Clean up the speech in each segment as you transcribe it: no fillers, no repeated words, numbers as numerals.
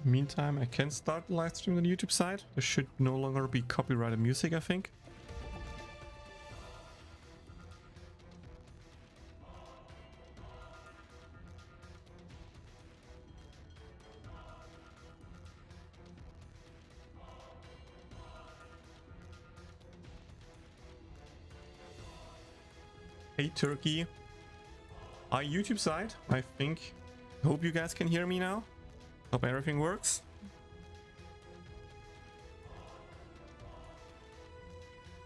Meantime, I can start the live stream on the YouTube side. There should no longer be copyrighted music, I think. Hey Turkey. Hi YouTube side, I think. Hope you guys can hear me now. Hope everything works.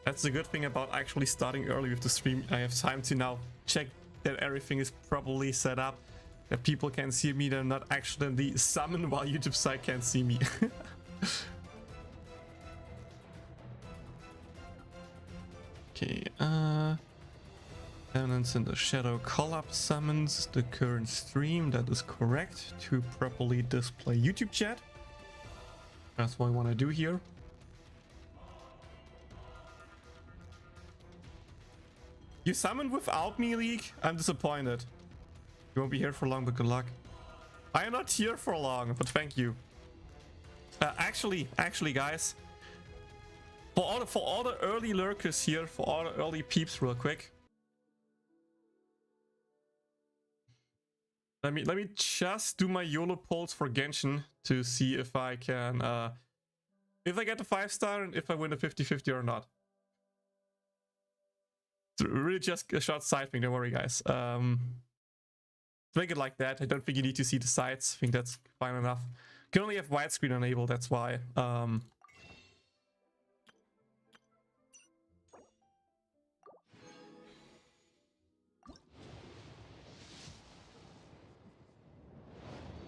That's the good thing about actually starting early with the stream. I have time to now check that everything is properly set up, that people can see me, they're not accidentally summoned while YouTube side can't see me. Okay, Eminence in the Shadow Collab summons the current stream. That is correct, to properly display YouTube chat. That's what I want to do here. You summoned without me, League? I'm disappointed. You won't be here for long, but good luck. I am not here for long, but thank you. Actually, guys, for all the early lurkers here, for all the early peeps, real quick. Let me just do my YOLO polls for Genshin to see if I can, if I get the 5-star and if I win the 50-50 or not. It's really just a short side thing, don't worry guys. Make it like that. I don't think you need to see the sides. I think that's fine enough. You can only have widescreen enabled, that's why.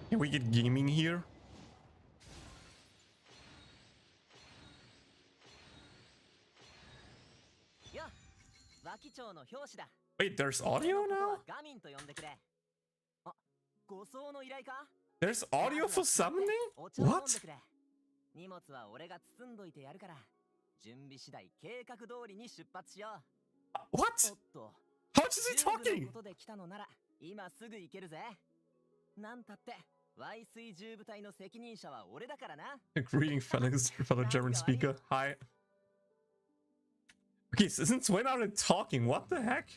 Can we get gaming here? Wait, there's audio now? There's audio for summoning? What? What? How much is he talking? Greeting fellow German speaker. Hi. Okay, so since when are they talking? What the heck?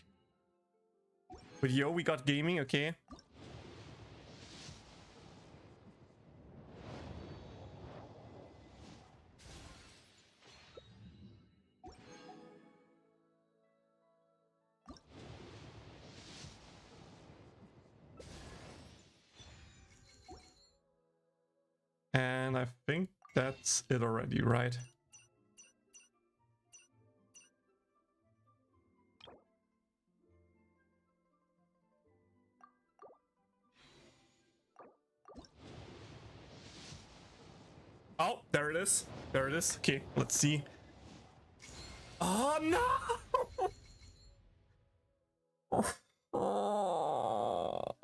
But yo, we got gaming, okay. And I think that's it already, right? Oh, there it is. There it is. Okay, let's see. Oh no! Oh.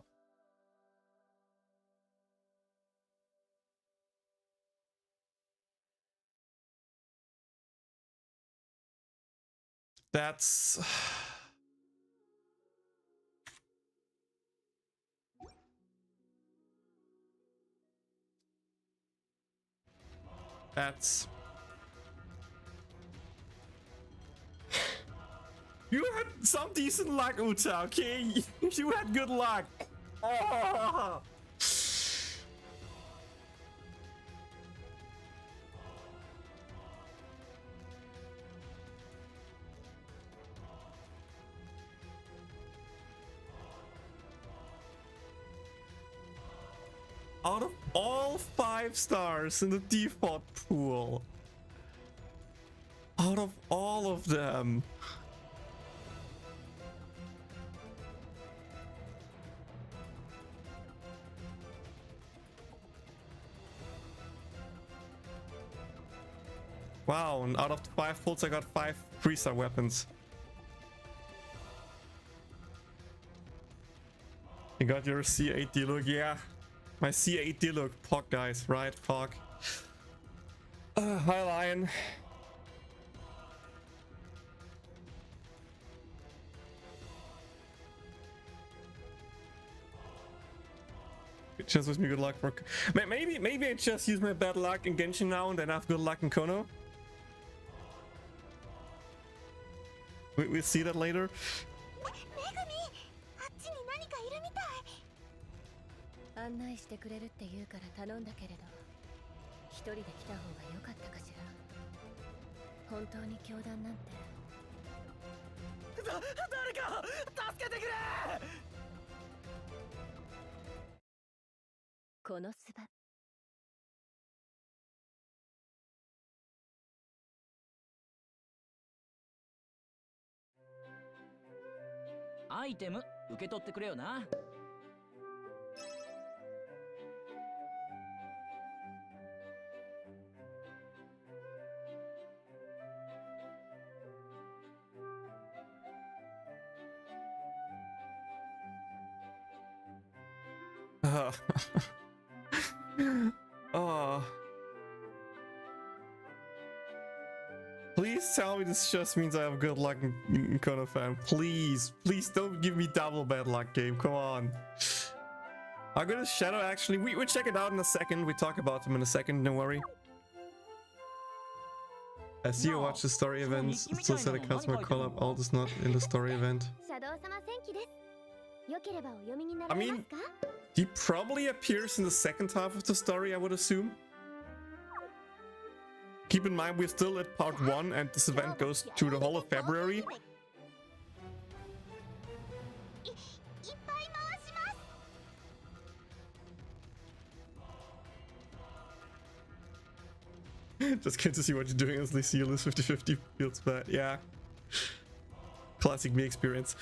That's... That's... You had some decent luck, Uta, okay? You had good luck. Oh. Out of all 5 stars in the default pool, out of all of them, wow, and out of the 5 pulls I got 5 3-star weapons. You got your C8 Diluc, yeah. My C8 Diluc, POC guys, right? POC. Hi Lion. Just wish me good luck for... Maybe I just use my bad luck in Genshin now and then have good luck in Kono. We'll see that later. Oh. Please tell me this just means I have good luck in konofan. Please don't give me double bad luck, game. Come on. I'll go to Shadow actually. We'll check it out in a second. We talk about him in a second, don't worry. I see you watch the story events. Still set a customer collab. All is not in the story event. I mean, he probably appears in the second half of the story, I would assume. Keep in mind, we're still at part 1 and this event goes through the whole of February. Just good to see what you're doing as they see you lose 50-50 feels bad. Yeah. Classic me experience.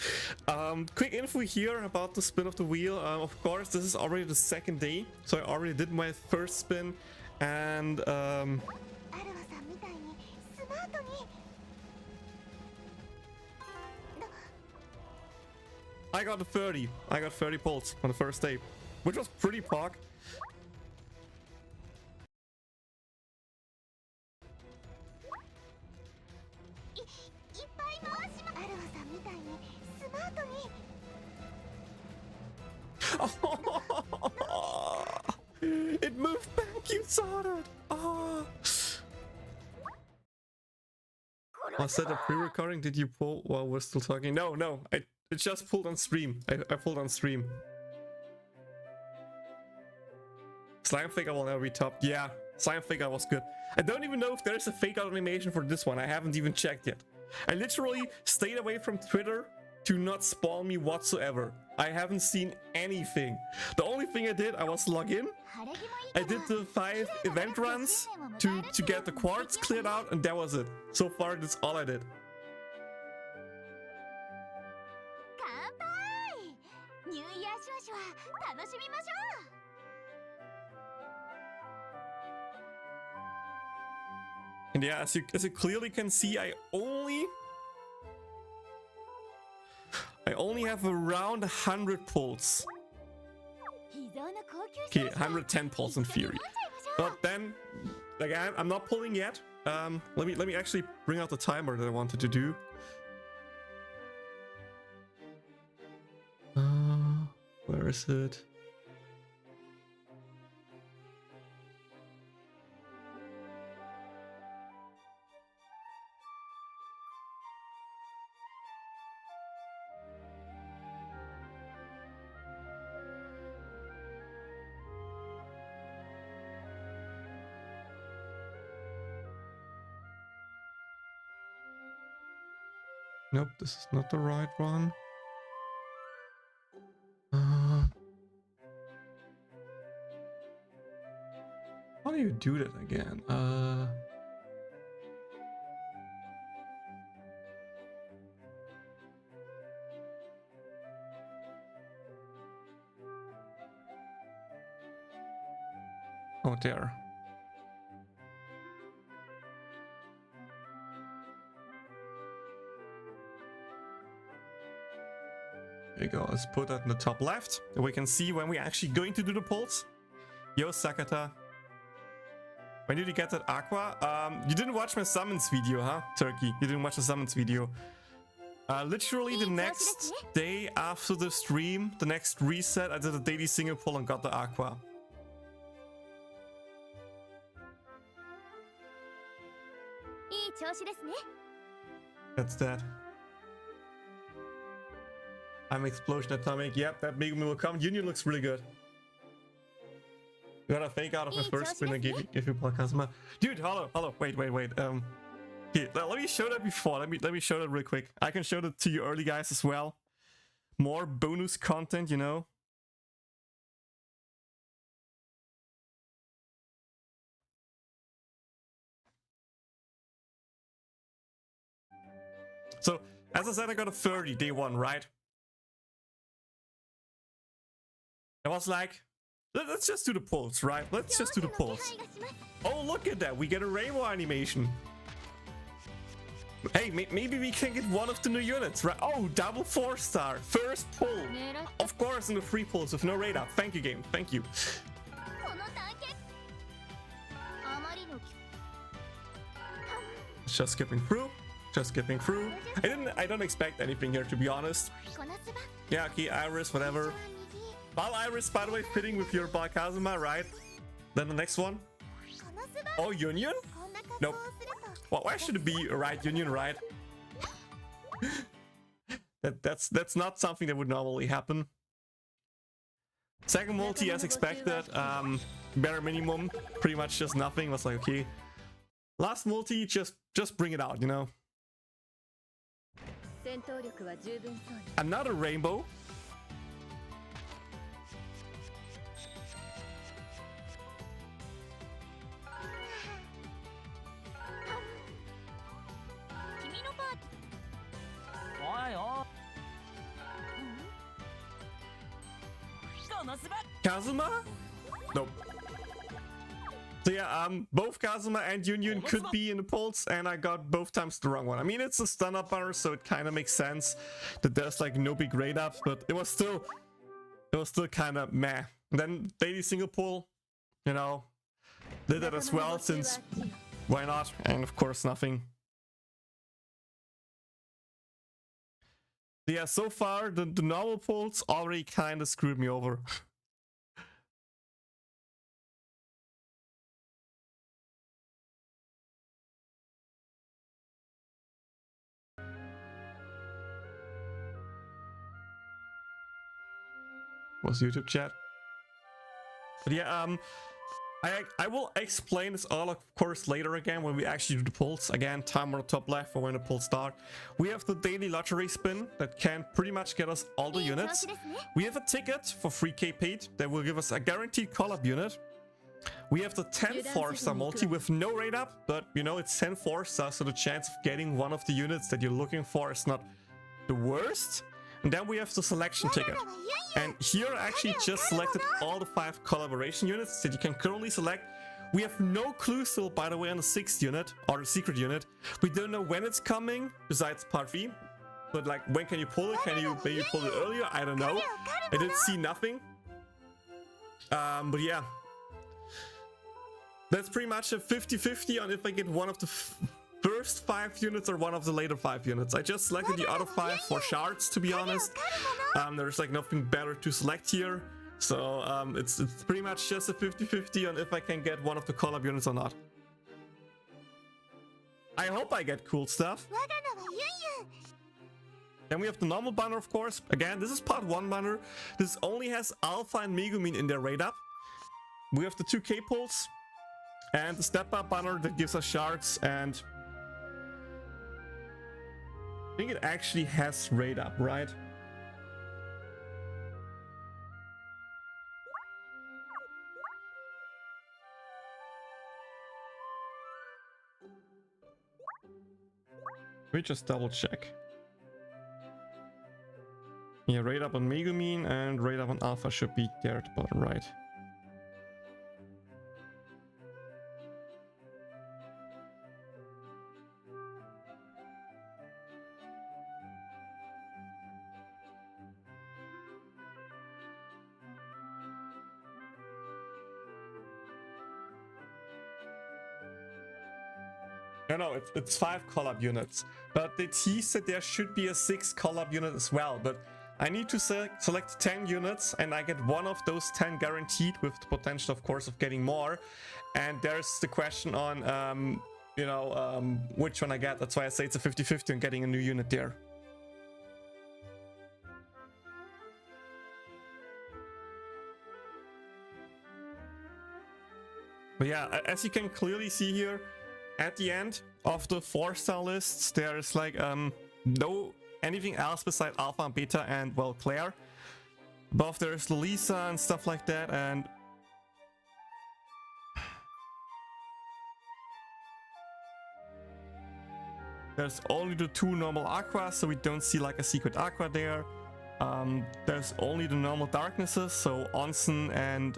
Quick info here about the spin of the wheel. Of course, this is already the second day, so I already did my first spin, and I got a 30. I got 30 pulls on the first day, which was pretty pog. It moved back, you saw that. Oh. I said a pre-recording. Did you pull while we're still talking? No, it just pulled on stream. I pulled on stream. Slime figure will never be topped. Yeah, slime figure was good. I don't even know if there's a fake out animation for this one. I haven't even checked yet. I literally stayed away from Twitter to not spawn me whatsoever. I haven't seen anything. The only thing I did, I was log in. I did the 5 event runs to get the quartz cleared out, and that was it. So far, that's all I did. And yeah, as you clearly can see, I only have around 100 pulls. Okay, 110 pulls in theory. But then, again, I'm not pulling yet. Let me actually bring out the timer that I wanted to do. Where is it? Nope, this is not the right one. How do you do that again? Oh, there. There you go, let's put that in the top left. And we can see when we're actually going to do the pulls. Yo, Sakata. When did you get that Aqua? You didn't watch my summons video, huh, Turkey? You didn't watch the summons video. Literally the next day after the stream, the next reset, I did a daily single pull and got the Aqua. That's that. I'm Explosion Atomic. Yep, that Megumin will come. Yunyun looks really good. Got a fake out of my first spin and give you Kazuma. Dude, hello. Wait. Here, let me show that before. Let me show that real quick. I can show that to you early guys as well. More bonus content, you know. So, as I said, I got a 30 day one, right? I was like, let's just do the pulls, right? Let's just do the pulls. Oh, look at that. We get a rainbow animation. Hey, maybe we can get one of the new units, right? Oh, double 4-star. First pull. Of course, in the free pulls with no radar. Thank you, game. Thank you. Just skipping through. I don't expect anything here, to be honest. Yeah, okay, Iris, whatever. Ball Iris, by the way, fitting with your Ball Kazuma, right? Then the next one. Oh, Yunyun? Nope. Well, why should it be right, Yunyun, right? That's not something that would normally happen. Second multi, as expected. Bare minimum, pretty much just nothing. Was like, okay. Last multi, just bring it out, you know. Another rainbow. Kazuma? Nope. So yeah, both Kazuma and Yunyun could be in the polls, and I got both times the wrong one. I mean, it's a stun up banner, so it kind of makes sense that there's like no big rate ups, but it was still kind of meh. And then daily single pull, you know, did that as well, since why not? And of course nothing. Yeah, so far the normal polls already kind of screwed me over. Was YouTube chat? But yeah, I will explain this all, of course, later again when we actually do the pulls. Again, time on the top left for when the pulls start. We have the daily lottery spin that can pretty much get us all the units. We have a ticket for 3k paid that will give us a guaranteed Collab unit. We have the 10 4-star multi with no rate up, but you know, it's 10 4-star, so the chance of getting one of the units that you're looking for is not the worst. And then we have the selection ticket. And here I actually just selected all the 5 collaboration units that you can currently select. We have no clue still, by the way, on the 6th unit or the secret unit. We don't know when it's coming, besides part 3. But like, when can you pull it? Can you maybe pull it earlier? I don't know. I did see nothing. But yeah. That's pretty much a 50-50 on if I get one of the first 5 units or one of the later 5 units. I just selected the other 5 for shards, to be honest. There's like nothing better to select here. So it's pretty much just a 50-50 on if I can get one of the collab units or not. I hope I get cool stuff. Then we have the normal banner, of course. Again, this is part 1 banner. This only has Alpha and Megumin in their raid up. We have the 2k pulls and the step up banner that gives us shards, and I think it actually has raid up, right? Let me just double check. Yeah, raid up on Megumin and raid up on Alpha should be there at the bottom right. No, it's 5 collab units. But they teased that there should be a 6 collab unit as well. But I need to select 10 units, and I get one of those 10 guaranteed, with the potential, of course, of getting more. And there's the question on, which one I get. That's why I say it's a 50-50 on getting a new unit there. But yeah, as you can clearly see here, at the end of the 4-star lists, there's like no anything else beside Alpha and Beta and, well, Claire. Above there's Lisa and stuff like that, and there's only the 2 normal Aquas, so we don't see like a secret Aqua there. There's only the normal Darknesses, so Onsen and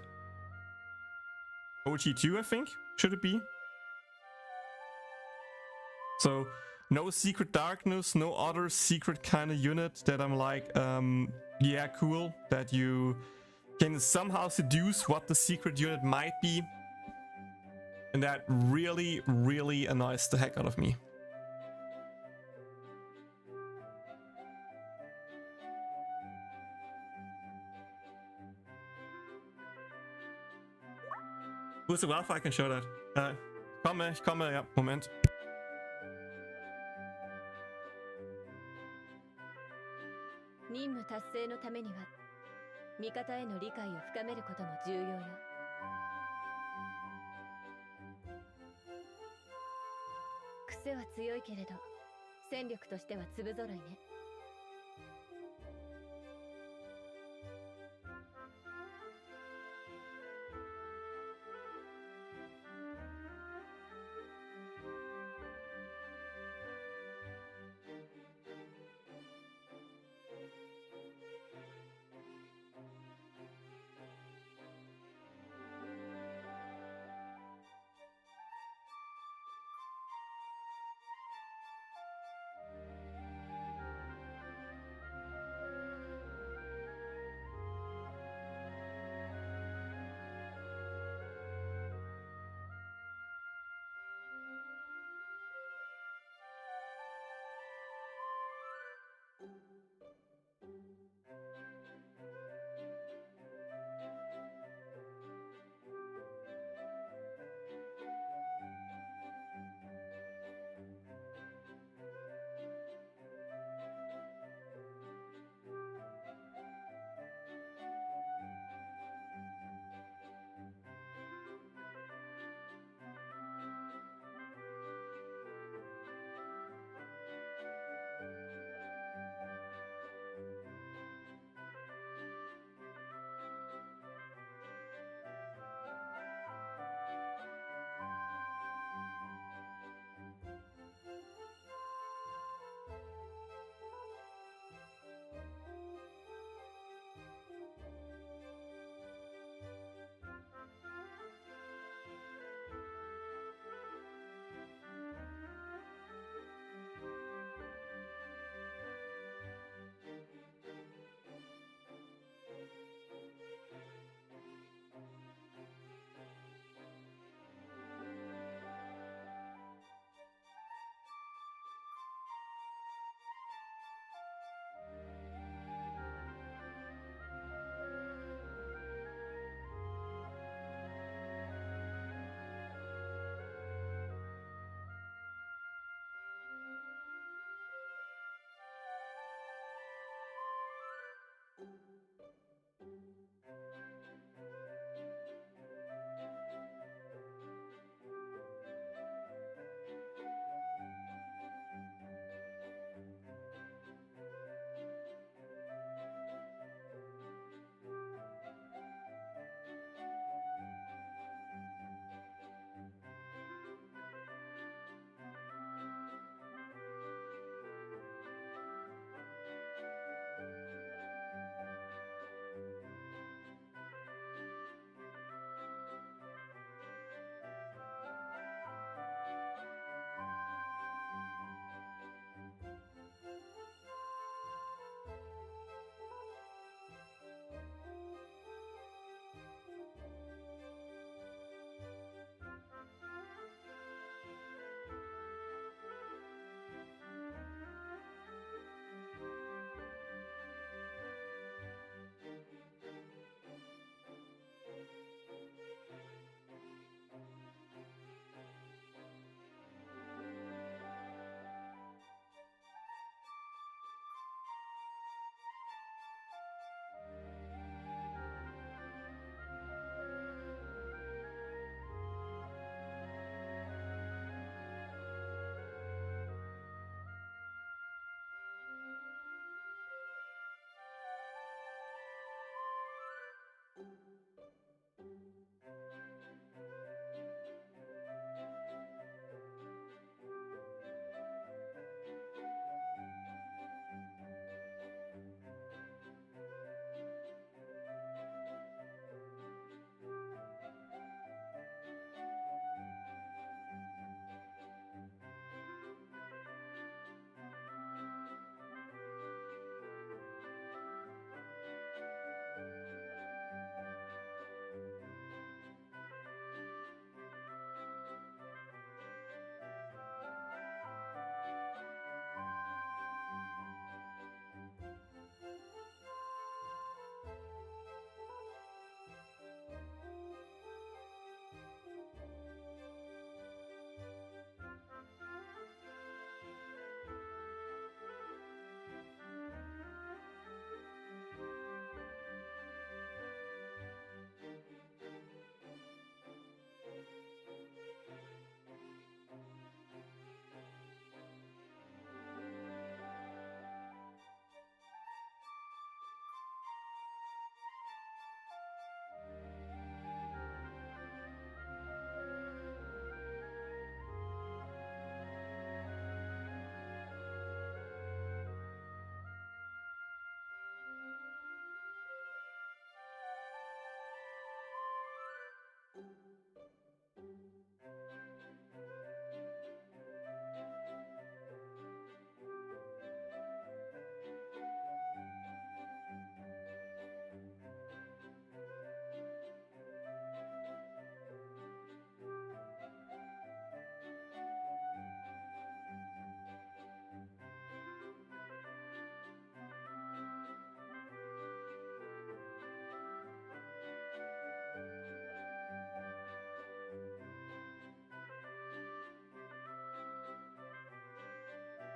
OG2, I think, should it be? So no secret darkness, no other secret kind of unit that I'm like, yeah, cool, that you can somehow seduce what the secret unit might be. And that really, really annoys the heck out of me. Who's the Wi-Fi? I can show that. Ich komme, ja, Moment. 任務達成のためには味方への理解を深めることも重要よ。癖は強いけれど戦力としては粒揃いね。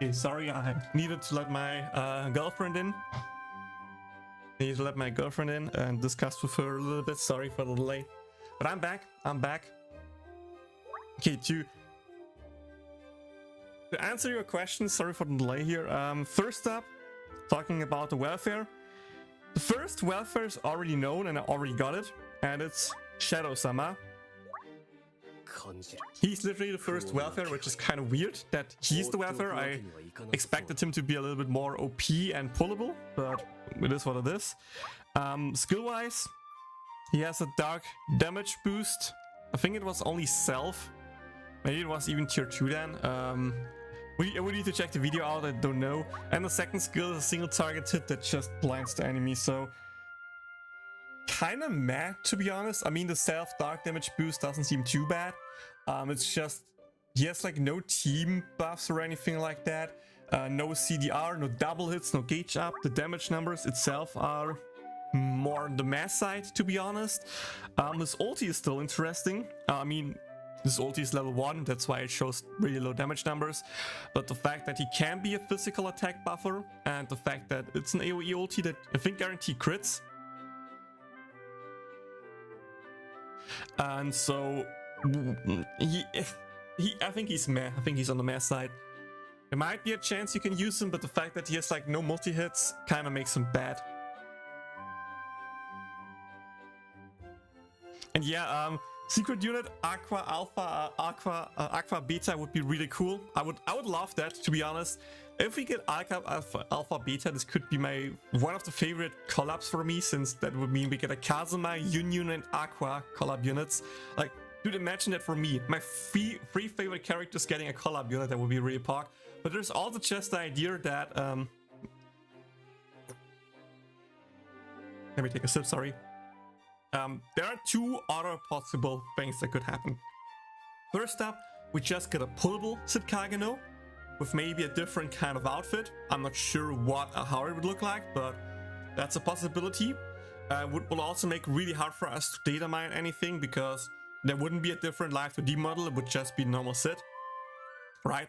Okay, sorry, I needed to let my girlfriend in. Need to let my girlfriend in and discuss with her a little bit. Sorry for the delay, but I'm back. I'm back. Okay, to answer your question, sorry for the delay here. First up, talking about the welfare. The first welfare is already known, and I already got it, and it's Shadow-sama. He's literally the first welfare, which is kind of weird that he's the welfare. I expected him to be a little bit more OP and pullable, but it is what it is. Skill-wise, he has a dark damage boost. I think it was only self. Maybe it was even tier 2 then. We need to check the video out, I don't know. And the second skill is a single target hit that just blinds the enemy, so kind of mad, to be honest. I mean, the self dark damage boost doesn't seem too bad. It's just he has like no team buffs or anything like that. No CDR, no double hits, no gauge up. The damage numbers itself are more on the mass side, to be honest. His ulti is still interesting. I mean, his ulti is level 1, that's why it shows really low damage numbers. But the fact that he can be a physical attack buffer, and the fact that it's an AoE ulti that I think guarantee crits. And so I think he's meh. I think he's on the meh side. There might be a chance you can use him, but the fact that he has like no multi-hits kind of makes him bad. And yeah, secret unit Aqua Alpha, Aqua Beta would be really cool. I would love that, to be honest. If we get Alpha Beta, this could be one of the favorite collabs for me, since that would mean we get a Kazuma, Yunyun, and Aqua collab units. Like, dude, imagine that for me. My three favorite characters getting a collab unit, that would be really pog. But there's also just the idea that let me take a sip, sorry. There are two other possible things that could happen. First up, we just get a pullable Sid Kageno with maybe a different kind of outfit. I'm not sure how it would look like, but that's a possibility. Will also make it really hard for us to data mine anything, because there wouldn't be a different live 2D model, it would just be normal Sid. Right?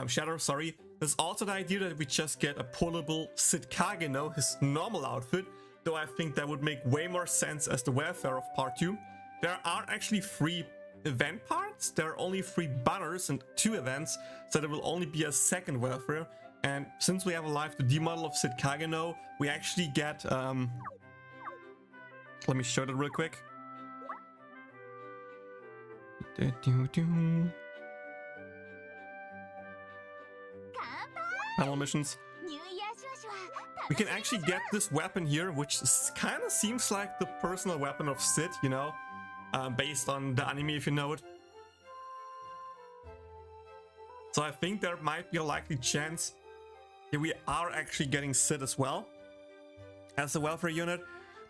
Shadow, sorry. There's also the idea that we just get a pullable Sid Kageno, his normal outfit, though I think that would make way more sense as the welfare of part 2. There are actually 3 event parts. There are only 3 banners and 2 events, so there will only be a second welfare. And since we have a live 2D model of Sid Kageno, we actually get let me show that real quick. Panel missions. We can actually get this weapon here, which kind of seems like the personal weapon of Sid, you know, based on the anime, if you know it. So I think there might be a likely chance that we are actually getting Sid as well as a welfare unit.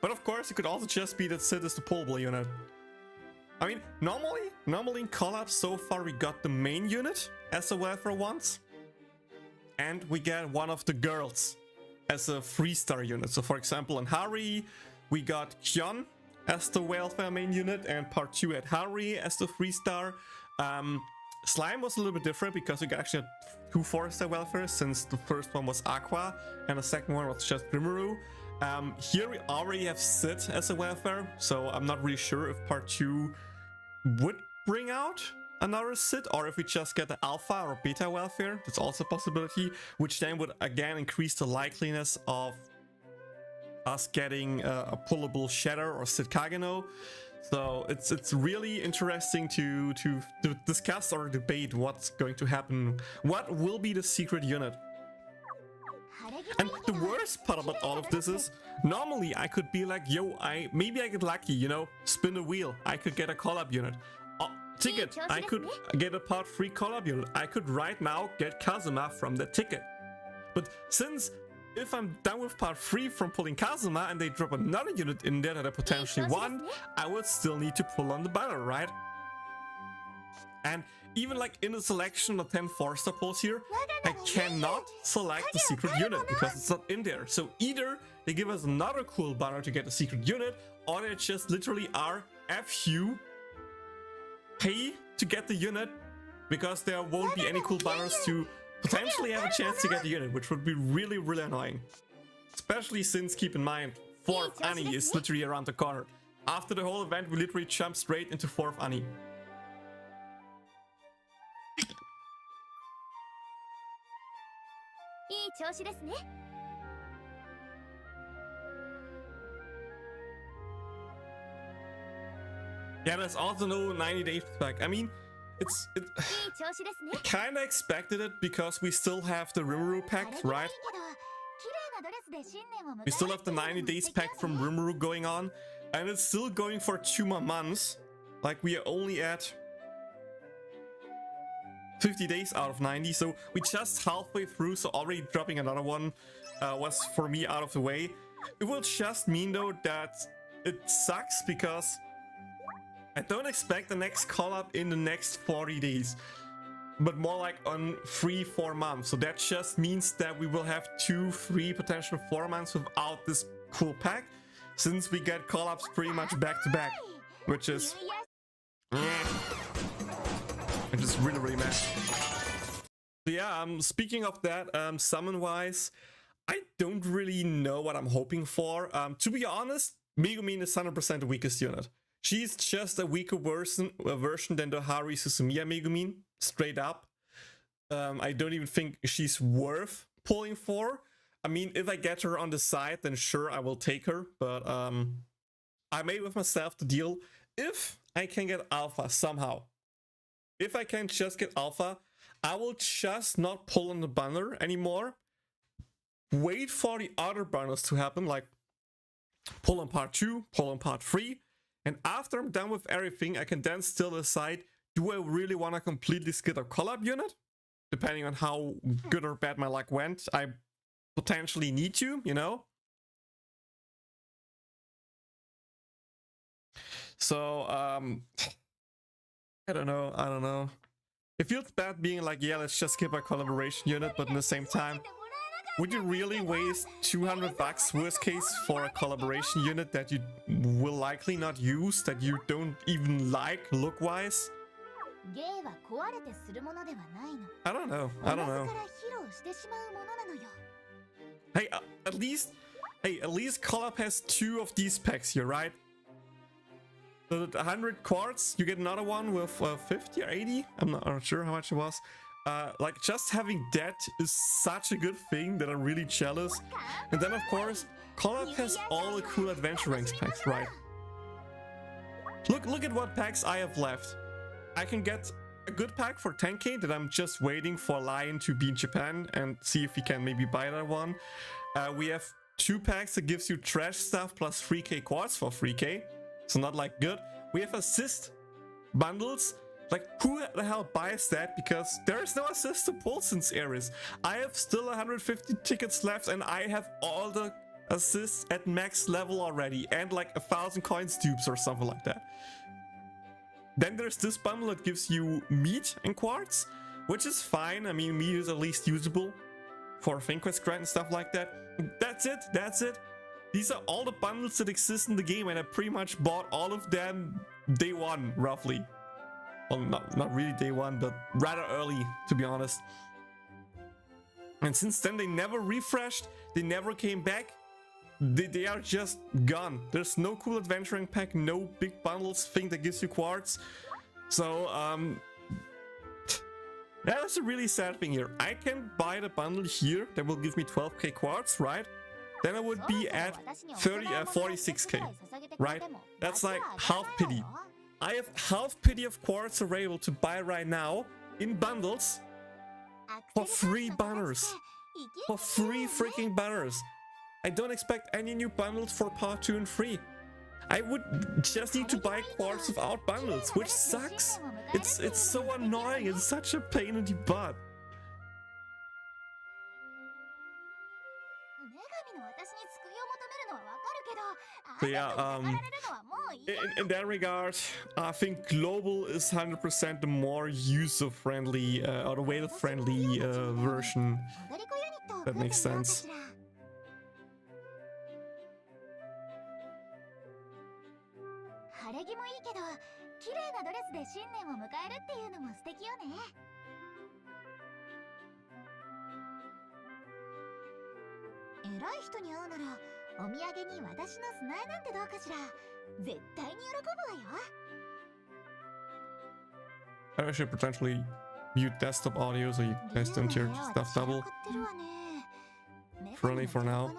But of course, it could also just be that Sid is the pullable unit. I mean, normally in Collab so far we got the main unit as a welfare once, and we get one of the girls as a 3-star unit. So for example, in Hari, we got Kyon as the welfare main unit, and part 2 had Hari as the 3-star. Slime was a little bit different because we got actually 2 4-star welfare, since the first one was Aqua and the second one was just Rimuru. Here we already have Sid as a welfare, so I'm not really sure if part 2 would bring out another Sid, or if we just get the alpha or beta welfare. That's also a possibility, which then would again increase the likeliness of us getting a pullable Shatter or Sid Kageno. So it's really interesting to discuss or debate what's going to happen. What will be the secret unit? And the worst part about all of this is, normally I could be like, yo, maybe I get lucky, you know, spin the wheel, I could get a collab unit. Ticket, I could get a part 3 collab unit. I could right now get Kazuma from the ticket. But since if I'm done with part 3 from pulling Kazuma and they drop another unit in there that I potentially want, I would still need to pull on the banner, right? And even like in the selection of 10 4-star pulls here, I cannot select the secret unit because it's not in there. So either they give us another cool banner to get a secret unit, or they just literally are F you, pay to get the unit, because there won't be any cool banners to potentially have a chance to get the unit, which would be really, really annoying. Especially since, keep in mind, 4th Ani is literally around the corner. After the whole event, we literally jump straight into 4th Ani. Yeah, there's also no 90 days pack. I mean, I kinda expected it because we still have the Rimuru pack, right? We still have the 90 days pack from Rimuru going on, and it's still going for 2 more months. Like, we are only at 50 days out of 90, so we just halfway through, so already dropping another one was for me out of the way. It will just mean though that it sucks because I don't expect the next collab in the next 40 days, but more like on 3-4 months. So that just means that we will have 2-3 potential 4 months without this cool pack, since we get collabs pretty much back to back, which is really, really mad. So yeah, speaking of that, summon wise, I don't really know what I'm hoping for. To be honest, Megumin is 100% the weakest unit. She's just a weaker version than the Hari Suzumiya Megumin, straight up. I don't even think she's worth pulling for. I mean, if I get her on the side, then sure, I will take her. But I made with myself the deal. If I can get Alpha somehow, if I can just get Alpha, I will just not pull on the banner anymore. Wait for the other banners to happen, like pull on part 2, pull on part 3. And after I'm done with everything, I can then still decide, do I really want to completely skip a collab unit? Depending on how good or bad my luck went, I potentially need to, you know? So, I don't know. It feels bad being like, yeah, let's just skip a collaboration unit, but at the same time, would you really waste 200 bucks worst case for a collaboration unit that you will likely not use, that you don't even like look-wise? I don't know. Hey, at least Collab has 2 of these packs here, right? So 100 quartz, you get another one with 50 or 80? I'm not sure how much it was. Like, just having that is such a good thing that I'm really jealous. And then, of course, Collab has all the cool adventure ranks packs, right? Look at what packs I have left. I can get a good pack for 10k that I'm just waiting for Lion to be in Japan and see if we can maybe buy that one. We have 2 packs that gives you trash stuff plus 3k quartz for 3k. So not like good. We have assist bundles. Like, who the hell buys that? Because there is no assist to pull since Ares. I have still 150 tickets left and I have all the assists at max level already. And like 1,000 coins dupes or something like that. Then there's this bundle that gives you meat and quartz, which is fine. I mean, meat is at least usable for Finquest grind and stuff like that. That's it. These are all the bundles that exist in the game, and I pretty much bought all of them day 1, roughly. Well, not really day 1, but rather early, to be honest. And since then, they never refreshed, they never came back. They are just gone. There's no cool adventuring pack, no big bundles thing that gives you quartz. So, that's a really sad thing here. I can buy the bundle here that will give me 12k quartz, right? Then I would be at 46k, right? That's like half pity. I have half pity of quartz available to buy right now in bundles for 3 banners. for 3 freaking banners. I don't expect any new bundles for part 2 and 3. I would just need to buy quartz without bundles, which sucks. It's so annoying. It's such a pain in the butt. So yeah, in that regard, I think global is 100% the more user-friendly or the whale-friendly version. That makes sense. I should potentially mute desktop audio so you guys don't hear stuff double. Friendly for now.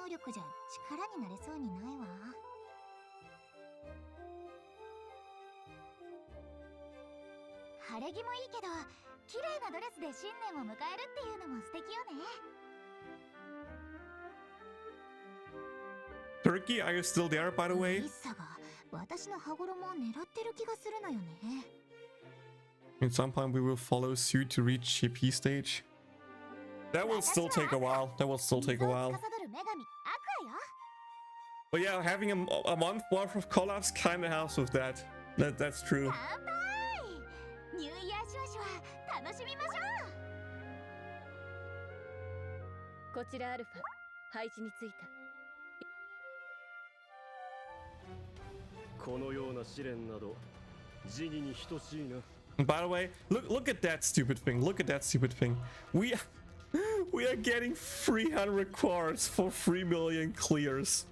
Turkey, are you still there, by the way? At some point we will follow suit to reach GP stage. That will still take a while. But yeah, having a month worth of collabs kinda helps with that. That's true. And by the way, look at that stupid thing. We are getting 300 quartz for 3 million clears.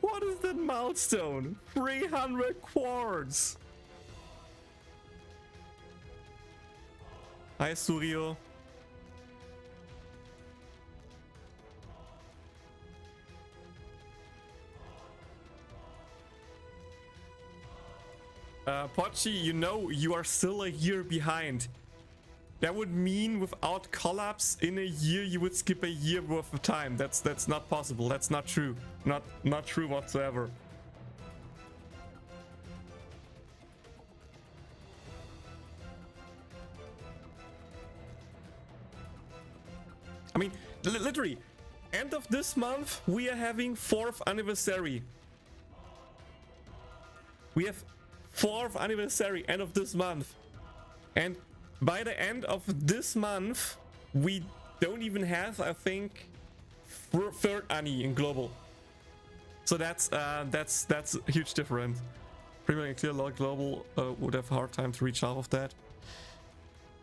What is that milestone? 300 quartz. Hi, Suryo. Pochi, you know you are still a year behind. That would mean without collabs in a year you would skip a year worth of time. That's not possible. That's not true. Not true whatsoever. I mean, literally, end of this month we are having 4th anniversary. We have 4th anniversary end of this month, and by the end of this month we don't even have, I think, 3rd anni in global. So that's a huge difference. Premium and clear log global would have a hard time to reach half of that.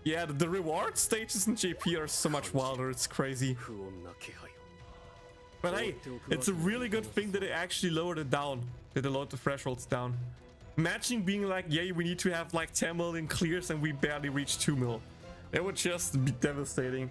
Yeah, the reward stages in JP are so much wilder, it's crazy. But hey, it's a really good thing that they actually lowered it down, that they lowered the thresholds down. Imagine being like, yeah, we need to have like 10 million clears and we barely reach 2 mil. It would just be devastating.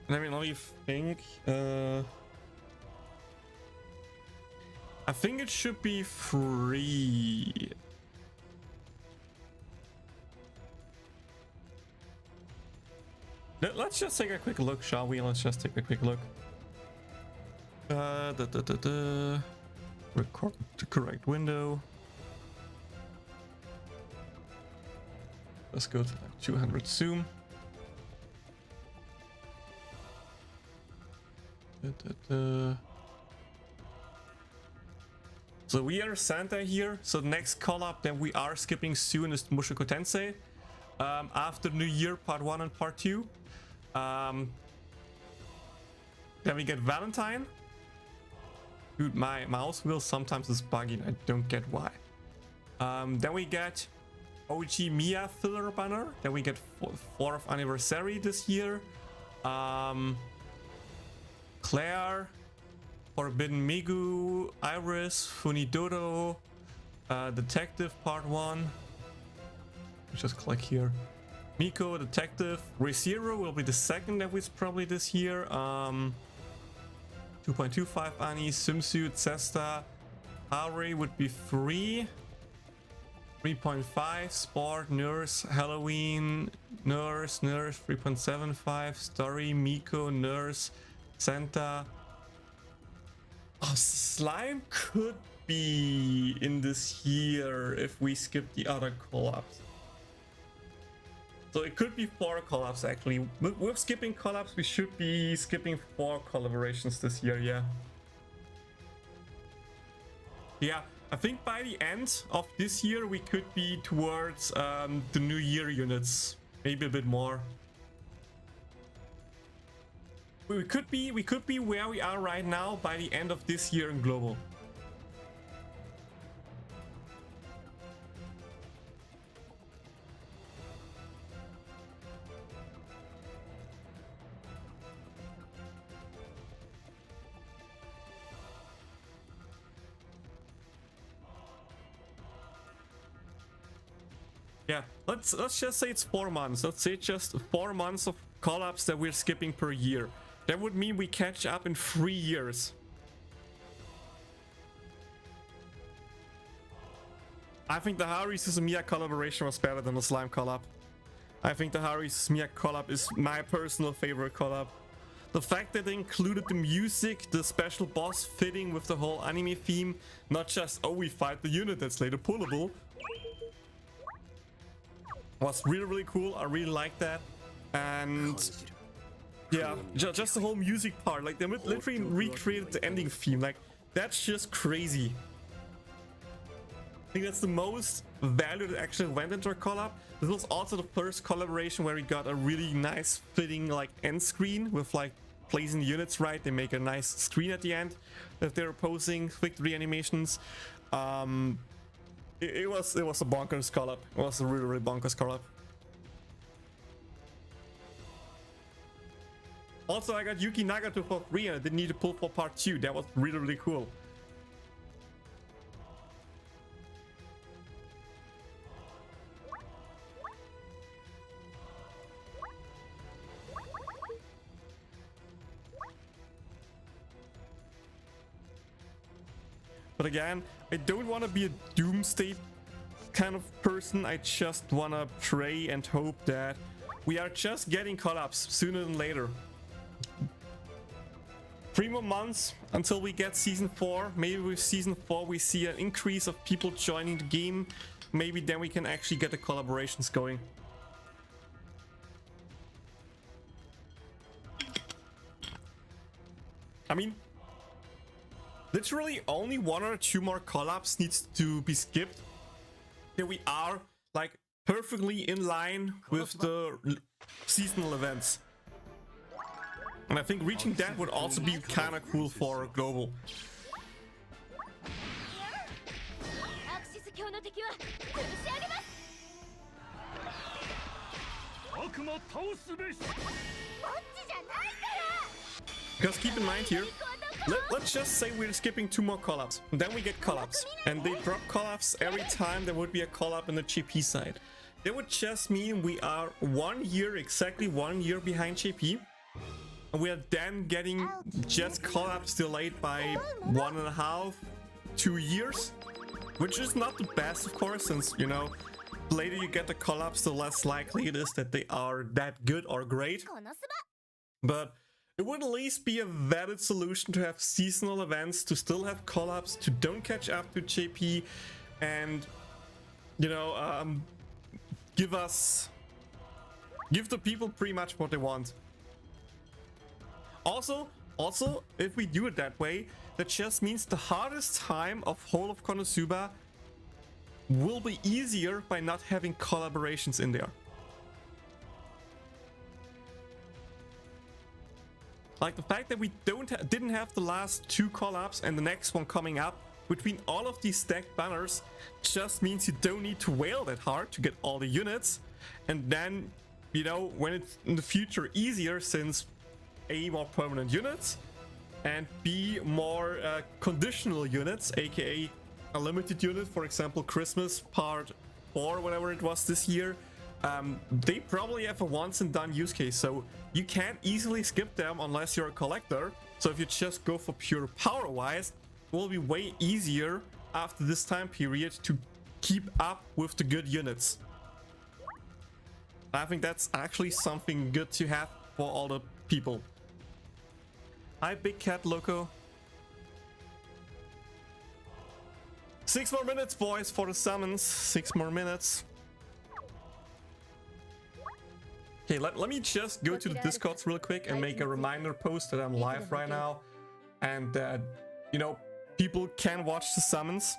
Let me think. I think it should be free. Let's just take a quick look, shall we? Let's just take a quick look. Record the correct window. Let's go to like 200 zoom. So we are Santa here. So the next collab that we are skipping soon is Mushoku Tensei. After New Year Part 1 and Part 2. Then we get Valentine. Dude, my mouse wheel sometimes is buggy and I don't get why. Then we get OG Mia filler banner. Then we get 4th anniversary this year. Claire, Forbidden Megu, Iris, Funidoro, Detective Part 1. Just click here. Miko, Detective. ReZero will be the second that was probably this year. 2.25 Ani, Swimsuit, Cesta. Harry would be 3. 3.5 Sport, Nurse, Halloween, Nurse, 3.75 Story, Miko, Nurse, Santa. Oh, Slime could be in this year if we skip the other collabs. So it could be 4 collabs actually. We're skipping collabs, we should be skipping 4 collaborations this year, yeah. Yeah, I think by the end of this year we could be towards the New Year units. Maybe a bit more. We could be where we are right now by the end of this year in global. Yeah, let's just say it's 4 months. Let's say just 4 months of collabs that we're skipping per year. That would mean we catch up in 3 years. I think the Haru Suzumiya collaboration was better than the Slime collab. I think the Haru Suzumiya collab is my personal favorite collab. The fact that they included the music, the special boss fitting with the whole anime theme, not just, oh, we fight the unit that's later pullable, was really cool. I really like that. And yeah, just the whole music part, like they literally recreated the ending theme. Like that's just crazy. I think that's the most value that actually went into a collab. This was also the first collaboration where we got a really nice fitting like end screen with like placing the units right. They make a nice screen at the end that they're posing victory animations. It was a bonkers collab. It was a really bonkers collab. Also, I got Yuki Nagato for free and I didn't need to pull for part 2. That was really cool. But again, I don't want to be a doomsday kind of person. I just want to pray and hope that we are just getting collabs sooner than later. 3 more months until we get season 4. Maybe with season 4 we see an increase of people joining the game. Maybe then we can actually get the collaborations going. I mean, literally only 1 or 2 more collabs needs to be skipped. Then we are like perfectly in line with the seasonal events. And I think reaching that would also be kind of cool for global. Because keep in mind here, let's just say we're skipping 2 more collabs. And then we get collabs. And they drop collabs every time there would be a collab on the JP side. That would just mean we are 1 year, exactly 1 year behind JP. We are then getting just collabs delayed by 1.5, 2 years, which is not the best, of course, since, you know, the later you get the collabs, the less likely it is that they are that good or great. But it would at least be a valid solution to have seasonal events, to still have collabs, to don't catch up to JP, and, you know, give the people pretty much what they want. Also, if we do it that way, that just means the hardest time of whole of Konosuba will be easier by not having collaborations in there. Like the fact that we didn't have the last 2 collabs and the next one coming up between all of these stacked banners just means you don't need to wail that hard to get all the units, and then, you know, when it's in the future easier, since A, more permanent units, and B, more conditional units, aka a limited unit, for example Christmas part 4, whatever it was this year, they probably have a once and done use case, so you can't easily skip them unless you're a collector. So if you just go for pure power wise, it will be way easier after this time period to keep up with the good units. I think that's actually something good to have for all the people. Hi, Big Cat Loco. 6 more minutes, boys, for the summons. 6 more minutes. Okay, let me just go to the Discords real quick and make a reminder post that I'm live right now, and that, you know, people can watch the summons.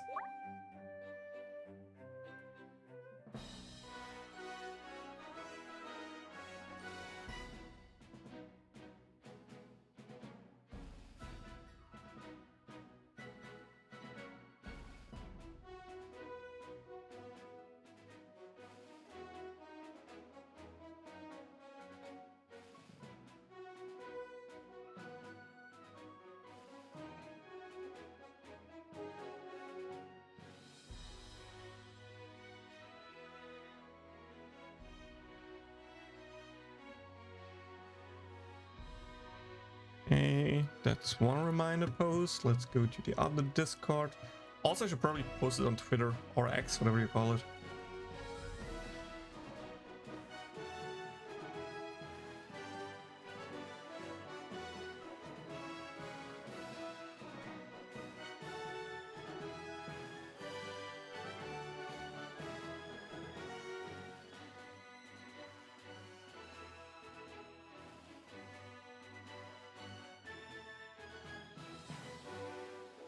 Okay, that's one reminder post. Let's go to the other Discord. Also, I should probably post it on Twitter or X, whatever you call it.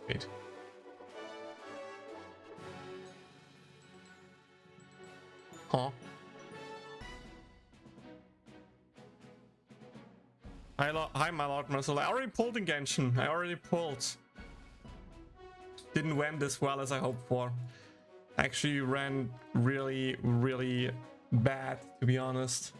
Wait. Huh? Hi, my lord Marcel. I already pulled in Genshin. I already pulled. Didn't win this well as I hoped for. Actually ran really, really bad, to be honest.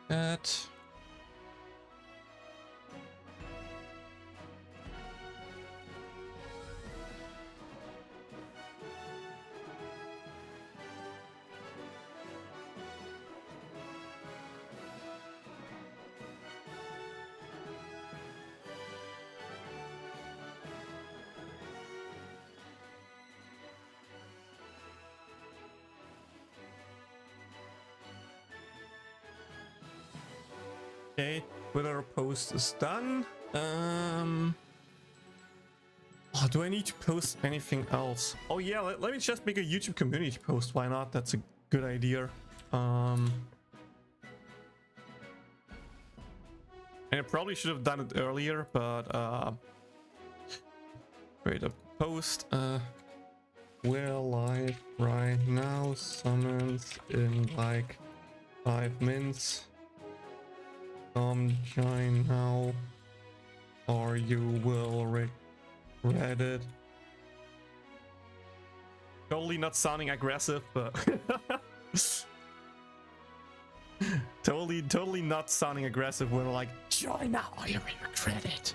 That. Okay, Twitter post is done. Oh, do I need to post anything else? Oh yeah, let me just make a YouTube community post. Why not? That's a good idea. And I probably should have done it earlier, but create a post. We're live right now. Summons in like 5 minutes. Join now, or you will regret it. Totally not sounding aggressive, but totally not sounding aggressive when we're like, join now or you may regret it.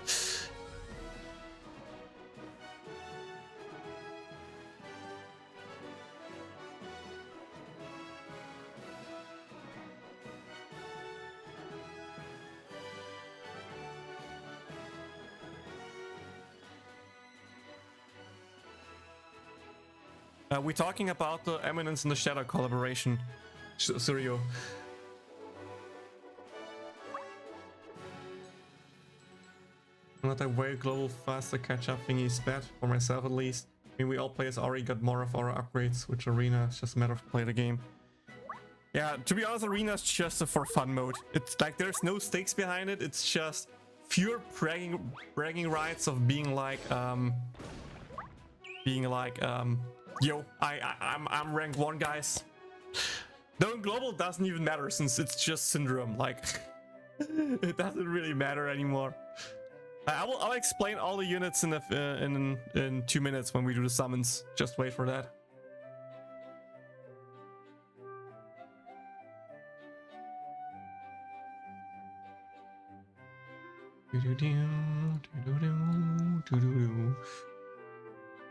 We're talking about the Eminence and the Shadow collaboration, Suryo. Not a way global faster catch-up thingy is bad, for myself at least. I mean, we all players already got more of our upgrades, which Arena is just a matter of play the game. Yeah, to be honest, Arena is just a for fun mode. It's like there's no stakes behind it. It's just pure bragging rights of being like, yo, I'm rank 1, guys. No, global doesn't even matter since it's just Syndrome. Like, it doesn't really matter anymore. I'll explain all the units in 2 minutes when we do the summons. Just wait for that.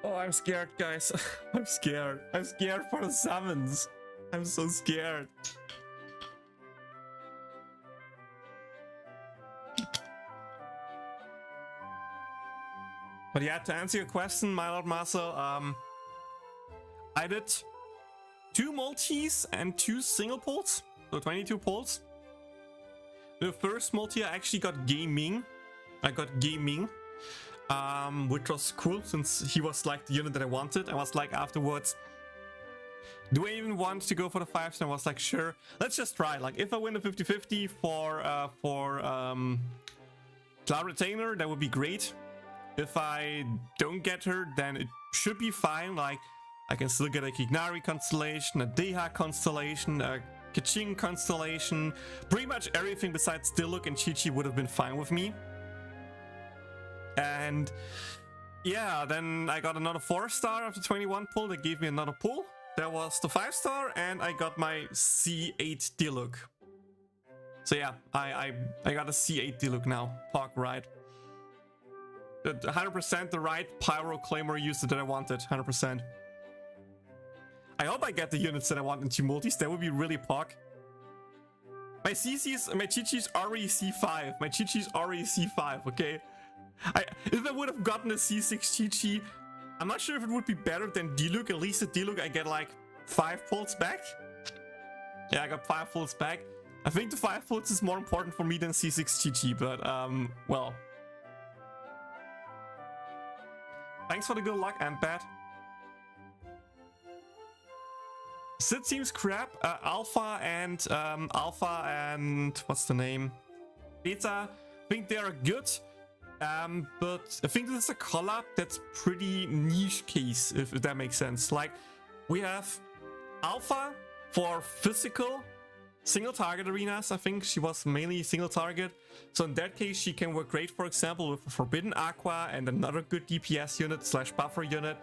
Oh, I'm scared, guys. I'm scared. I'm scared for the summons. I'm so scared. But yeah, to answer your question, my Lord Master, I did 2 multis and 2 single pulls, so 22 pulls. The first multi I actually got Gaming. I got Gaming, which was cool since he was like the unit that I wanted. I was like afterwards, do I even want to go for the 5-star? I was like, sure, let's just try. Like if I win the 50-50 for Cloud Retainer, that would be great. If I don't get her, then it should be fine. Like, I can still get a Kignari constellation, a Deha constellation, a Kaching constellation. Pretty much everything besides Diluc and Chi-Chi would have been fine with me. And yeah, then I got another 4-star after 21 pull. That gave me another pull. That was the 5-star, and I got my C8 Diluc. So yeah, I got a C8 Diluc now. Park right. 100% the right Pyro Claymore user that I wanted. 100%. I hope I get the units that I want in 2 multis. That would be really pog. My Chi-Chi's already C5. My Chi-Chi's already C5, okay? If I would have gotten a C6 Chi-Chi, I'm not sure if it would be better than Diluc. At least at Diluc I get like 5 pulls back. Yeah, I got 5 pulls back. I think the 5 pulls is more important for me than C6 Chi-Chi, but well. Thanks for the good luck, and bad. Sid seems crap. Alpha and what's the name? Beta. I think they are good. But I think this is a collab that's pretty niche case, if that makes sense. Like, we have Alpha for physical single target arenas. I think she was mainly single target. So in that case, she can work great, for example, with Forbidden Aqua and another good DPS unit / buffer unit.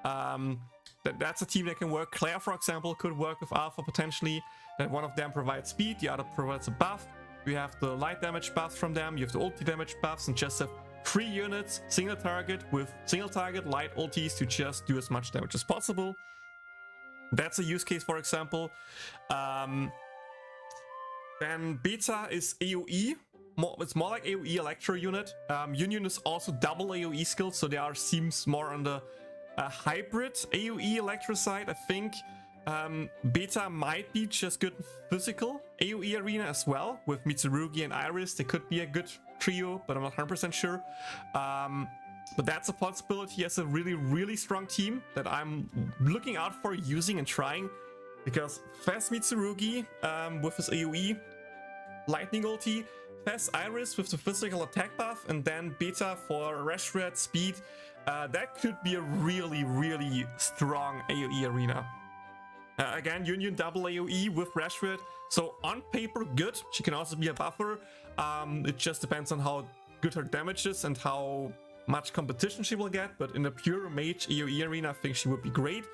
That's a team that can work. Claire, for example, could work with Alpha potentially. That one of them provides speed, the other provides a buff. We have the light damage buffs from them. You have the ulti damage buffs, and just have 3 units, single target with single target light ultis to just do as much damage as possible. That's a use case, for example. Then Beta is AoE. It's more like AoE Electro unit. Yunyun is also double AoE skill, so they seems more on the hybrid AoE Electro side. I think Beta might be just good physical AoE arena as well. With Mitsurugi and Iris, they could be a good trio, but I'm not 100% sure. But that's a possibility as a really strong team that I'm looking out for using and trying. Because fast Mitsurugi with his AoE lightning ulti, fast Iris with the physical attack buff, and then Beta for rush red speed. That could be a really strong AoE arena. Again, Yunyun double AoE with Rashford, so on paper good. She can also be a buffer. It just depends on how good her damage is and how much competition she will get, but in a pure mage AoE arena, I think she would be great.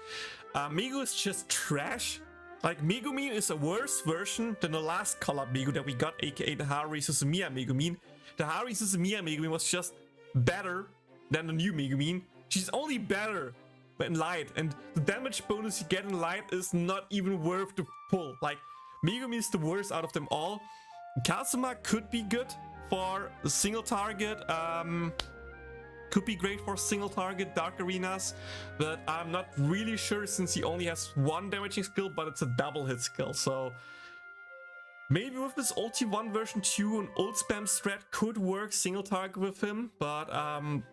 Megu is just trash. Like, Megumin is a worse version than the last Collab Megu that we got, aka the Haru Suzumiya Megumin. The Haru Suzumiya Megumin was just better than the new Megumin. She's only better in light, and the damage bonus you get in light is not even worth the pull. Like, Megumin is the worst out of them all. Kazuma could be good for the single target, could be great for single target dark arenas, but I'm not really sure since he only has one damaging skill, but it's a double hit skill. So maybe with this ulti 1 version 2 and ult spam strat could work single target with him, but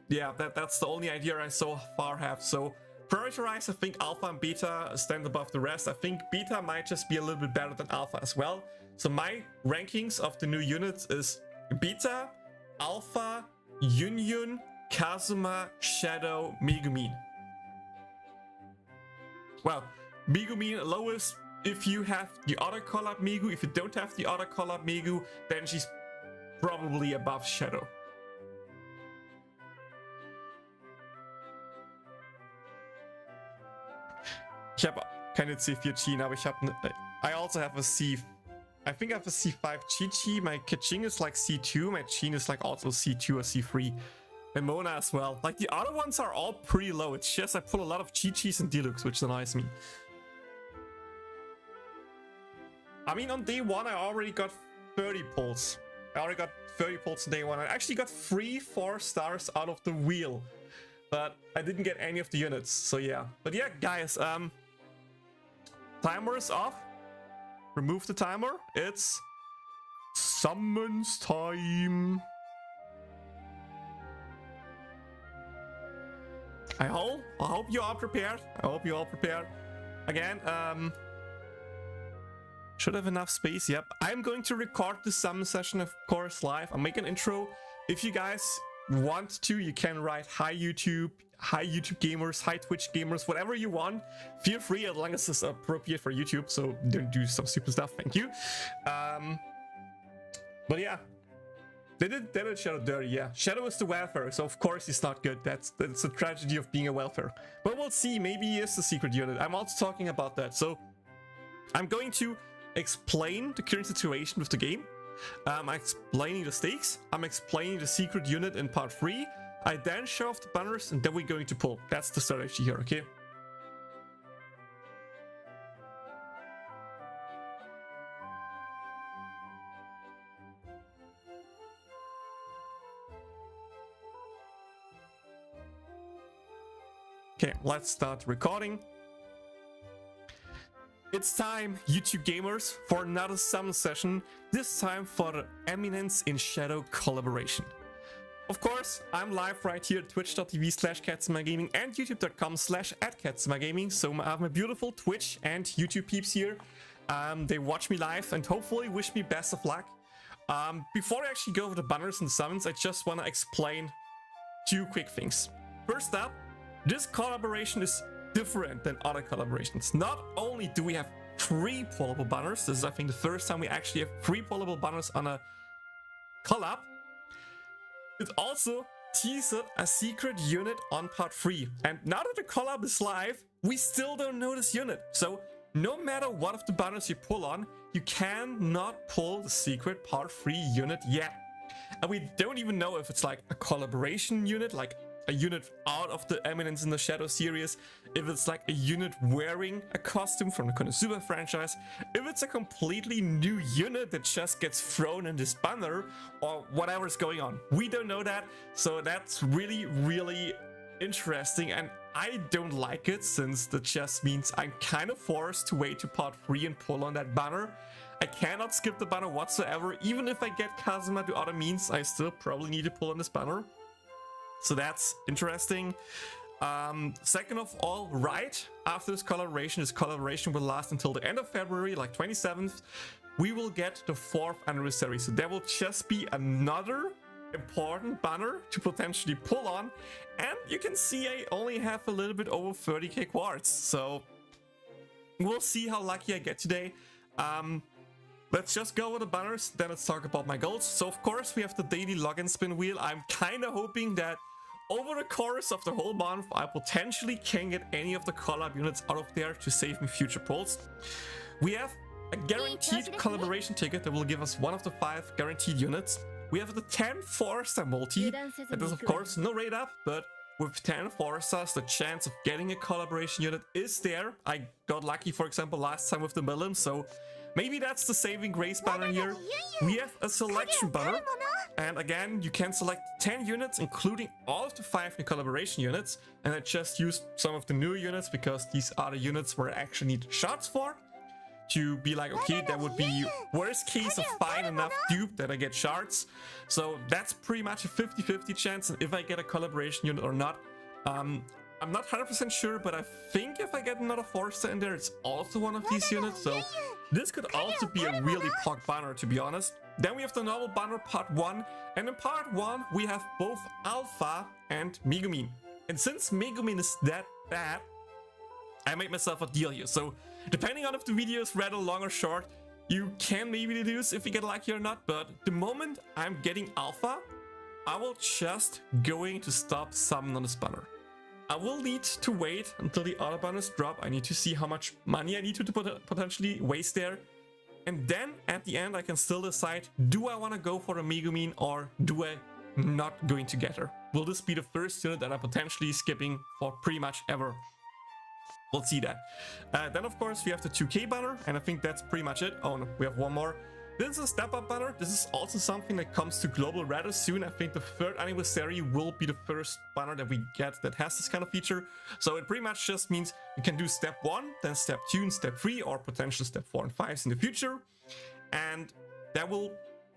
yeah, that's the only idea I so far have. So prioritize, I think alpha and beta stand above the rest. I think beta might just be a little bit better than alpha as well. So my rankings of the new units is beta, alpha, yunyun, Kazuma, Shadow, Megumin. Well, Megumin lowest if you have the other Collab Megu. If you don't have the other Collab Megu, then she's probably above Shadow. Ich habe keine C4 Chin, aber I also have a C. I think I have a C5 Chi-Chi. My Kaching is like C2. My Chin is like also C2 or C3. And Mona as well. Like, the other ones are all pretty low. It's just I pull a lot of Chi-Chis and Deluxe, which annoys me. I mean, on day 1, I already got 30 pulls. I already got 30 pulls on day 1. I actually got 3 4-stars out of the wheel. But I didn't get any of the units, so yeah. But yeah, guys, timer is off. Remove the timer. It's summons time. I hope you are prepared. I hope you all prepared. Again, should have enough space. Yep. I'm going to record the summon session, of course, live. I'll make an intro. If you guys want to, you can write hi YouTube gamers, hi Twitch gamers, whatever you want. Feel free, as long as it's appropriate for YouTube, so don't do some stupid stuff. Thank you. But yeah. They did Shadow dirty, yeah. Shadow is the welfare, so of course he's not good. That's the tragedy of being a welfare. But we'll see, maybe he is the secret unit. I'm also talking about that. So I'm going to explain the current situation with the game. I'm explaining the stakes. I'm explaining the secret unit in part 3. I then show off the banners, and then we're going to pull. That's the strategy here, okay? Okay, let's start recording. It's time, YouTube gamers, for another summon session, this time for the Eminence in Shadow collaboration. Of course, I'm live right here at twitch.tv/katsumagaming and youtube.com/@katsumagaming, so I have my beautiful Twitch and YouTube peeps here. They watch me live and hopefully wish me best of luck. Before I actually go over the banners and summons, I just want to explain 2 quick things. First up, this collaboration is different than other collaborations. Not only do we have 3 pullable banners, this is I think the first time we actually have 3 pullable banners on a collab, it also teased a secret unit on part 3. And now that the collab is live, we still don't know this unit. So no matter what of the banners you pull on, you cannot pull the secret part 3 unit yet. And we don't even know if it's like a collaboration unit, like a unit out of the Eminence in the Shadow series, if it's like a unit wearing a costume from the Konosuba franchise, if it's a completely new unit that just gets thrown in this banner, or whatever's going on. We don't know that, so that's really, really interesting, and I don't like it, since that just means I'm kind of forced to wait to part 3 and pull on that banner. I cannot skip the banner whatsoever. Even if I get Kazuma to other means, I still probably need to pull on this banner. So that's interesting. Second of all, right after this collaboration will last until the end of February, like 27th, we will get the 4th anniversary. So there will just be another important banner to potentially pull on. And you can see I only have a little bit over 30k quartz. So we'll see how lucky I get today. Let's just go with the banners, then let's talk about my goals. So of course we have the daily login spin wheel. I'm kind of hoping that over the course of the whole month, I potentially can get any of the collab units out of there to save me future pulls. We have a guaranteed collaboration ticket that will give us one of the 5 guaranteed units. We have the 10 4-star multi. That is, of course, no rate up, but with 10 4-stars, the chance of getting a collaboration unit is there. I got lucky, for example, last time with the melon, so maybe that's the saving grace banner here. We have a selection banner, and again, you can select 10 units, including all of the 5 new collaboration units, and I just used some of the new units because these are the units where I actually need shots for, to be like, okay, that would be worst case of fine enough dupe that I get shards. So that's pretty much a 50-50 chance, and if I get a collaboration unit or not, I'm not 100% sure, but I think if I get another 4-star in there, it's also one of these units, so this could also be a really pog banner, to be honest. Then we have the normal banner part 1, and in part 1 we have both Alpha and Megumin. And since Megumin is that bad, I made myself a deal here. So depending on if the video is rather long or short, you can maybe deduce if you get lucky or not, but the moment I'm getting Alpha, I will just going to stop summon on this banner. I will need to wait until the other banners drop. I need to see how much money I need to potentially waste there. And then at the end I can still decide, do I want to go for a Megumin or do I not going to get her? Will this be the first unit that I'm potentially skipping for pretty much ever? We'll see that. Then of course we have the 2K banner, and I think that's pretty much it. Oh no, we have one more. This is a step up banner. This is also something that comes to global rather soon. I think the 3rd anniversary will be the first banner that we get that has this kind of feature. So it pretty much just means you can do step 1, then step 2 and step 3, or potential step 4 and 5s in the future. And that will,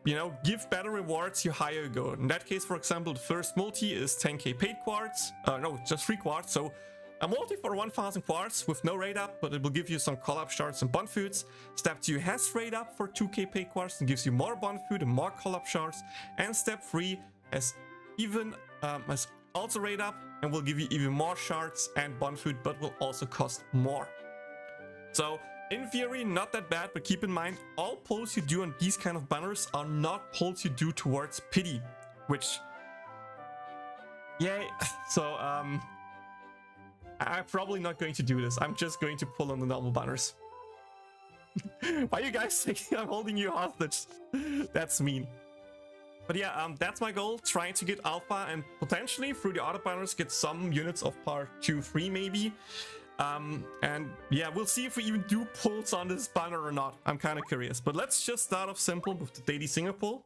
you know, give better rewards the higher you go. In that case, for example, the first multi is 10k paid quartz. No, just 3 quartz. So a multi for 1000 quartz with no rate up, but it will give you some collab shards and bond foods. Step 2 has rate up for 2k paid quartz and gives you more bond food and more collab shards. And step 3 has also rate up and will give you even more shards and bond food, but will also cost more. So in theory, not that bad, but keep in mind, all pulls you do on these kind of banners are not pulls you do towards pity, which, yay. So I'm probably not going to do this. I'm just going to pull on the normal banners. Why are you guys thinking I'm holding you hostage? That's mean. But yeah, that's my goal, trying to get Alpha and potentially through the other banners get some units of part 2, 3 maybe. And yeah, we'll see if we even do pulls on this banner or not. I'm kind of curious. But let's just start off simple with the daily singer pull.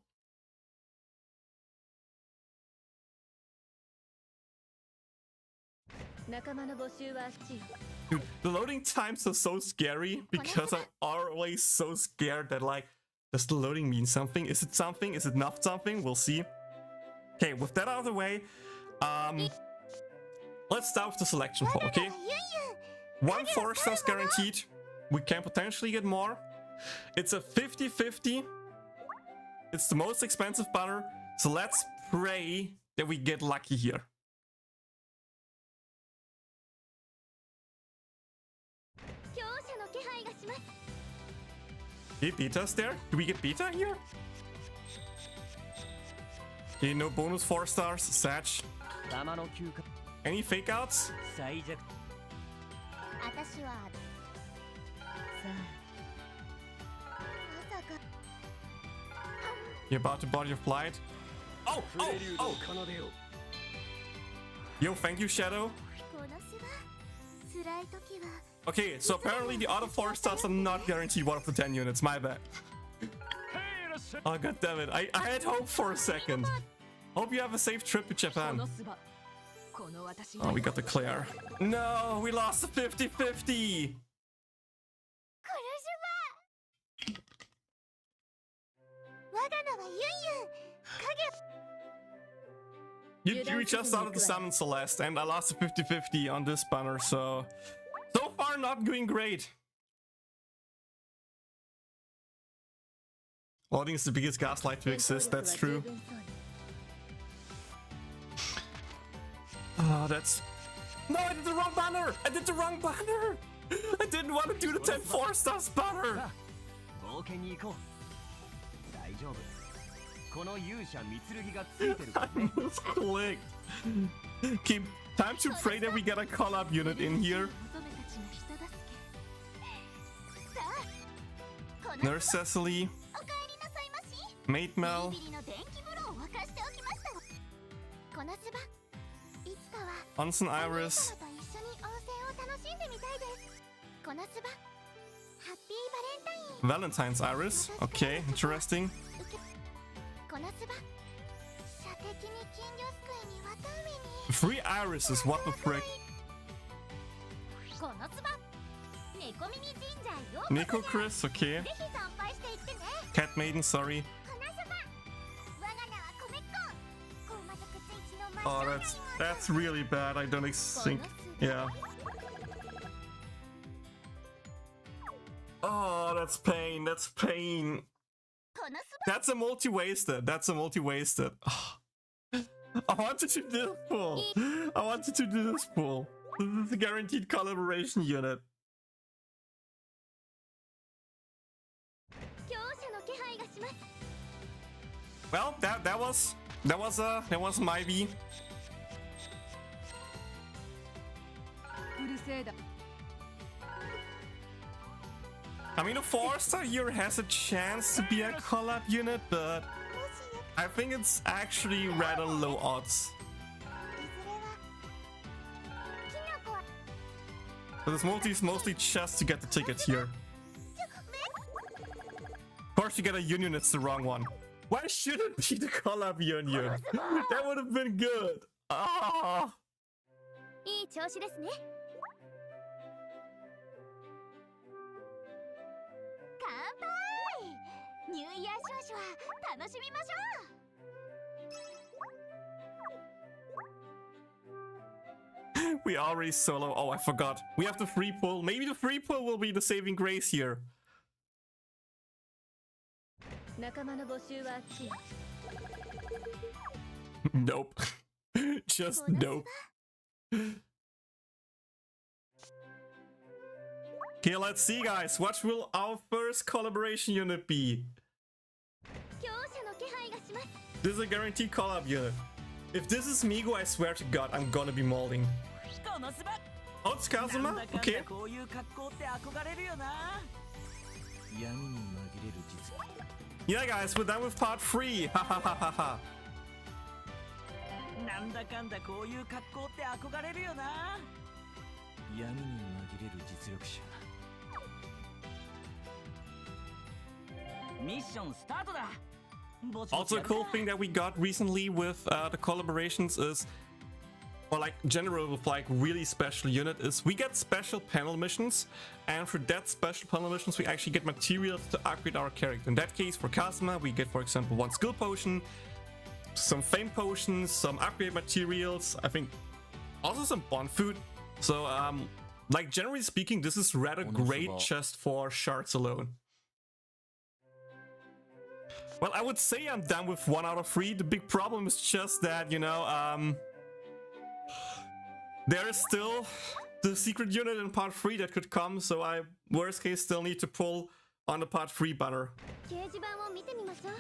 Dude, the loading times are so scary because I'm always so scared that, like, does the loading mean something? Is it something? Is it not something? We'll see. Okay, with that out of the way, let's start with the selection poll, okay? 1 4-stars guaranteed. We can potentially get more. It's a 50-50. It's the most expensive banner, so let's pray that we get lucky here. Okay, beta's there. Do we get beta here? Okay, no bonus 4-stars. Sag. Any fake outs? You're about to body of blight. Oh, oh, oh! Yo, thank you, Shadow. Okay, so apparently the other 4-stars are not guaranteed 1 of the 10 units. My bad. Oh, god damn it. I had hope for a second. Hope you have a safe trip to Japan. Oh, we got the Claire. No, we lost the 50-50. You just started to summon Celeste, and I lost the 50-50 on this banner, so far not doing great. Loading is the biggest gaslight to exist, that's true. Oh, that's... No, I did the wrong banner! I did the wrong banner! I didn't want to do the 10 4-stars banner! I misclicked. Keep time to pray that we get a collab unit in here. Nurse Cecily, お帰りなさいまし。 Maid Mel, ビリビリの電気風呂を沸かしておきました。このすば、いつかは Onsen お兄 Iris, 様と一緒に温泉を楽しんでみたいです。このすば、ハッピーバレンタイン。 Valentine's Iris. Okay, interesting. このすば、射的に金魚すくいに綿あめに。 Three irises, what the frick? このすば、猫耳神社へようこそ。 Nico Chris, okay. ぜひ参拝していってね。 Cat Maiden, sorry. このすば、我が名は米っ子。高魔族ついちの真 Oh, 正面 that's really bad. I don't think. Yeah. Oh, that's pain. That's pain. このすば。 That's a multi-wasted. That's a multi-wasted. I wanted to do this pull. I wanted to do this pull. This is a guaranteed collaboration unit. 強者の気配がします。 Well, that was my V. うるせえだ。 I mean, a 4-star here has a chance to be a collab unit, but もしよ I think it's actually rather low odds. いずれはキノコは But this multi is mostly just to get the ticket here. ちょめ Of course, you get a Yunyun, it's the wrong one. Why should it be the collab Yunyun? That would have been good. Ah! いい調子ですね。乾杯。ニューイヤー少々は楽しみましょう。 We already solo. Oh, I forgot. We have the free pull. Maybe the free pull will be the saving grace here. 仲間の募集はあっちよ。 Nope. Just nope. Okay, let's see, guys. What will our first collaboration unit be? 強者の気配がします。 This is a guaranteed collab unit. If this is Migo, I swear to God, I'm gonna be molding. このすば Oh, it's なん Kazuma? だかんだ Okay. こういう格好って憧れるよな闇に紛れる実 Yeah, guys, we're done with part 3. Ha ha ha ha ha. なんだかんだこういう格好って憧れるよな闇に紛れる実力者ミッションスタートだぼちぼ Also, ち a やる cool か thing that we got recently with the collaborations is, or like general with like really special unit, is we get special panel missions, and for that special panel missions we actually get materials to upgrade our character. In that case, for Kazuma, we get, for example, one skill potion, some fame potions, some upgrade materials, I think also some bond food. So like generally speaking, this is rather great just for shards alone. Well, I would say I'm done with 1 out of 3. The big problem is just that, you know, there is still the secret unit in part 3 that could come, so I, worst case, still need to pull on the part 3 banner. 掲示板を見てみましょう。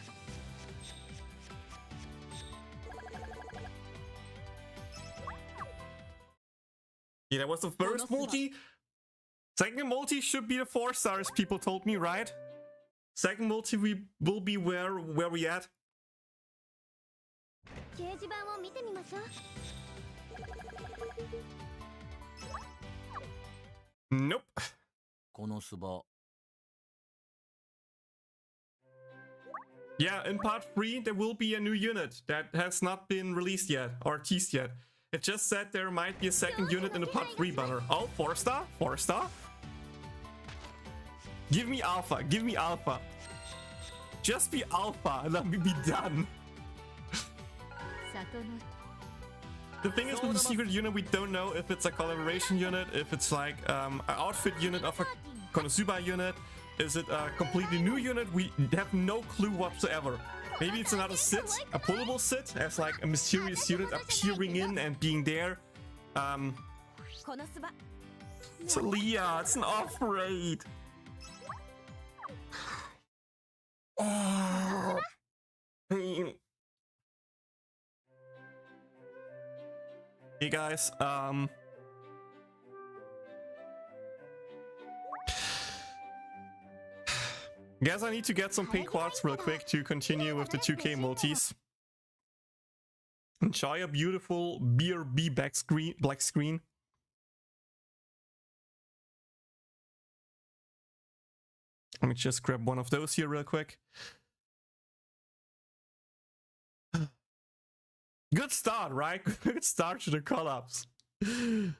Yeah, that was the first multi. Second multi should be the 4 stars, people told me, right? Second multi we will be where we at? 掲示板を見てみましょう。 Nope. このすば Yeah, in part 3 there will be a new unit that has not been released yet or teased yet. It just said there might be a second unit in the part 3 banner. Oh, 4 star? 4 star? Give me alpha, give me alpha. Just be alpha and let me be done. 里の The thing is with the secret unit, we don't know if it's a collaboration unit, if it's like an outfit unit of a konosuba unit. Is it a completely new unit? We have no clue whatsoever. Maybe it's another sit, a pullable sit, as like a mysterious unit appearing in and being there. このすば It's a Leah, it's an off-raid. Oh, pain. Hey guys, Guess I need to get some pink quartz real quick to continue with the 2K multis. Enjoy a beautiful BRB black screen. Let me just grab one of those here real quick. Good start, right? Good start to the collabs. Good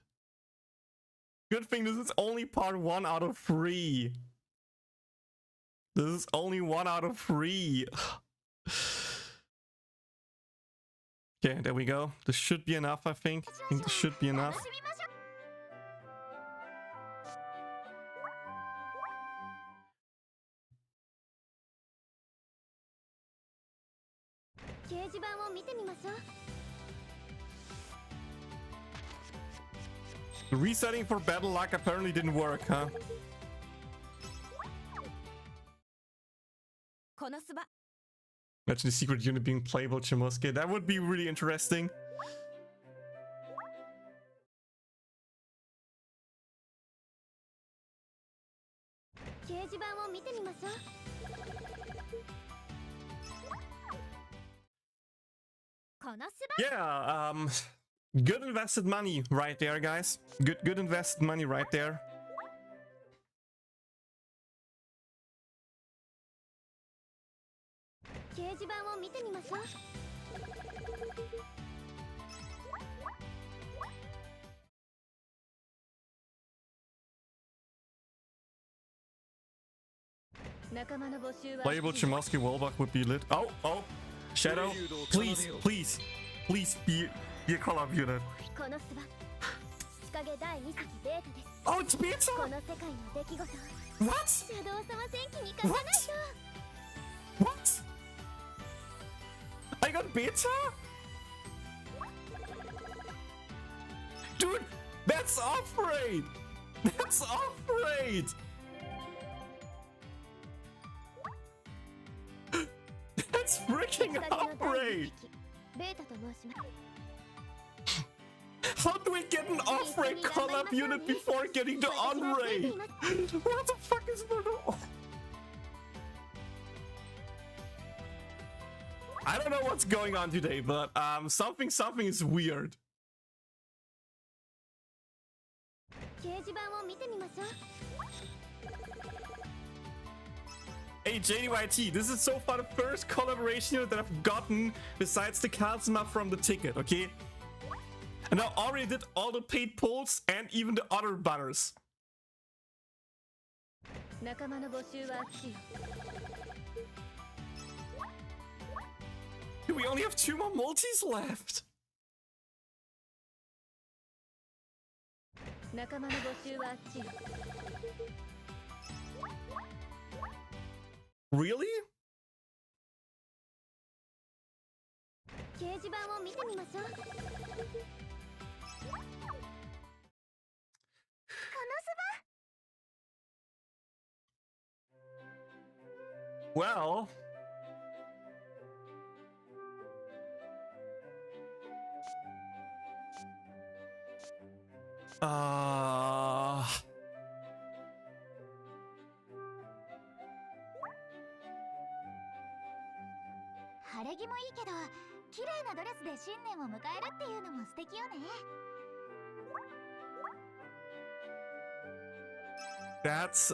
thing this is only part 1 out of 3. This is only 1 out of 3. Okay, there we go. This should be enough, I think. I think this should be enough. The resetting for battle luck apparently didn't work, huh? Imagine the secret unit being playable Chimosuke. That would be really interesting. Yeah, good invested money right there, guys. Good invested money right there. Playable Chimosuke Wallbach would be lit. Oh, Shadow, please be a collab unit. Oh, it's beta! What? What? I got beta? Dude, that's off-rate! That's off-rate! That's freaking off-rate! How do we get an off-rate collab unit before getting the on-rate? What the fuck is going on? I don't know what's going on today, but something is weird. Hey JDYT, this is so far the first collaboration unit that I've gotten besides the Kazuma from the ticket, okay? And I already did all the paid pulls and even the other banners. Dude, we only have 2 more multis left. Really? Well, that's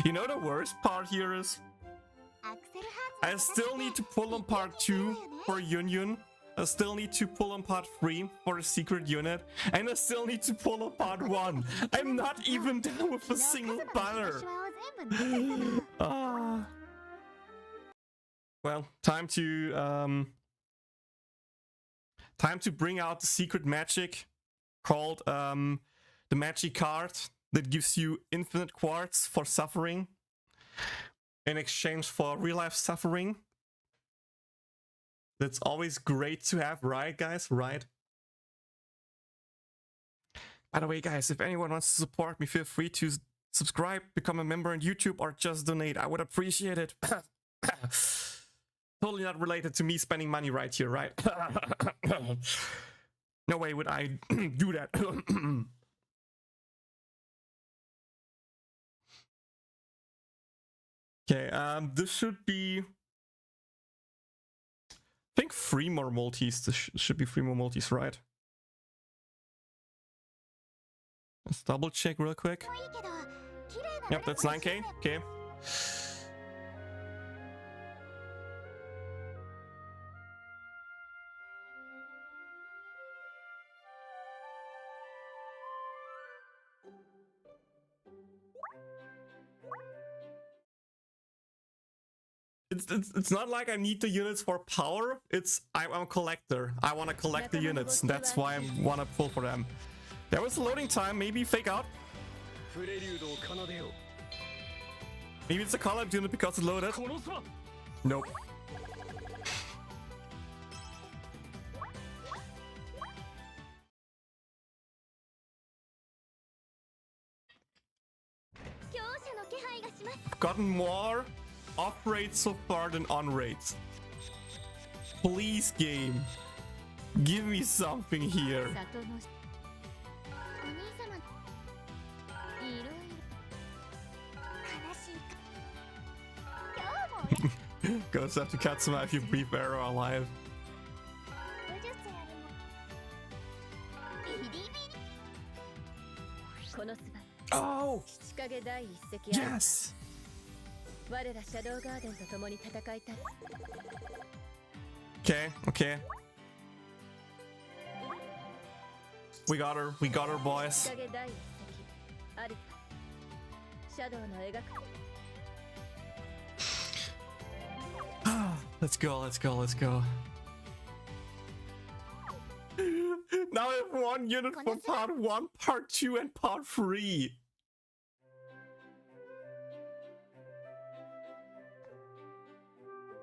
you know the worst part here is I still need to pull on part 2 for Yunyun. I still need to pull on part 3 for a secret unit, and I still need to pull on part 1. I'm not even done with a single banner. Well, time to bring out the secret magic called the magic card that gives you infinite quartz for suffering in exchange for real life suffering. That's always great to have, right, guys? Right? By the way, guys, if anyone wants to support me, feel free to subscribe, become a member on YouTube, or just donate. I would appreciate it. Totally not related to me spending money right here, right? No way would I do that. Okay, this should be... I think 3 more multis. This should be 3 more multis, right? Let's double check real quick. Yep, that's 9k. Okay. It's not like I need the units for power. It's I'm a collector. I want to collect the units. That's why I want to pull for them. There was a loading time. Maybe fake out. Maybe it's a Collab unit because it loaded. Nope. I've gotten more off rates so far than on rates. Please, game, give me something here. Goes after Katsuma if you breathe arrow alive. Oh! Yes! Okay, okay. We got her, boys. Let's go, let's go, let's go. Now I have 1 unit for part 1, part 2, and part 3.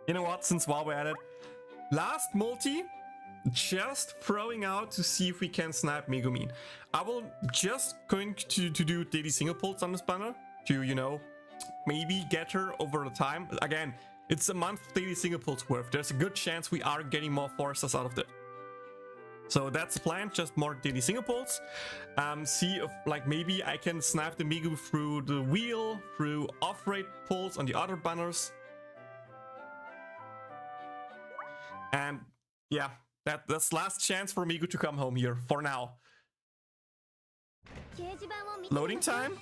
You know what, since while we're at it, last multi, just throwing out to see if we can snipe Megumin. I will just going to do daily single pulls on this banner to, you know, maybe get her over the time. Again, it's a month daily single pulls worth. There's a good chance we are getting more forces out of it. So that's the plan, just more daily single pulls. See if like maybe I can snipe the Megu through the wheel, through off-rate pulls on the other banners. And yeah, that's last chance for Megu to come home here for now. Loading time?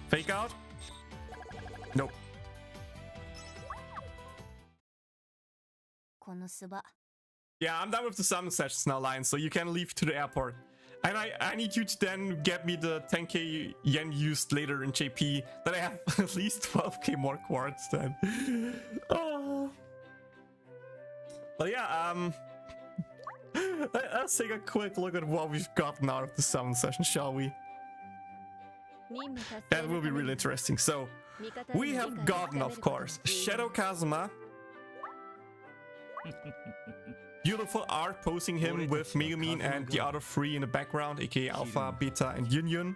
Fake out? Nope. Yeah, I'm done with the summon sessions now, Lion, so you can leave to the airport. And I need you to then get me the 10k yen used later in JP, that I have at least 12k more quartz then. Oh. But yeah, let's take a quick look at what we've gotten out of the summon session, shall we? That will be really interesting. So, we have gotten, of course, Shadow Kazuma. Beautiful art posing him with Megumin and the other 3 in the background, aka Alpha, Beta, and Yunyun.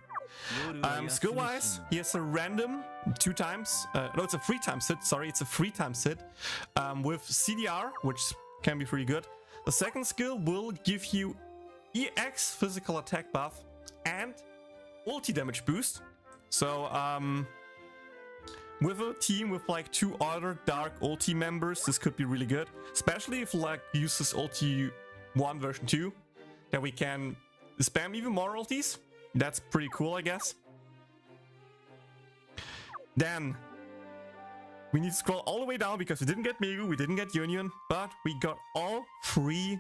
Skill-wise, he has a random 2 times, no, it's a 3 times hit, sorry, it's a 3 times hit, with CDR, which can be pretty good. The second skill will give you EX physical attack buff and ulti damage boost. So, with a team with like 2 other dark ulti members, this could be really good. Especially if like uses ulti 1 version 2, that we can spam even more ultis. That's pretty cool, I guess. Then we need to scroll all the way down because we didn't get Megu, we didn't get Yunyun, but we got all 3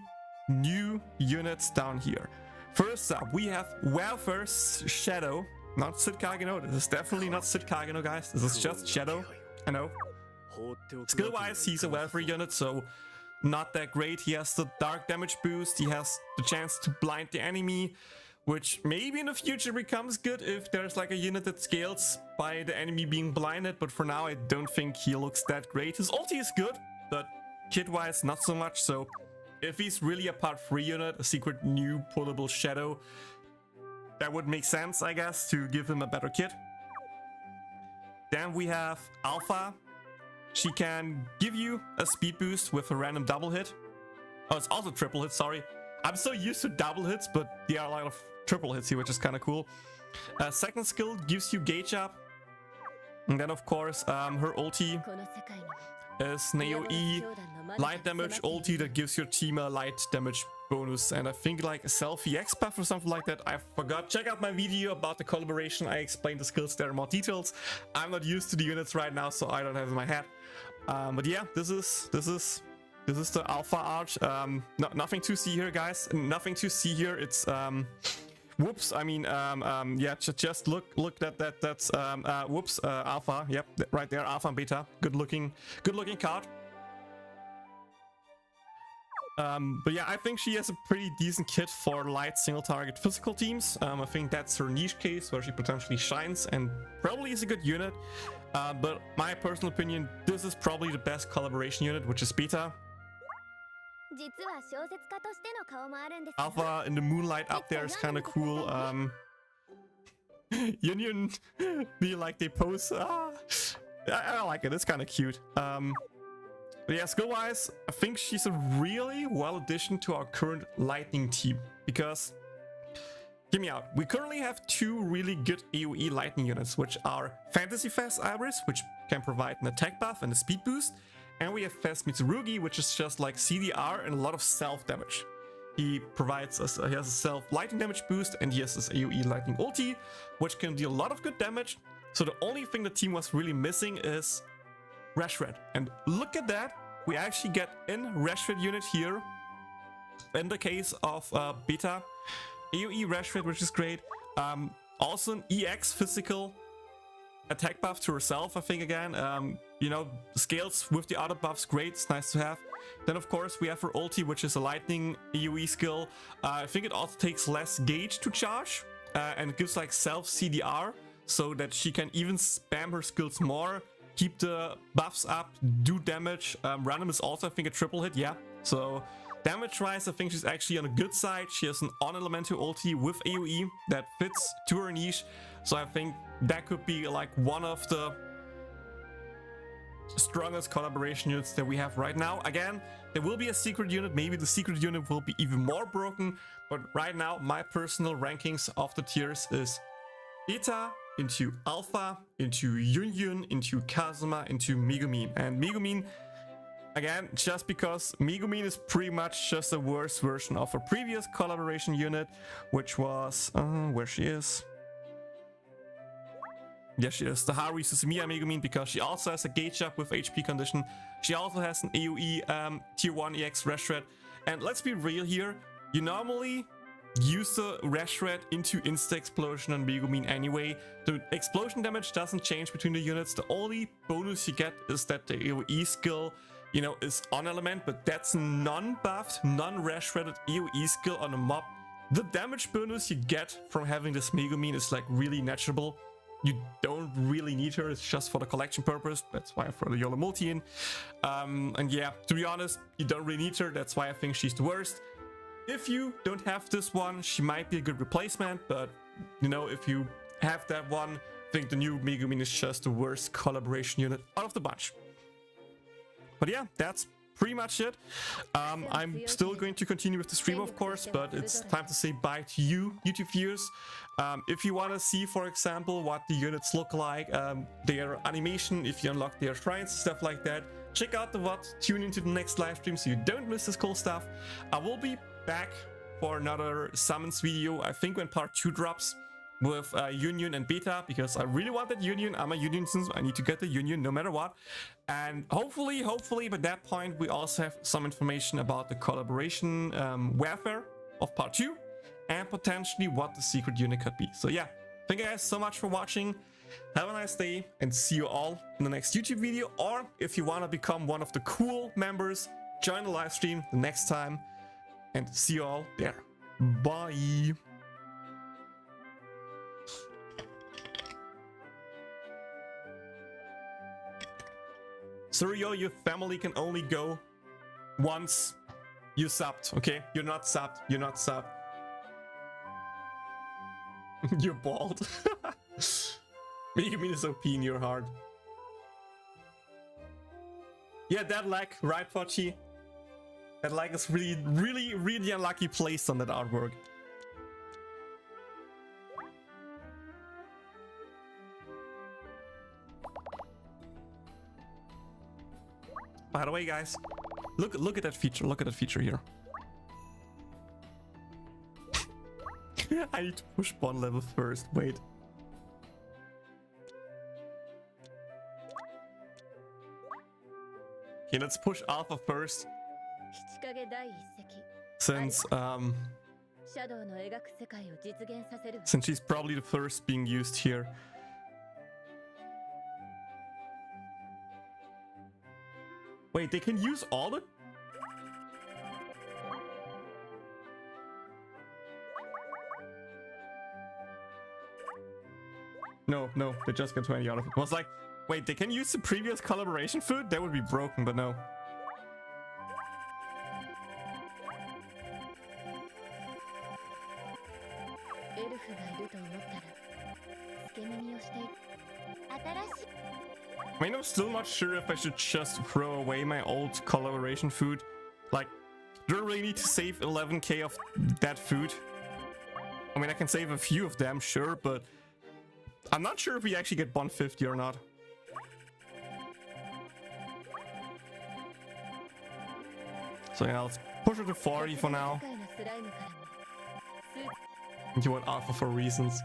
new units down here. First up, we have Welfare's Shadow. Not Sid Kageno. This is definitely not Sid Kageno, guys. This is just Shadow. I know. Skill-wise, he's a welfare unit, so not that great. He has the dark damage boost. He has the chance to blind the enemy, which maybe in the future becomes good if there's like a unit that scales by the enemy being blinded. But for now, I don't think he looks that great. His ulti is good, but kit-wise, not so much. So if he's really a part 3 unit, a secret new pullable Shadow, that would make sense, I guess, to give him a better kit. Then we have Alpha. She can give you a speed boost with a random double hit. Oh, it's also triple hit, sorry. I'm so used to double hits, but there are a lot of triple hits here, which is kind of cool. Second skill gives you Gacha. And then, of course, her ulti is an AoE light damage ulti that gives your team a light damage bonus. And I think like a self-EX buff or something like that. I forgot. Check out my video about the collaboration. I explained the skills there in more details. I'm not used to the units right now, so I don't have it in my head. But yeah, this is the alpha art. Nothing to see here, guys. Nothing to see here. It's whoops. I mean, yeah. Just look. That's whoops. Alpha. Yep, right there. Alpha and beta. Good looking card. But yeah, I think she has a pretty decent kit for light single target physical teams. I think that's her niche case where she potentially shines and probably is a good unit. But my personal opinion, this is probably the best collaboration unit, which is beta. Alpha in the moonlight up there is kind of cool. Yunyun be like they pose. I like it. It's kind of cute. But yeah, skill-wise, I think she's a really well addition to our current lightning team. Because, hear me out, we currently have two really good AoE lightning units, which are Fantasy Fast Iris, which can provide an attack buff and a speed boost. And we have Fast Mitsurugi, which is just like CDR and a lot of self-damage. He provides us, he has a self-lightning damage boost, and he has this AoE lightning ulti, which can deal a lot of good damage. So the only thing the team was really missing is Reshred. And look at that, we actually get in Reshred unit here. In the case of beta, AoE Reshred, which is great. Also an EX physical attack buff to herself, I think, again. You know, scales with the other buffs, great, it's nice to have. Then of course we have her ulti, which is a lightning AoE skill. I think it also takes less gauge to charge, and it gives like self CDR, so that she can even spam her skills more, keep the buffs up, do damage. Random is also, I think, a triple hit, yeah. So damage wise, I think she's actually on a good side. She has an on-elemental ulti with AoE that fits to her niche. So I think that could be like one of the strongest collaboration units that we have right now. Again, there will be a secret unit. Maybe the secret unit will be even more broken. But right now, my personal rankings of the tiers is beta into alpha, into yunyun, into Kazuma, into Megumin. And Megumin, again, just because Megumin is pretty much just a worse version of a previous collaboration unit, which was where she is. Yeah, she is the Haru Suzumiya Megumin, because she also has a gauge up with HP condition. She also has an AoE tier 1 EX Reshred. And let's be real here, you normally use the Reshred into Insta Explosion on Megumin anyway. The explosion damage doesn't change between the units. The only bonus you get is that the AoE skill, you know, is on element, but that's non-buffed, non-Reshredded AoE skill on a mob. The damage bonus you get from having this Megumin is like really natural. You don't really need her, it's just for the collection purpose. That's why I throw the YOLO multi in. And yeah, to be honest, you don't really need her. That's why I think she's the worst. If you don't have this one, she might be a good replacement, but you know, if you have that one, I think the new Megumin is just the worst collaboration unit out of the bunch. But yeah, that's pretty much it. I'm still going to continue with the stream, of course, but it's time to say bye to you, YouTube viewers. If you want to see, for example, what the units look like, their animation, if you unlock their shrines, stuff like that, check out the VOD, tune into the next live stream so you don't miss this cool stuff. I will be back for another summons video, I think when part 2 drops, with Yunyun and Beta, because I really want that Yunyun. I'm a Yunyun since I need to get the Yunyun no matter what. And hopefully by that point we also have some information about the collaboration warfare of part 2 and potentially what the secret unit could be. So yeah, thank you guys so much for watching. Have a nice day and see you all in the next YouTube video, or if you want to become one of the cool members, join the live stream the next time, and see you all there. Bye. Foryou, your family can only go once you subbed, okay? You're not subbed, you're not subbed. You're bald. Megumin is OP in your heart. Yeah, that lag, right, Pochi? That like is really unlucky placed on that artwork. By the way, guys, look at that feature. Look at that feature here. I need to push one level first. Wait. Okay, let's push Alpha first. Since she's probably the first being used here. Wait, they can use all the... No, they just got 20 out of it. I was like, wait, they can use the previous collaboration food? That would be broken, but no. I mean, I'm still not sure if I should just throw away my old collaboration food. Like, do I really need to save 11k of that food? I mean, I can save a few of them, sure, but I'm not sure if we actually get 150 or not. So yeah, let's push it to 40 for now. You want Alpha for reasons.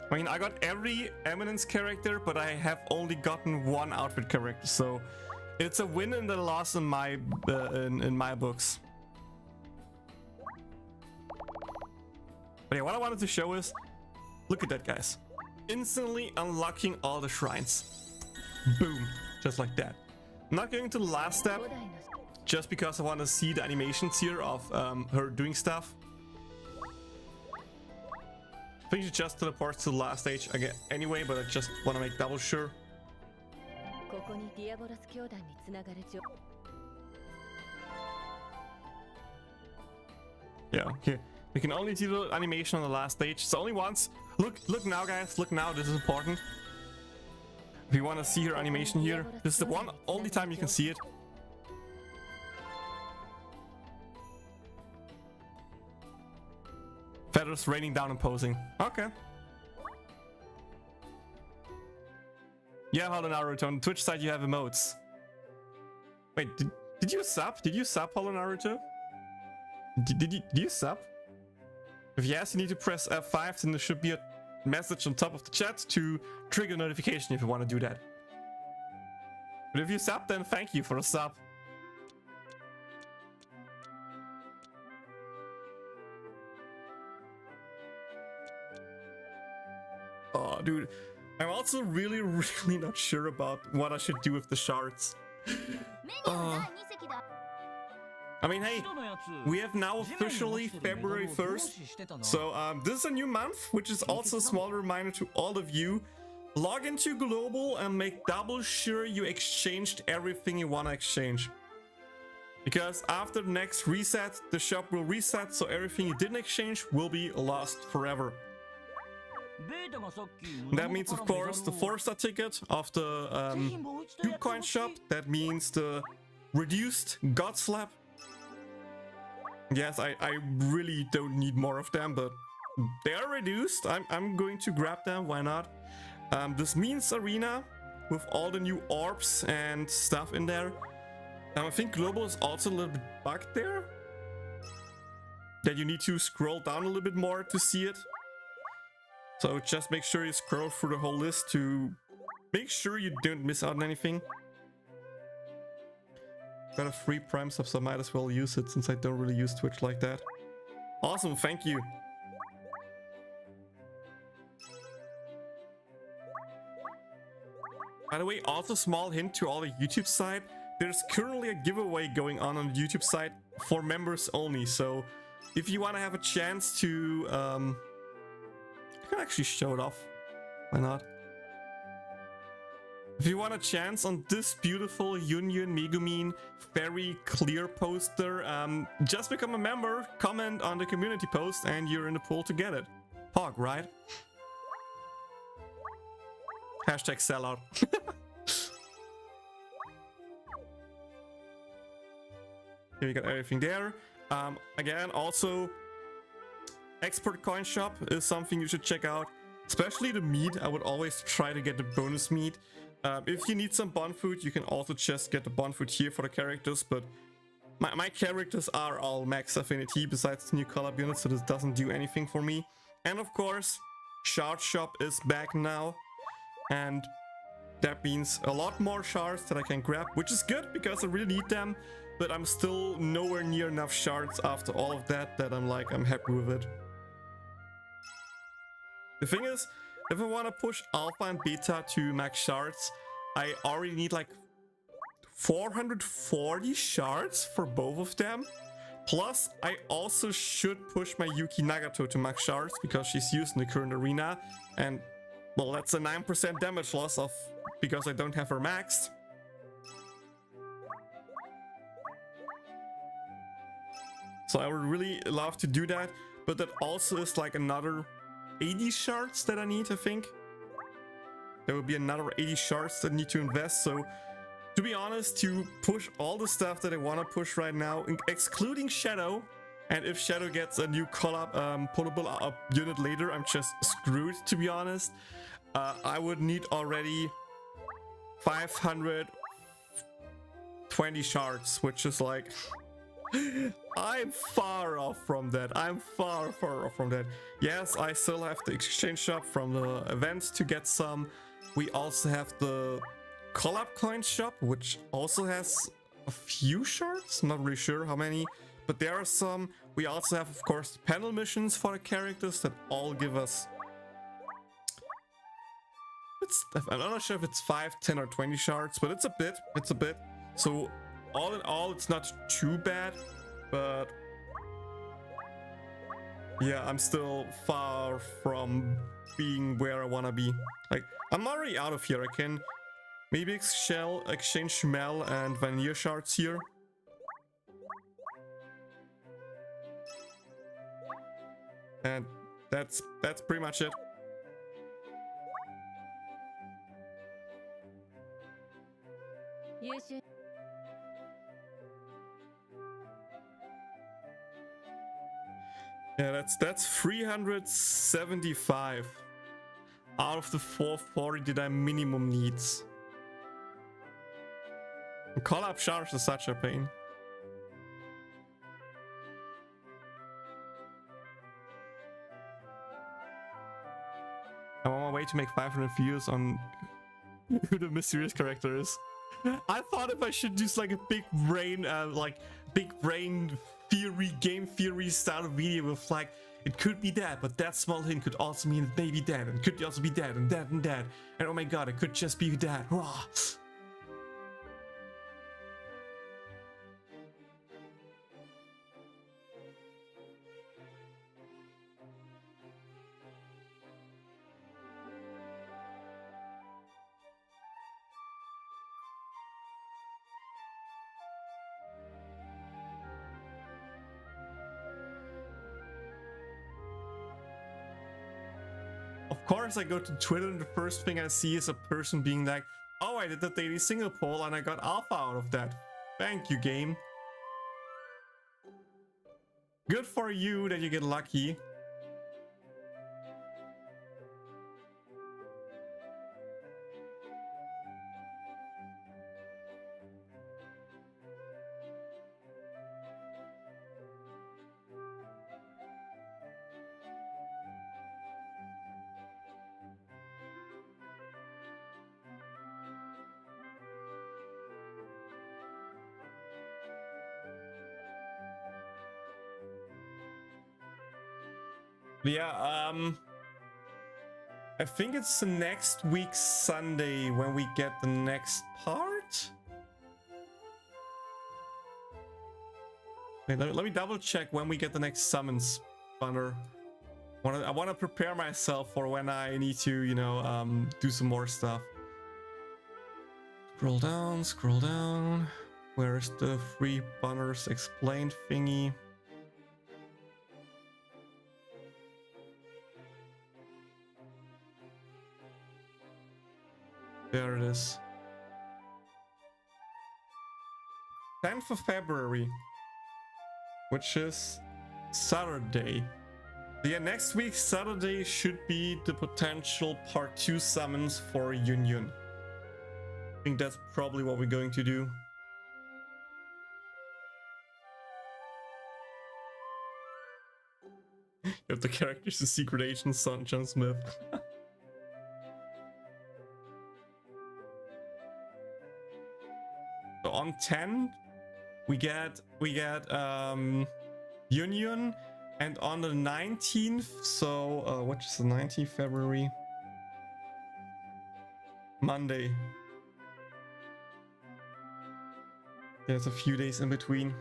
I mean, I got every Eminence character, but I have only gotten one outfit character, so it's a win and a loss in my books. But yeah, what I wanted to show is, look at that, guys. Instantly unlocking all the shrines. Boom, just like that. I'm not going to the last step, just because I want to see the animations here of her doing stuff. I think she just teleports to the last stage again anyway, but I just want to make double sure. Yeah, okay. We can only see the animation on the last stage. So only once. Look now, guys. Look now. This is important. If you want to see her animation here, this is the only time you can see it. Feathers raining down and posing. Okay. Yeah, Hollow Naruto. On the Twitch side, you have emotes. Wait, did you sub? Did you sub, Hollow Naruto? Did you sub? If yes, you need to press F5, then there should be a message on top of the chat to trigger notification if you want to do that. But if you sub, then thank you for a sub. Oh, dude. I'm also really not sure about what I should do with the shards. I mean, hey, we have now officially February 1st. So this is a new month, which is also a small reminder to all of you. Log into Global and make double sure you exchanged everything you want to exchange. Because after the next reset, the shop will reset, so everything you didn't exchange will be lost forever. That means, of course, the 4-star ticket of the Ucoin shop. That means the reduced God Slap. Yes, I really don't need more of them, but they are reduced. I'm going to grab them, why not? This means Arena with all the new orbs and stuff in there. I think Global is also a little bit bugged there. That you need to scroll down a little bit more to see it. So just make sure you scroll through the whole list to make sure you don't miss out on anything. Got a free Prime sub, so I might as well use it since I don't really use Twitch like that. Awesome, thank you. By the way, also small hint to all the YouTube side. There's currently a giveaway going on the YouTube side for members only. So if you want to have a chance to... I can actually show it off. Why not? If you want a chance on this beautiful Yunyun Megumin very clear poster, just become a member, comment on the community post, and you're in the pool to get it. Pog, right? Hashtag sellout. Here we got everything there. Again, also, export coin shop is something you should check out. Especially the meat. I would always try to get the bonus meat. If you need some bond food, you can also just get the bond food here for the characters. But my characters are all max affinity besides the new collab unit, so this doesn't do anything for me. And of course, shard shop is back now. And that means a lot more shards that I can grab, which is good because I really need them. But I'm still nowhere near enough shards after all of that I'm happy with it. The thing is, if I want to push alpha and beta to max shards, I already need like 440 shards for both of them. Plus, I also should push my Yuki Nagato to max shards because she's used in the current arena. And, well, that's a 9% damage loss because I don't have her maxed. So I would really love to do that, but that also is like another 80 shards that I need, I think. There will be another 80 shards that I need to invest. So to be honest, to push all the stuff that I want to push right now, excluding Shadow, and if Shadow gets a new collab pullable unit later, I'm just screwed, to be honest. I would need already 520 shards, which is like... I'm far off from that. I'm far off from that. Yes, I still have the exchange shop from the events to get some. We also have the collab coin shop, which also has a few shards. Not really sure how many, but there are some. We also have, of course, panel missions for the characters that all give us... I'm not sure if it's 5, 10 or 20 shards, but it's a bit. It's a bit. So all in all, it's not too bad, but yeah, I'm still far from being where I want to be. Like, I'm already out of here. I can maybe exchange Mel and Vanilla shards here. And that's pretty much it. Yeah, that's 375 out of the 440 that I minimum needs. And collab shards is such a pain. I'm on my way to make 500 views on who the mysterious character is. I thought if I should do like a big brain theory, game theory style video with like, it could be that, but that small hint could also mean it may be that, and could also be that, and that, and that, and oh my god, it could just be that. Rah. Of course, I go to Twitter and the first thing I see is a person being like, oh, I did the daily single poll and I got alpha out of that. Thank you, game. Good for you that you get lucky. Yeah, I think it's next week Sunday when we get the next part. Wait, let me double check when we get the next summons banner. I want to prepare myself for when I need to, you know, do some more stuff. Scroll down, scroll down. Where's the free banners explained thingy? There it is. 10th of February. which is Saturday. Yeah, next week Saturday should be the potential part 2 summons for Yunyun. I think that's probably what we're going to do. If the character's a secret agent, son John Smith. So on 10 we get Yunyun, and on the 19th, so what is the 19th February? Monday. There's a few days in between.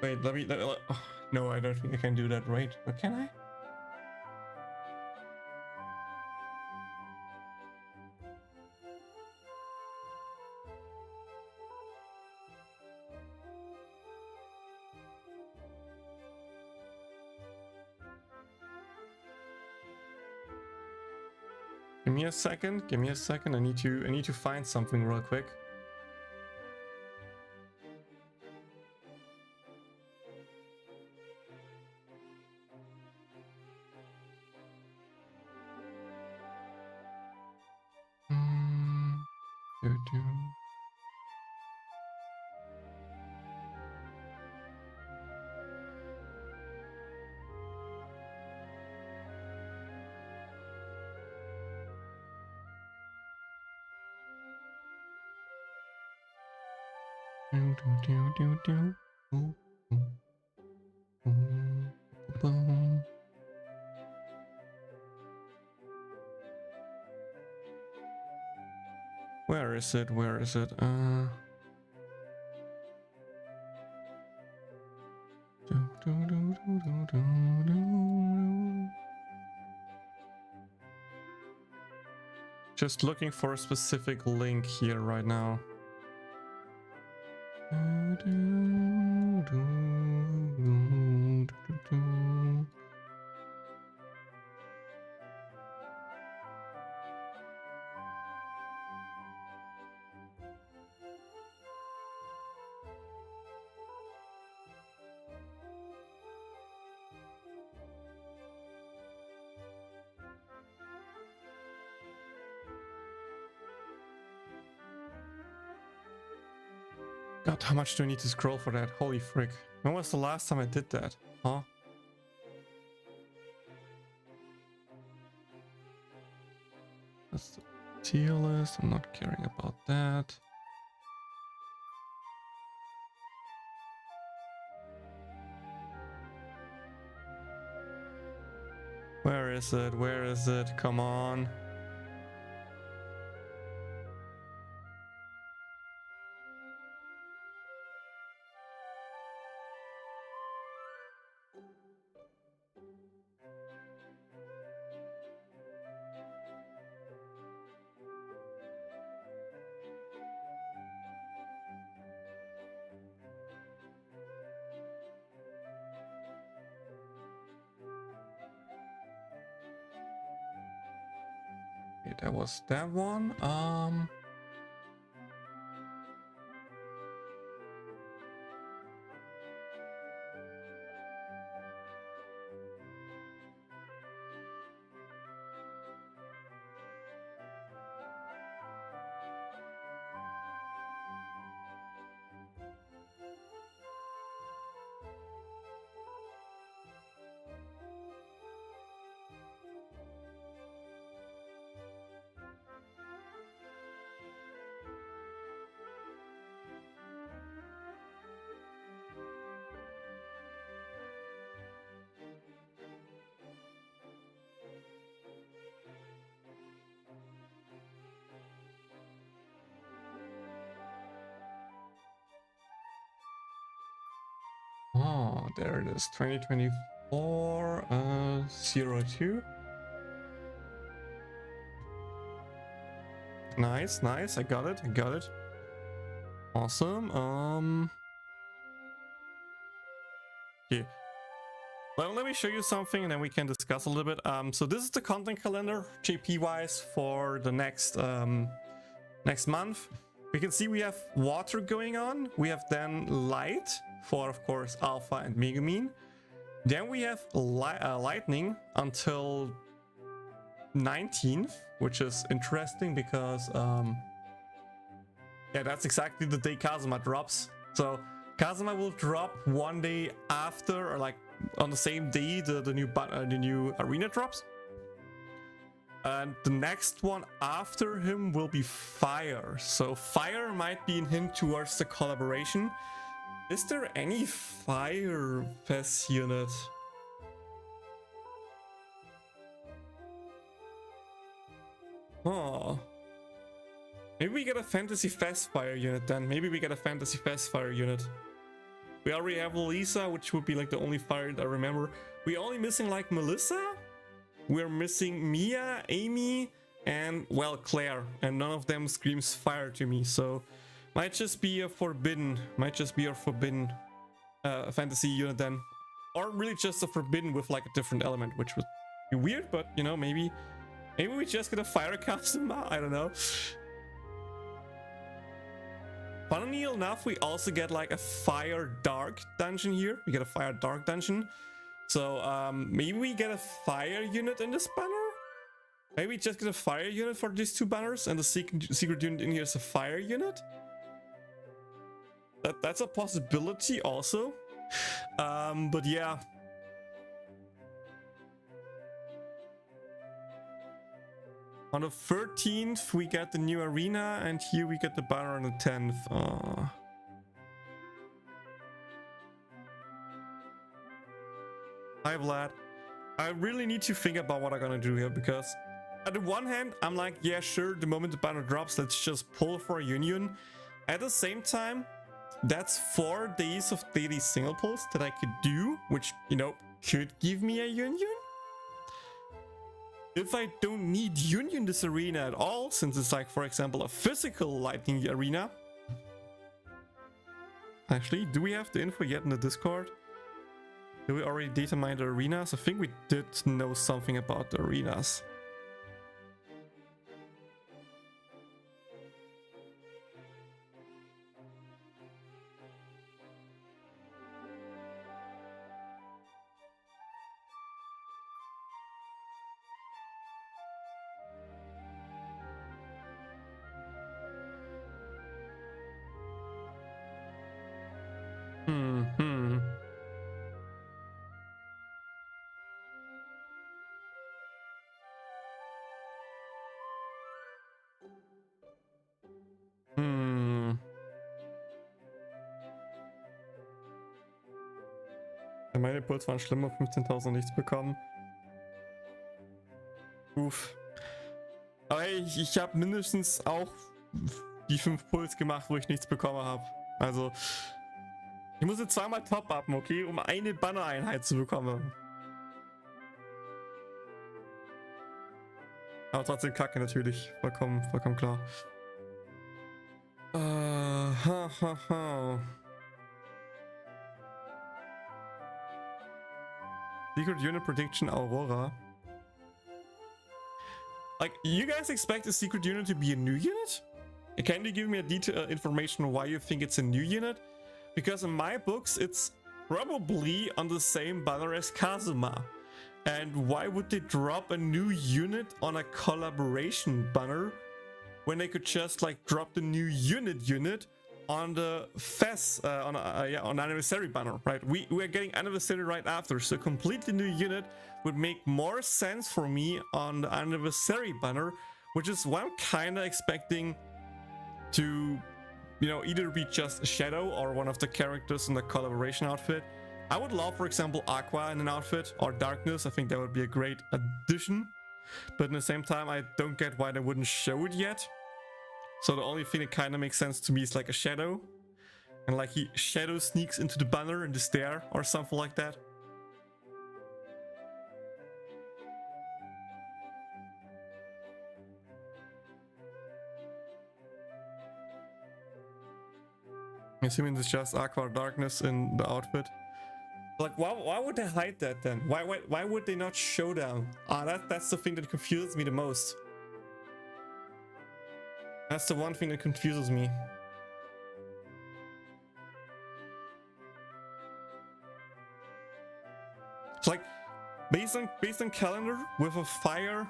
Wait, let me oh, no, I don't think I can do that, right? Or can I? Give me a second. I need to find something real quick. Where is it? Where is it? Just looking for a specific link here right now. God, how much do I need to scroll for that? Holy frick. When was the last time I did that? Huh? That's the tier list. I'm not caring about that. Where is it? Where is it? Come on. That was that one. Oh, there it is. 2024 02. Nice, nice. I got it. I got it. Awesome. Okay. Well, let me show you something and then we can discuss a little bit. So this is the content calendar, JP wise, for the next next month. we can see we have water going on. We have then light for, of course, Alpha and Megumin. Then we have lightning until 19th, which is interesting because, yeah, that's exactly the day Kazuma drops. So Kazuma will drop one day after, or like on the same day the new arena drops. And the next one after him will be fire. So fire might be a hint towards the collaboration. Is there any fire fest unit? Oh. Maybe we get a fantasy fest fire unit then. Maybe we get a fantasy fest fire unit. We already have Lisa, which would be like the only fire that I remember. We only missing like Melissa? We're missing Mia, Amy, and, well, Claire. And none of them screams fire to me, so might just be a forbidden fantasy unit then. Or really just a forbidden with like a different element, which would be weird, but you know, maybe we just get a fire Kazuma, I don't know. Funnily enough, we also get like a fire dark dungeon here. We get a fire dark dungeon. So maybe we get a fire unit in this banner? Maybe just get a fire unit for these two banners and the secret unit in here is a fire unit? That's a possibility also. But yeah. On the 13th we get the new arena and here we get the banner on the 10th. Hi Vlad. I really need to think about what I'm gonna do here because at the one hand I'm like, yeah sure, the moment the banner drops let's just pull for a yunyun. At the same time, that's 4 days of daily single pulls that I could do, which, you know, could give me a yunyun. If I don't need yunyun this arena at all, since it's like, for example, a physical lightning arena. Actually, do we have the info yet in the Discord? Did we already data mine the arenas? I think we did know something about the arenas. Meine Puls waren schlimmer, 15.000 nichts bekommen. Uff. Aber hey, ich habe mindestens auch die 5 Puls gemacht, wo ich nichts bekommen habe. Also, ich muss jetzt zweimal top-upen, okay, um eine Banner-Einheit zu bekommen. Aber trotzdem kacke natürlich, vollkommen klar. Secret unit prediction Aurora. Like, you guys expect a secret unit to be a new unit? Can you give me a detailed information why you think it's a new unit? Because in my books, it's probably on the same banner as Kazuma. And why would they drop a new unit on a collaboration banner when they could just like drop the new unit on the FES, on anniversary banner, right? We are getting anniversary right after, so completely new unit would make more sense for me on the anniversary banner, which is why I'm kind of expecting to, you know, either be just a shadow or one of the characters in the collaboration outfit. I would love, for example, Aqua in an outfit or Darkness. I think that would be a great addition, but at the same time, I don't get why they wouldn't show it yet. So the only thing that kind of makes sense to me is like a shadow. And like he shadow sneaks into the banner and is there or something like that. Assuming it's just Aqua or Darkness in the outfit. Like, why would they hide that then? Why would they not show them? That's the thing that confuses me the most. That's the one thing that confuses me. It's like based on calendar with a fire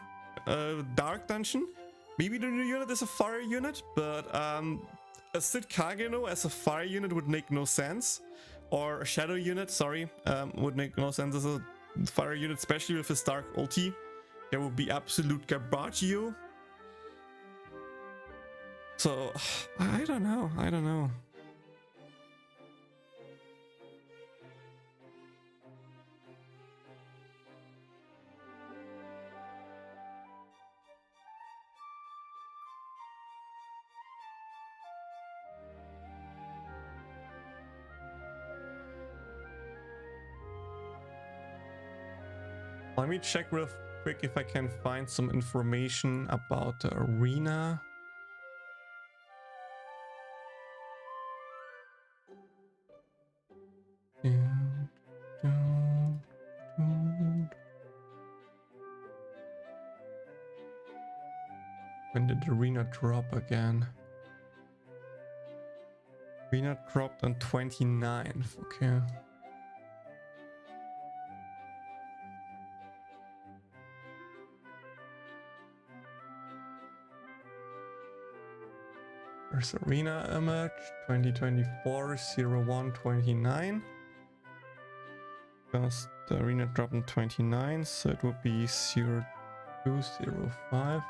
dark dungeon. Maybe the new unit is a fire unit, but a Sid Kageno as a fire unit would make no sense. Or a shadow unit, sorry, would make no sense as a fire unit, especially with his dark ulti. There would be absolute garbaggio. So I don't know. Let me check real quick if I can find some information about the arena. When did the arena drop again? Arena dropped on 29th, okay. There's arena image 2024 0129. Because the arena dropped on 29, so it would be 0205.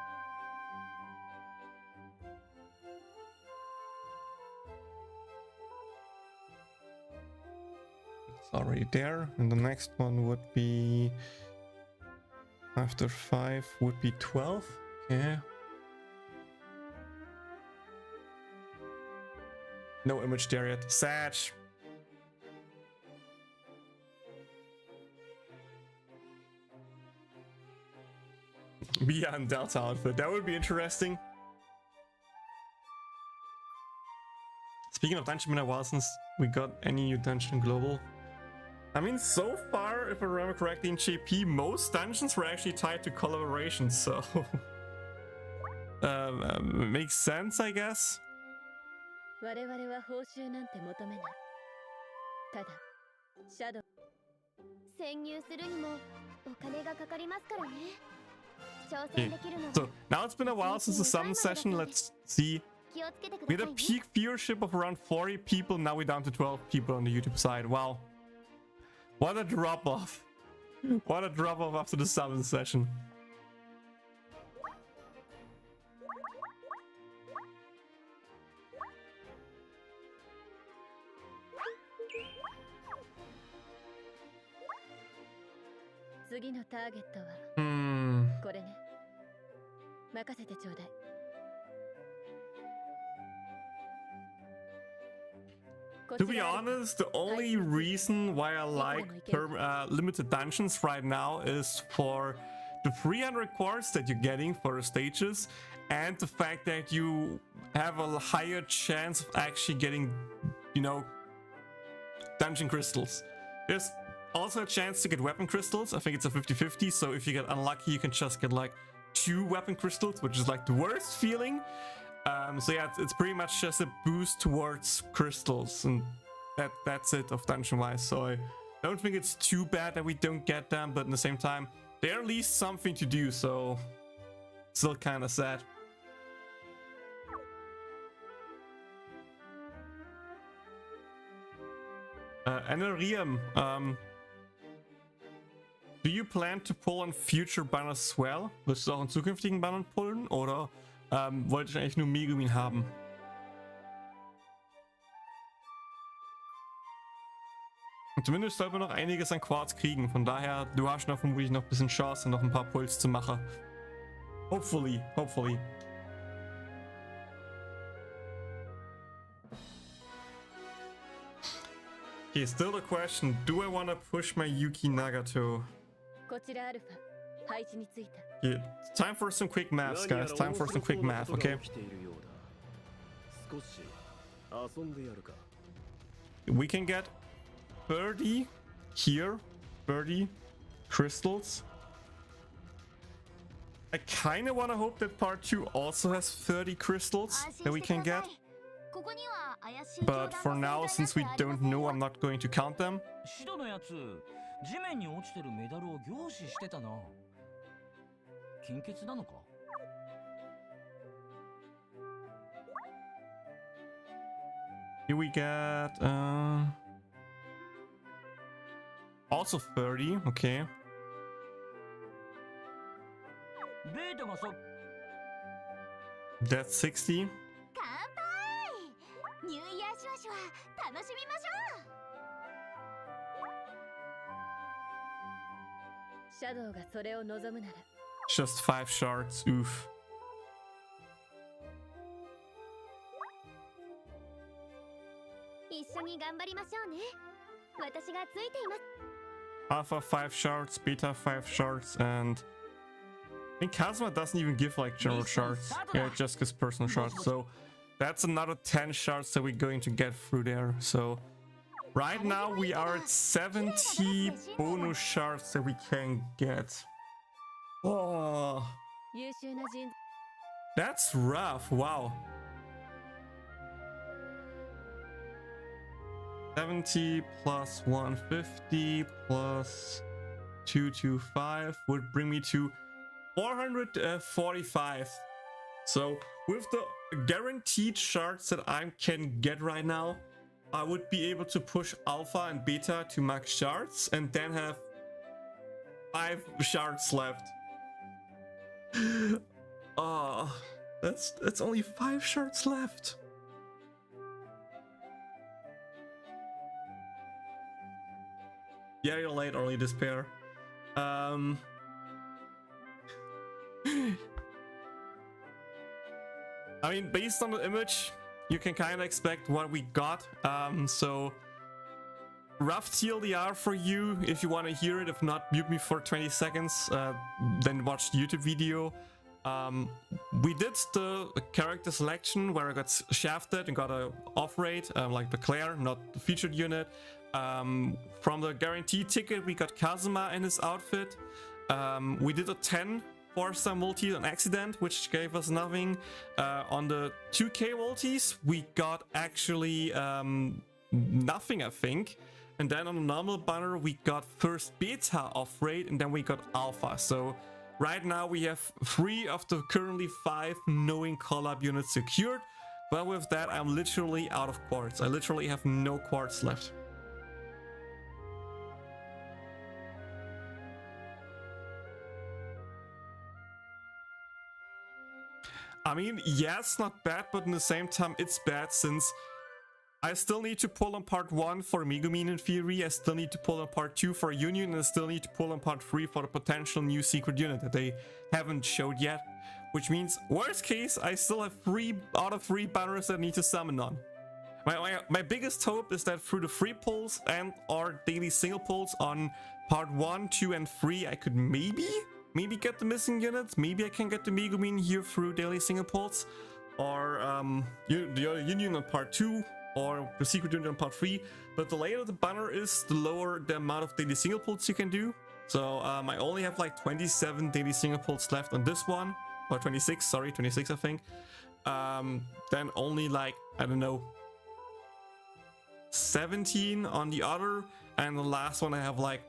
It's already there, and the next one would be after 5 would be 12. Okay. No image there yet. Sad. Beyond Delta outfit. That would be interesting. Speaking of dungeon, been a while since we got any new dungeon global. I mean, so far, if I remember correctly, in JP, most dungeons were actually tied to collaborations, so makes sense, I guess. 我々は報酬なんて求めない。ただ、シャドウ。潜入するにもお金がかかりますからね。挑戦できるのは。So now it's been a while since the summon session. Let's see. We had a peak viewership of around 40 people. Now we're down to 12 people on the YouTube side. Wow. What a drop off. What a drop off after the summon session. To be honest, the only reason why I like limited dungeons right now is for the 300 quartz that you're getting for the stages, and the fact that you have a higher chance of actually getting, you know, dungeon crystals. There's also a chance to get weapon crystals. I think it's a 50-50, so if you get unlucky, you can just get like 2 weapon crystals, which is like the worst feeling. So yeah, it's pretty much just a boost towards crystals, and that's it of dungeon wise. So I don't think it's too bad that we don't get them, but at the same time, they're at least something to do, so still kind of sad. Anarium, do you plan to pull on future banners as well? Wirst du auch in zukünftigen Bannern pullen, oder wollte ich eigentlich nur Megumin haben? Und zumindest sollten wir noch einiges an Quarz kriegen. Von daher, du hast noch vermutlich noch ein bisschen Chance, noch ein paar Puls zu machen. Hopefully, hopefully. Okay, still the question, do I want to push my Yuki Nagato? Yeah, time for some quick maths, guys. Time for some quick math, okay? We can get 30 here, 30 crystals. I kind of want to hope that part 2 also has 30 crystals that we can get. But for now, since we don't know, I'm not going to count them. 白のやつ、地面に落ちてるメダルを凝視してたな。金欠なのか? Here we get also 30, okay. ベータがさ、 That's 60. 乾杯。ニューイヤーシュワシュワ楽しみましょう。シャドウがそれを望むなら Just 5 shards, oof. 一緒に頑張りましょうね。私がついています。 Alpha 5 shards, beta 5 shards, and I think Kazuma doesn't even give like general shards. Yeah, it just gives personal shards. So that's another 10 shards that we're going to get through there. So right now we are at 70 bonus shards that we can get. Oh, 優秀な人 that's rough. Wow. 70 plus 150 plus 225 would bring me to 445. So with the guaranteed shards that I can get right now, I would be able to push alpha and beta to max shards and then have 5 shards left. Oh, that's only 5 shards left. Yeah, you're late, only despair. I mean, based on the image, you can kind of expect what we got. So rough TLDR for you if you want to hear it. If not, mute me for 20 seconds, then watch the YouTube video. We did the character selection where I got shafted and got a off rate, like the Claire, not the featured unit. From the guaranteed ticket, we got Kazuma in his outfit. We did a 10 4-star multi on accident, which gave us nothing. On the 2k multis, we got actually nothing, I think. And then on the normal banner, we got first beta off rate, and then we got alpha. So right now we have 3 of the currently 5 knowing collab units secured. But with that, I'm literally out of quartz. I literally have no quartz left. I mean, yeah, it's not bad, but in the same time, it's bad since I still need to pull on part 1 for Megumin in theory, I still need to pull on part 2 for Yunyun, and I still need to pull on part 3 for the potential new secret unit that they haven't showed yet. Which means, worst case, I still have 3 out of 3 banners that I need to summon on. My biggest hope is that through the free pulls and or daily single pulls on part 1, 2, and 3, I could maybe get the missing units. Maybe I can get the Megumin here through daily single pulls, or the Union on part 2, or the secret unit on part 3. But the later the banner is, the lower the amount of daily single pulls you can do. So I only have like 27 daily single pulls left on this one, or 26, sorry, 26 I think. Then only like, I don't know, 17 on the other, and the last one I have like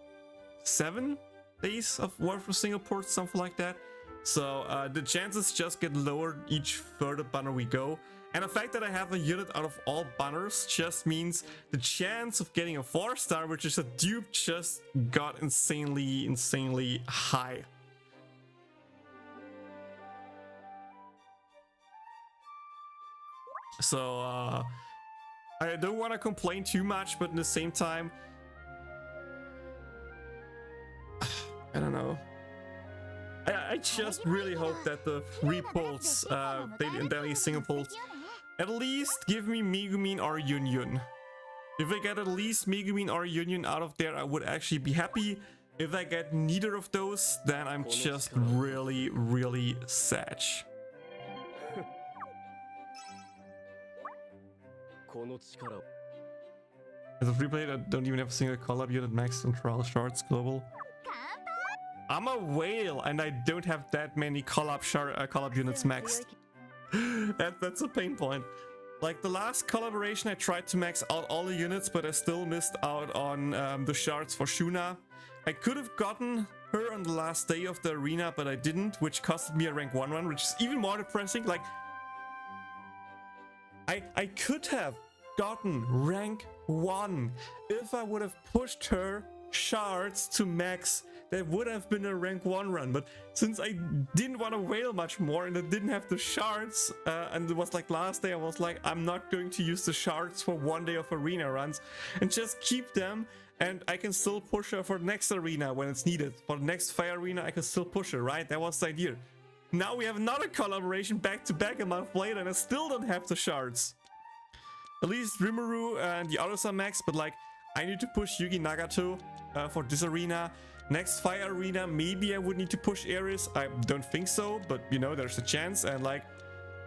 7 days of worth of single ports, something like that. So the chances just get lower each further banner we go. And the fact that I have a unit out of all banners just means the chance of getting a 4-star, which is a dupe, just got insanely high. So I don't want to complain too much, but at the same time, I don't know. I just really hope that the free pulls, daily single pulls, at least give me Megumin or Yunyun. If I get at least Megumin or Yunyun out of there, I would actually be happy. If I get neither of those, then I'm just really sad. As a free play, I don't even have a single collab unit maxed on trial shards global. I'm a whale and I don't have that many collab units maxed. That's a pain point. Like the last collaboration, I tried to max out all the units, but I still missed out on the shards for Shuna. I could have gotten her on the last day of the arena, but I didn't, which costed me a rank 1 run, which is even more depressing. Like, I could have gotten rank 1 if I would have pushed her shards to max. That would have been a rank 1 run, but since I didn't want to whale much more and I didn't have the shards, and it was like last day, I was like, I'm not going to use the shards for 1 day of arena runs and just keep them, and I can still push her for the next arena when it's needed. For the next fire arena, I can still push her, right? That was the idea. Now we have another collaboration back to back a month later and I still don't have the shards. At least Rimuru and the others are max, but like, I need to push Yugi Nagato for this arena. Next fire arena, maybe I would need to push Ares. I don't think so, but you know, there's a chance. And like,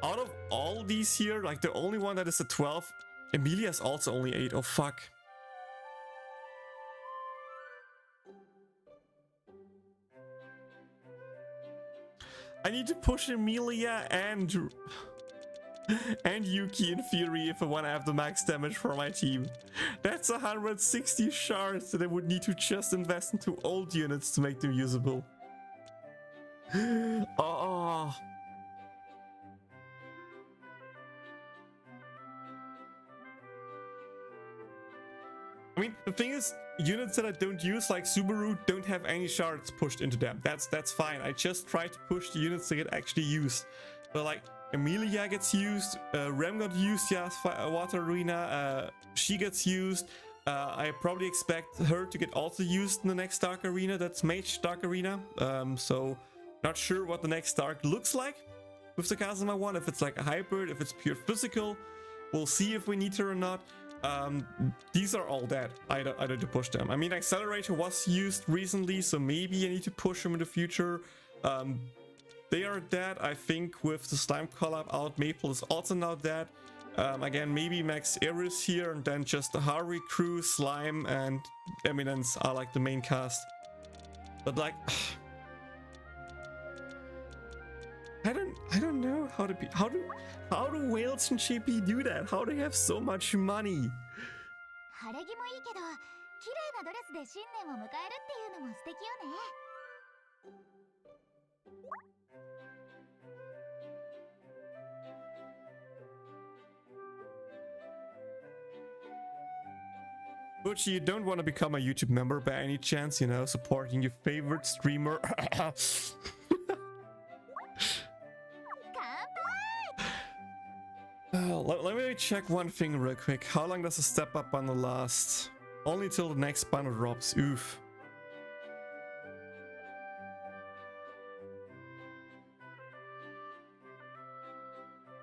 out of all these here, like the only one that is a 12, Emilia's also only 8. Oh fuck. I need to push Emilia and Yuki in theory if I want to have the max damage for my team. That's 160 shards that I would need to just invest into old units to make them usable. Oh. I mean, the thing is, units that I don't use, like Subaru, don't have any shards pushed into them. That's fine. I just try to push the units that get actually used. But like, Emilia gets used, Rem got used, yeah, Water Arena, she gets used. I probably expect her to get also used in the next Dark Arena, that's Mage Dark Arena. So, not sure what the next Dark looks like with the Kazuma one, if it's like a hybrid, if it's pure physical. We'll see if we need her or not. These are all dead. I don't need to push them. I mean, Accelerator was used recently, so maybe I need to push them in the future. They are dead. I think with the Slime collab out, Maple is also now dead. Again, maybe Max Ares here, and then just the Harry crew, Slime, and Eminence are like the main cast. But like, I don't know how to be. How do whales and JP do that? How do they have so much money? But you don't want to become a YouTube member by any chance, you know, supporting your favorite streamer. Let me check one thing real quick. How long does a step up bundle last? Only till the next bundle drops. Oof.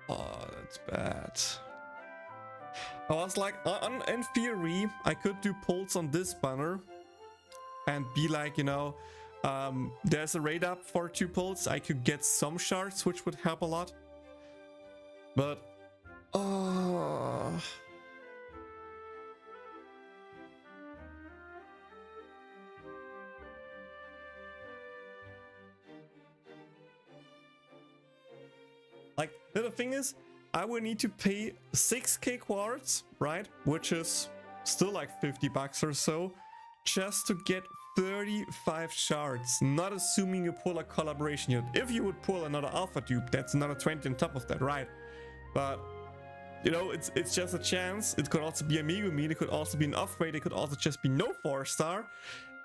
Oh, that's bad. I was like, in theory, I could do pulls on this banner and be like, you know, there's a raid up for 2 pulls. I could get some shards, which would help a lot. But, like, the thing is, I would need to pay 6k quartz, right? Which is still like 50 bucks or so, just to get 35 shards, not assuming you pull a collaboration unit. If you would pull another alpha dupe, that's another 20 on top of that, right? But, you know, it's just a chance. It could also be a Megumin, it could also be an upgrade, it could also just be no 4-star.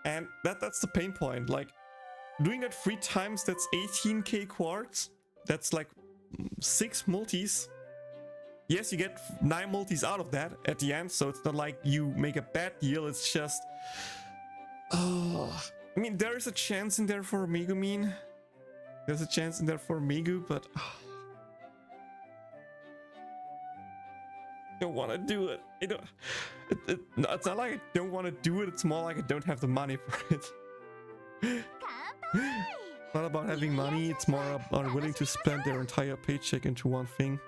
And that's the pain point. Like, doing that 3 times, that's 18k quartz. That's like 6 multis. Yes, you get 9 multis out of that at the end, so it's not like you make a bad deal, it's just... I mean, there is a chance in there for Megumin. There's a chance in there for Megu, but... I don't want to do it. I don't... It's not like I don't want to do it, it's more like I don't have the money for it. It's not about having money, it's more about willing to spend their entire paycheck into one thing.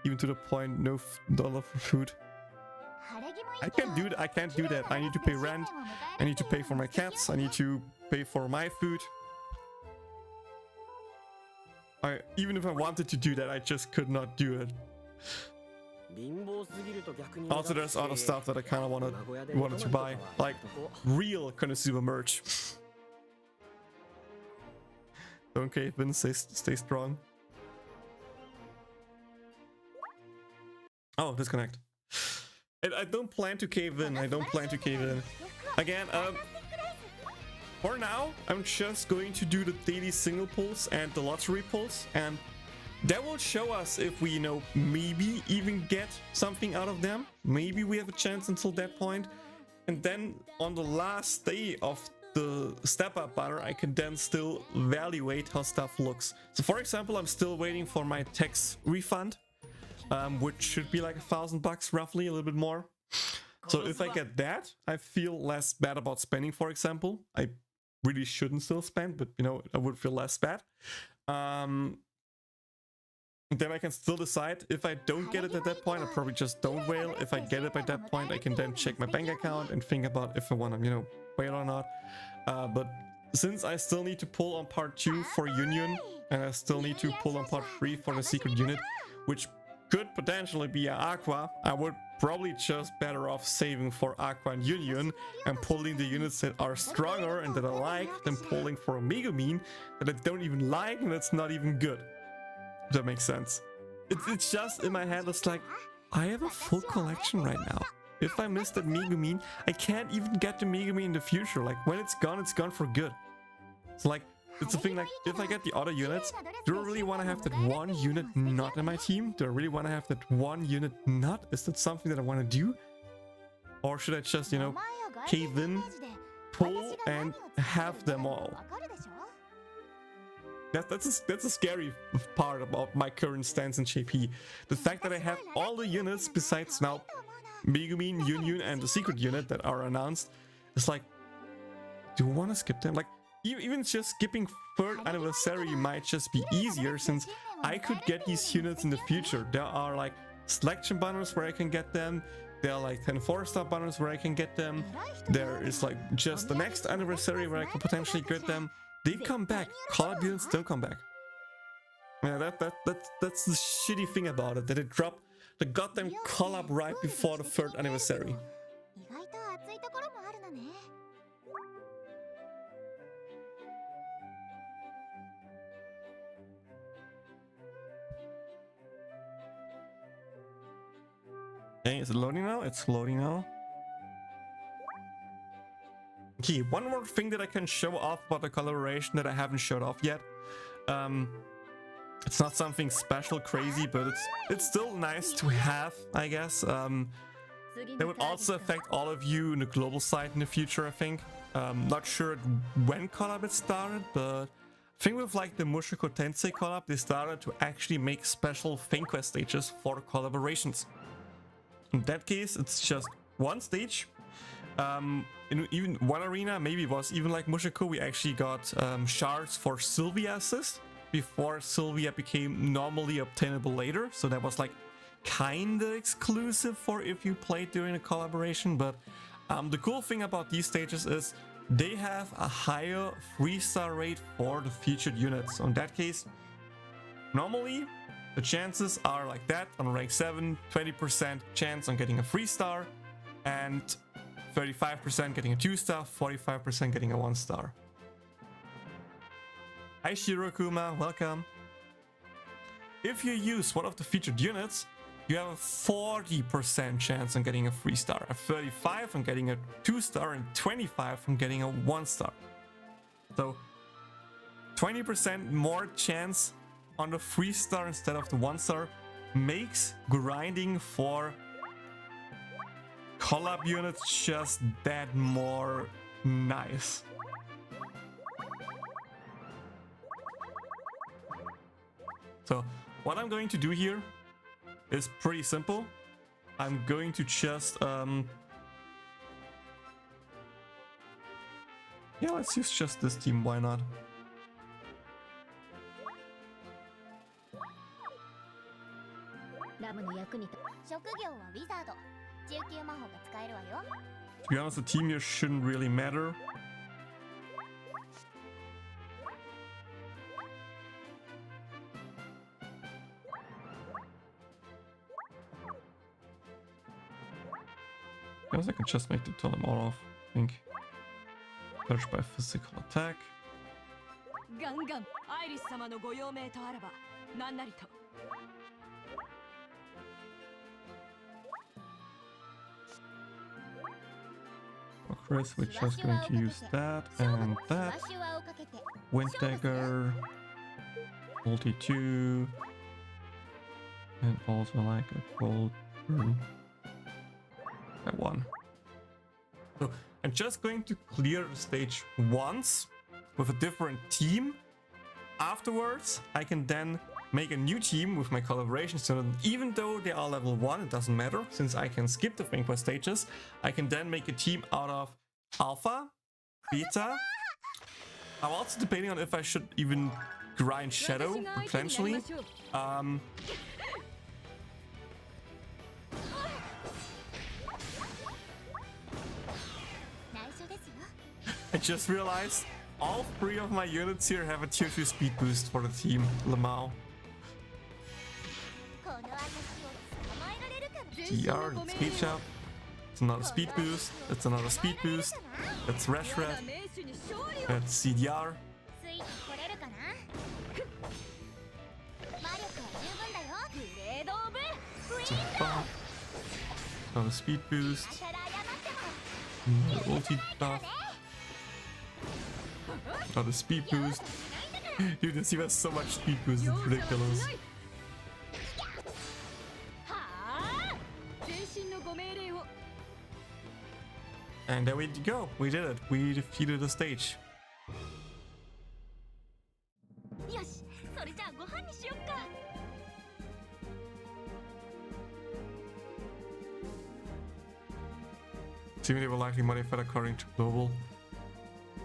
Even to the point, no dollar for food. I can't do that. I need to pay rent. I need to pay for my cats. I need to pay for my food. Even if I wanted to do that, I just could not do it. Also, there's other stuff that I kind of wanted to buy, like real konosuba merch. Don't cave in, stay strong. Oh, disconnect. I don't plan to cave in. I don't plan to cave in. Again, for now, I'm just going to do the daily single pulls and the lottery pulls, and that will show us if we, you know, maybe even get something out of them. Maybe we have a chance until that point. And then on the last day of the step up banner, I can then still evaluate how stuff looks. So for example, I'm still waiting for my tax refund, which should be like $1,000 roughly, a little bit more. So if I get that, I feel less bad about spending, for example. I really shouldn't still spend, but you know, I would feel less bad. Then I can still decide. If I don't get it at that point, I probably just don't whale. If I get it by that point, I can then check my bank account and think about if I want to, you know, whale or not. But since I still need to pull on part 2 for Yunyun, and I still need to pull on part 3 for the secret unit, which could potentially be an Aqua, I would probably just better off saving for Aqua and Yunyun and pulling the units that are stronger and that I like than pulling for a Megumin that I don't even like and that's not even good. If that makes sense. It's just in my head, it's like, I have a full collection right now. If I miss that Megumin, I can't even get the Megumin in the future. Like, when it's gone for good. It's like, it's a thing like, if I get the other units, do I really want to have that one unit not in my team? Do I really want to have that one unit not? Is that something that I want to do? Or should I just, you know, cave in, pull, and have them all? That's a scary part about my current stance in JP. The fact that I have all the units besides now Megumin, Yunyun, and the secret unit that are announced. It's like, do I want to skip them? Like, even just skipping 3rd anniversary might just be easier, since I could get these units in the future. There are like selection banners where I can get them. There are like 10 4-star banners where I can get them. There is like just the next anniversary where I could potentially get them. They come back. Collab units still come back. Yeah, that's the shitty thing about it, that it dropped the goddamn collab right before the 3rd anniversary. Okay, is it loading now? It's loading now. Okay, one more thing that I can show off about the collaboration that I haven't showed off yet. It's not something special, crazy, but it's still nice to have, I guess. That would also affect all of you in the global side in the future, I think. Not sure when Collab started, but I think with like the Mushoku Tensei Collab, they started to actually make special Fame Quest stages for collaborations. In that case, it's just one stage. In even one arena, maybe it was even like Mushoku, we actually got shards for Sylvia assist before Sylvia became normally obtainable later. So that was like kinda exclusive for if you played during a collaboration. But the cool thing about these stages is they have a higher 3-star rate for the featured units. So in that case, normally the chances are like that on rank 7, 20% chance on getting a 3-star, and 35% getting a 2-star, 45% getting a 1-star. Hi Shirokuma, welcome. If you use one of the featured units, you have a 40% chance on getting a 3-star, a 35% on getting a 2-star, and 25% on getting a 1-star. So 20% more chance on the 3-star instead of the 1-star makes grinding for collab units just that more nice. So what I'm going to do here is pretty simple. I'm going to just yeah, let's use just this team, why not? To be honest, the team here shouldn't really matter. Guess I can just make the totem off, I think. Search by physical attack. ガンガンアイリス様のご用命とあらば何なりと。For Chris, we're just going to use that and that. Wind dagger, multi 2, and also like a gold burn. That one. So I'm just going to clear the stage once with a different team. Afterwards, I can then make a new team with my collaboration student. Even though they are level 1, it doesn't matter, since I can skip the vanquish stages. I can then make a team out of Alpha, Beta. I'm also debating on if I should even grind Shadow, potentially. I just realized all 3 of my units here have a tier 2 speed boost for the team, Lamau. TR, that's Gacha. It's another speed boost. That's another speed boost. That's Reshred. That's CDR. Another speed boost. Ulti buff. Another speed boost. Dude, this team has so much speed boost, it's ridiculous. And there we go. We did it. We defeated the stage. Assuming they will likely modify according to global.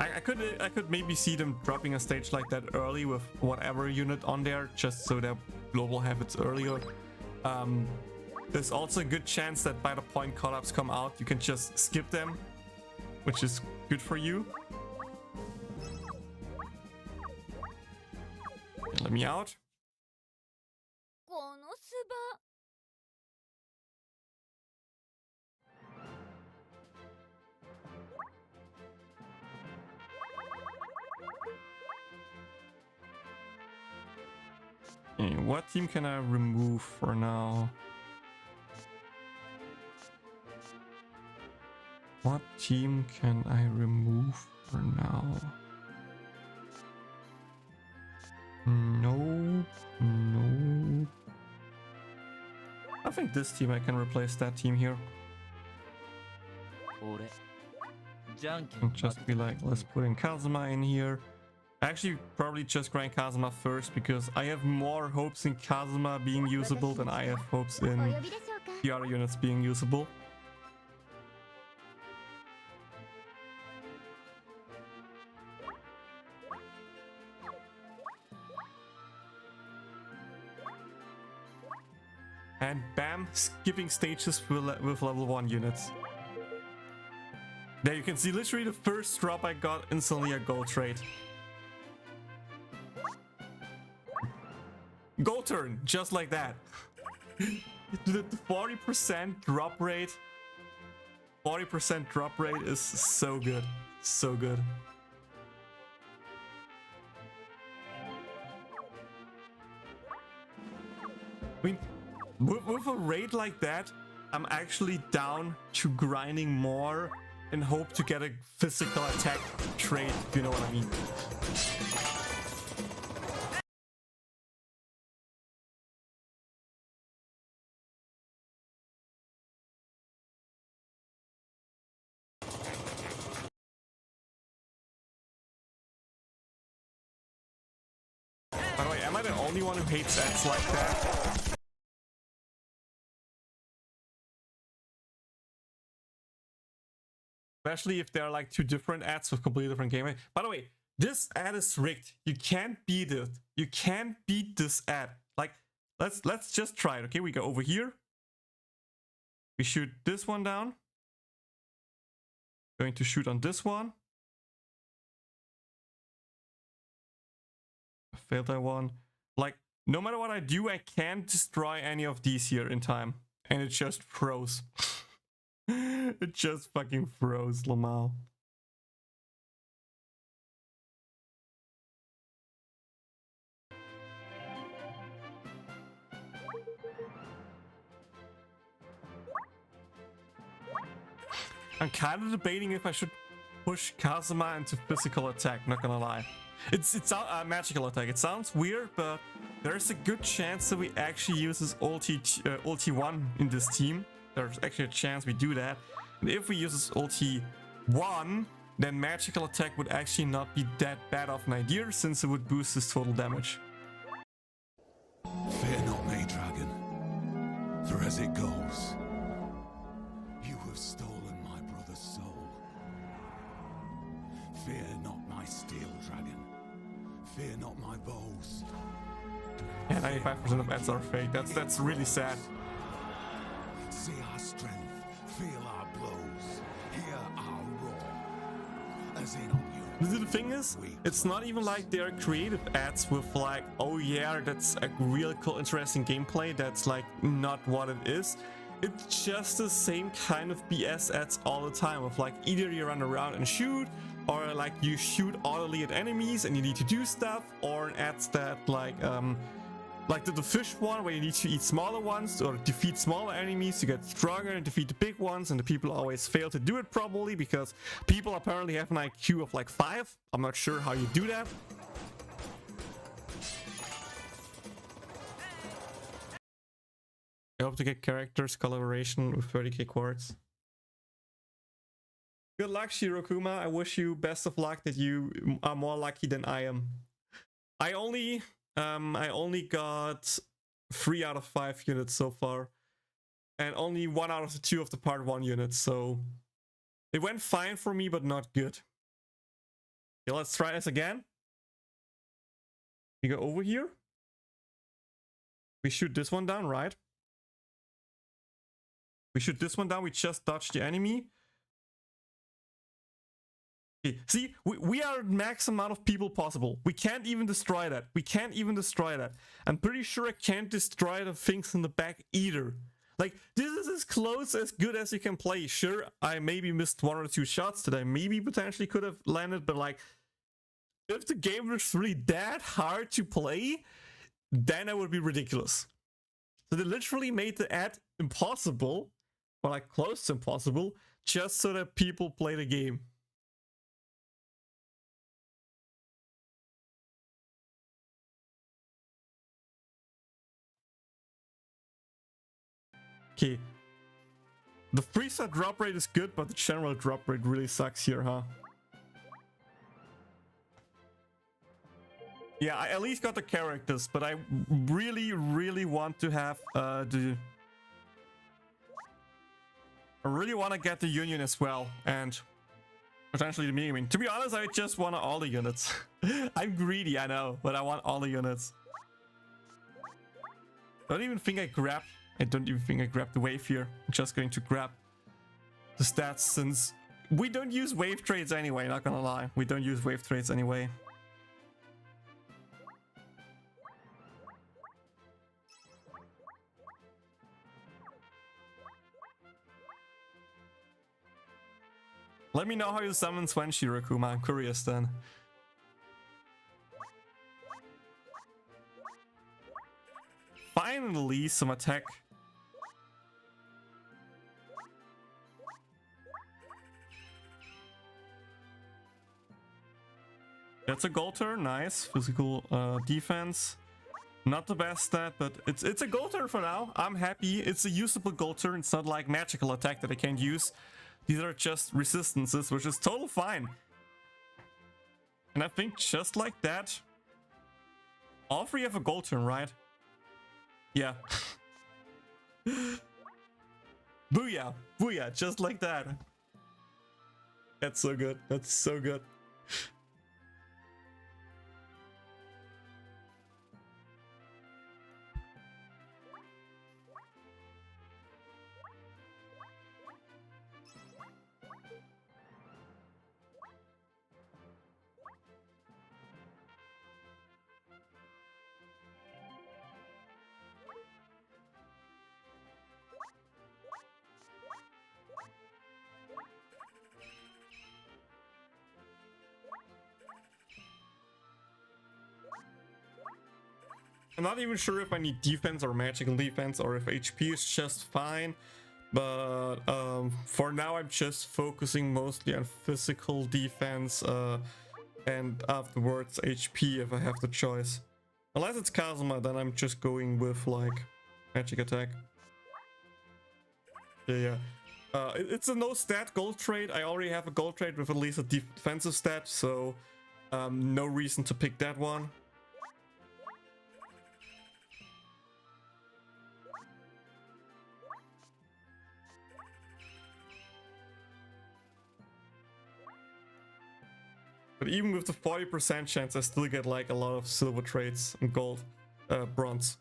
I could maybe see them dropping a stage like that early with whatever unit on there, just so that global habits earlier. There's also a good chance that by the point collabs come out, you can just skip them, which is good for you. Let me out. Okay, what team can I remove for now? What team can I remove for now? No. I think this team, I can replace that team here. And just be like, let's put in Kazuma in here. Actually, probably just grind Kazuma first, because I have more hopes in Kazuma being usable than I have hopes in the other units being usable. And bam, skipping stages with level 1 units. There you can see literally the first drop I got, instantly a gold trade. Gold turn, just like that. The 40% drop rate. 40% drop rate is so good. So good. I mean, with a rate like that, I'm actually down to grinding more and hope to get a physical attack trade, if you know what I mean. By the way, am I the only one who hates ads like that? Especially if they're like 2 different ads with completely different gameplay. By the way, this ad is rigged. You can't beat it. You can't beat this ad. Like, let's just try it. Okay, we go over here. We shoot this one down. Going to shoot on this one. I failed that one. Like, no matter what I do, I can't destroy any of these here in time. And it just froze. It just fucking froze, Lamau. I'm kind of debating if I should push Kazuma into physical attack, not gonna lie. It's magical attack. It sounds weird, but there's a good chance that we actually use his ulti 1 in this team. There's actually a chance we do that. And if we use his ulti 1, then magical attack would actually not be that bad of an idea, since it would boost his total damage. Fear not me, dragon, for as it goes, you have stolen my brother's soul. Fear not my steel dragon, fear not my bows. Yeah, 95% of ads are fake. That's really sad. See our strength, feel our blows, hear our roar, as in on you. The thing is, it's not even like they're creative ads with like, oh yeah, that's a real cool, interesting gameplay. That's like not what it is. It's just the same kind of BS ads all the time of like either you run around and shoot, or like you shoot audibly at enemies and you need to do stuff, or ads that like the fish one where you need to eat smaller ones or defeat smaller enemies to get stronger and defeat the big ones, and the people always fail to do it properly because people apparently have an IQ of like 5. I'm not sure how you do that. I hope to get characters collaboration with 30k quartz. Good luck, Shirokuma. I wish you best of luck, that you are more lucky than I am. I only got 3 out of 5 units so far, and only 1 out of the 2 of the part 1 units, so it went fine for me, but not good. Okay, let's try this again. We go over here. We shoot this one down, right? We shoot this one down, we just dodge the enemy. Okay, see, we are max amount of people possible. We can't even destroy that. We can't even destroy that. I'm pretty sure I can't destroy the things in the back either. Like, this is as close as good as you can play. Sure, I maybe missed 1 or 2 shots that I maybe potentially could have landed, but like, if the game was really that hard to play, then it would be ridiculous. So they literally made the ad impossible, or like close to impossible, just so that people play the game. Okay. The 3-star drop rate is good, but the general drop rate really sucks here, huh? Yeah, I at least got the characters, but I really want to have I really want to get the Yunyun as well, and potentially the Megumin. To be honest, I just want all the units. I'm greedy, I know, but I want all the units. I don't even think I grabbed the wave here. I'm just going to grab the stats, since we don't use wave trades anyway, not gonna lie. We don't use wave trades anyway. Let me know how you summon Swen, Shirokuma. I'm curious then. Finally, some attack. That's a gold turn, nice. Physical defense. Not the best stat, but it's a gold turn for now. I'm happy. It's a usable gold turn. It's not like magical attack that I can't use. These are just resistances, which is total fine. And I think just like that, all 3 have a gold turn, right? Yeah. Booyah! Booyah! Just like that. That's so good. That's so good. I'm not even sure if I need defense or magical defense or if HP is just fine. But for now, I'm just focusing mostly on physical defense and afterwards HP if I have the choice. Unless it's Kazuma, then I'm just going with like magic attack. Yeah. It's a no stat gold trade. I already have a gold trade with at least a defensive stat, so no reason to pick that one. But even with the 40% chance, I still get like a lot of silver trades and gold, bronze.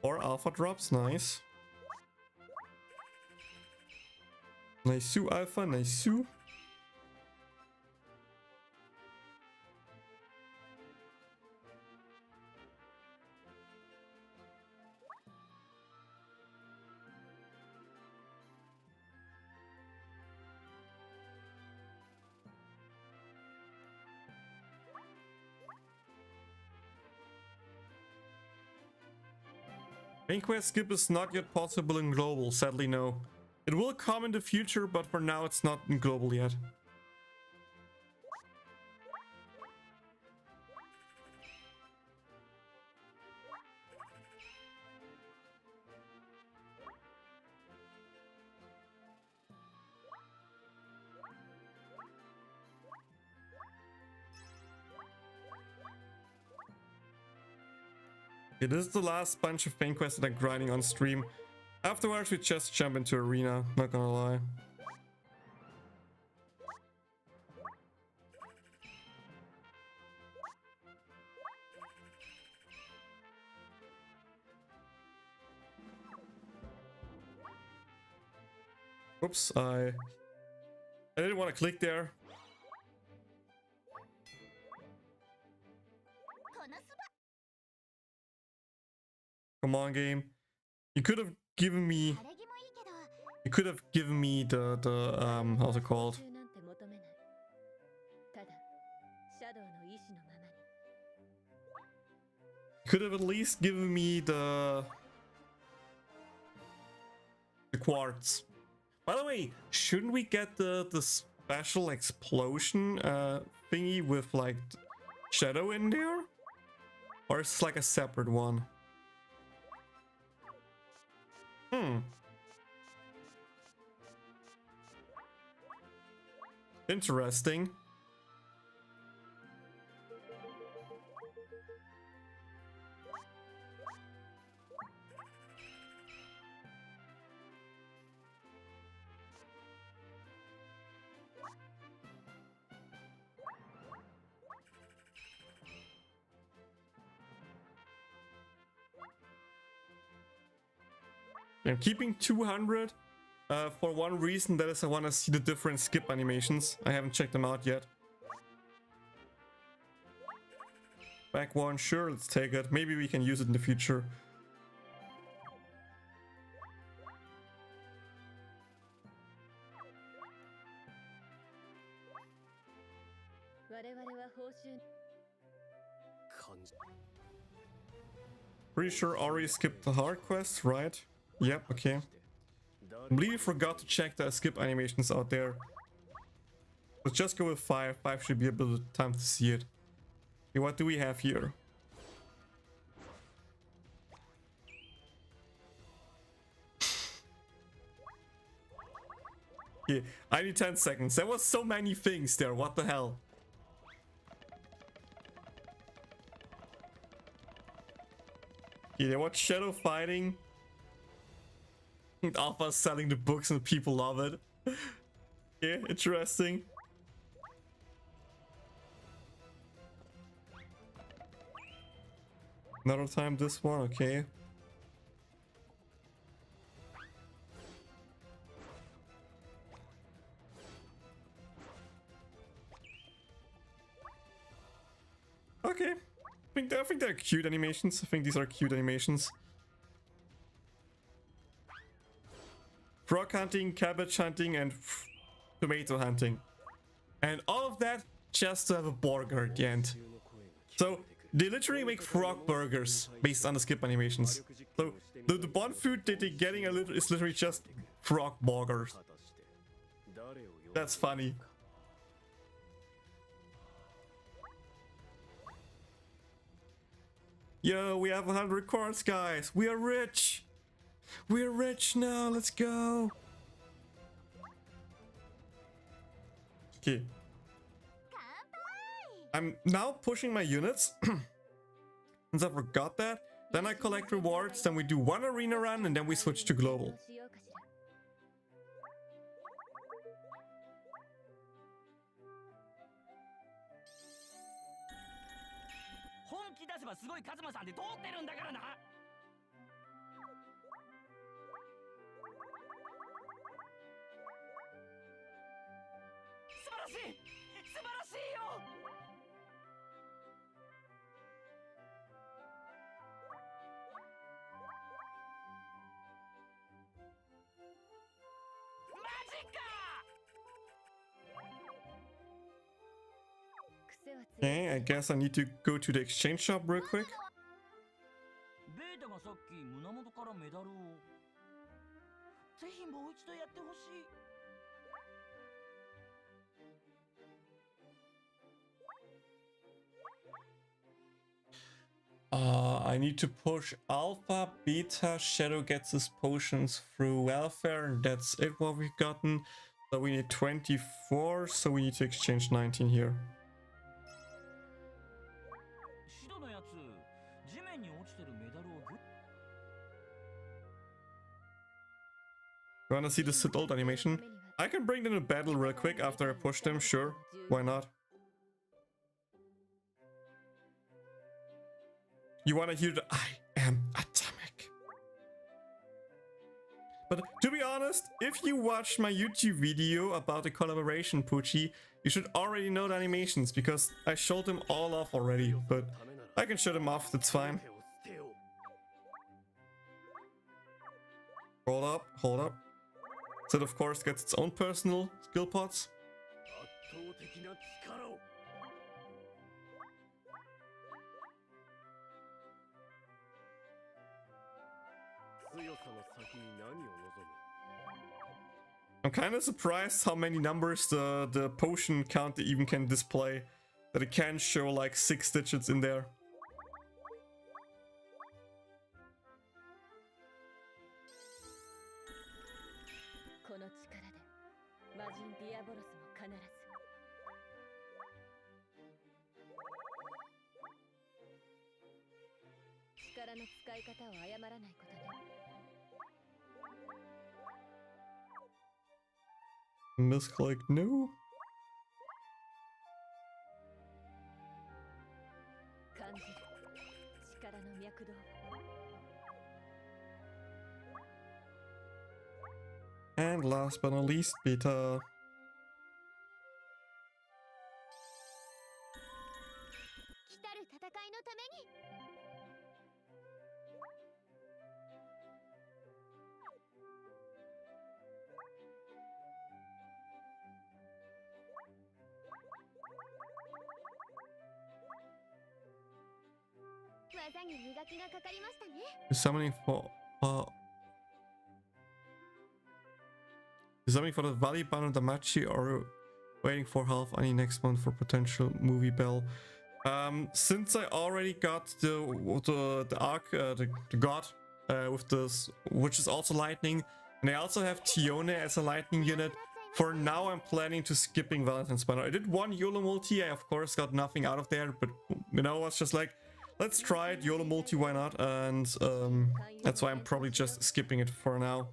Or alpha drops, nice. Nice alpha, nice. Main quest skip is not yet possible in global, sadly no. It will come in the future, but for now it's not in global yet. It is the last bunch of main quests that I'm grinding on stream. Afterwards we just jump into arena, not gonna lie. Oops, I didn't want to click there. Come on, game. You could have given me the how's it called? You could have at least given me the quartz. By the way, shouldn't we get the special explosion thingy with like shadow in there? Or is it like a separate one? Interesting. I'm keeping 200 for one reason, that is I want to see the different skip animations. I haven't checked them out yet. Back one, sure, let's take it. Maybe we can use it in the future. Pretty sure Ori skipped the hard quest, right? Yep, okay. I believe you forgot to check the skip animations out there. Let's just go with 5. 5 should be a bit of time to see it. Okay, what do we have here? Okay, I need 10 seconds. There was so many things there, what the hell? Okay, there was shadow fighting. Alpha selling the books and people love it. Yeah, interesting. Another time this one, okay. Okay. I think they're cute animations. I think these are cute animations. Frog hunting, cabbage hunting, and tomato hunting. And all of that just to have a burger at the end. So they literally make frog burgers based on the skip animations. So the one food that they're getting is literally just frog burgers. That's funny. Yo, we have 100 coins, guys. We are rich. We are rich now. Let's go. Okay. I'm now pushing my units. Since I forgot that. Then I collect rewards. Then we do one arena run and then we switch to global. Okay, I guess I need to go to the exchange shop real quick. I need to push Alpha, Beta, Shadow gets his potions through welfare, and that's it what we've gotten. So we need 24, so we need to exchange 19 here. You wanna see the Sid old animation? I can bring them to battle real quick after I push them, sure. Why not? You wanna hear the I am atomic. But to be honest, if you watched my YouTube video about the collaboration Pucci, you should already know the animations because I showed them all off already, but I can show them off, that's fine. Hold up, hold up. Sid of course gets its own personal skill pots. I'm kind of surprised how many numbers the potion counter even can display. That it can show like 6 digits in there. Misclick, no. And last but not least, Beta. Summoning for summoning for the Valley Bound Damachi or waiting for half any next month for potential movie bell. Since I already got the arc, the god with this, which is also lightning, and I also have Tione as a lightning unit. For now, I'm planning to skipping Valentine's Banner. I did one YOLO multi. I of course got nothing out of there, but you know, I was just like, let's try it, YOLO multi, why not? And that's why I'm probably just skipping it for now.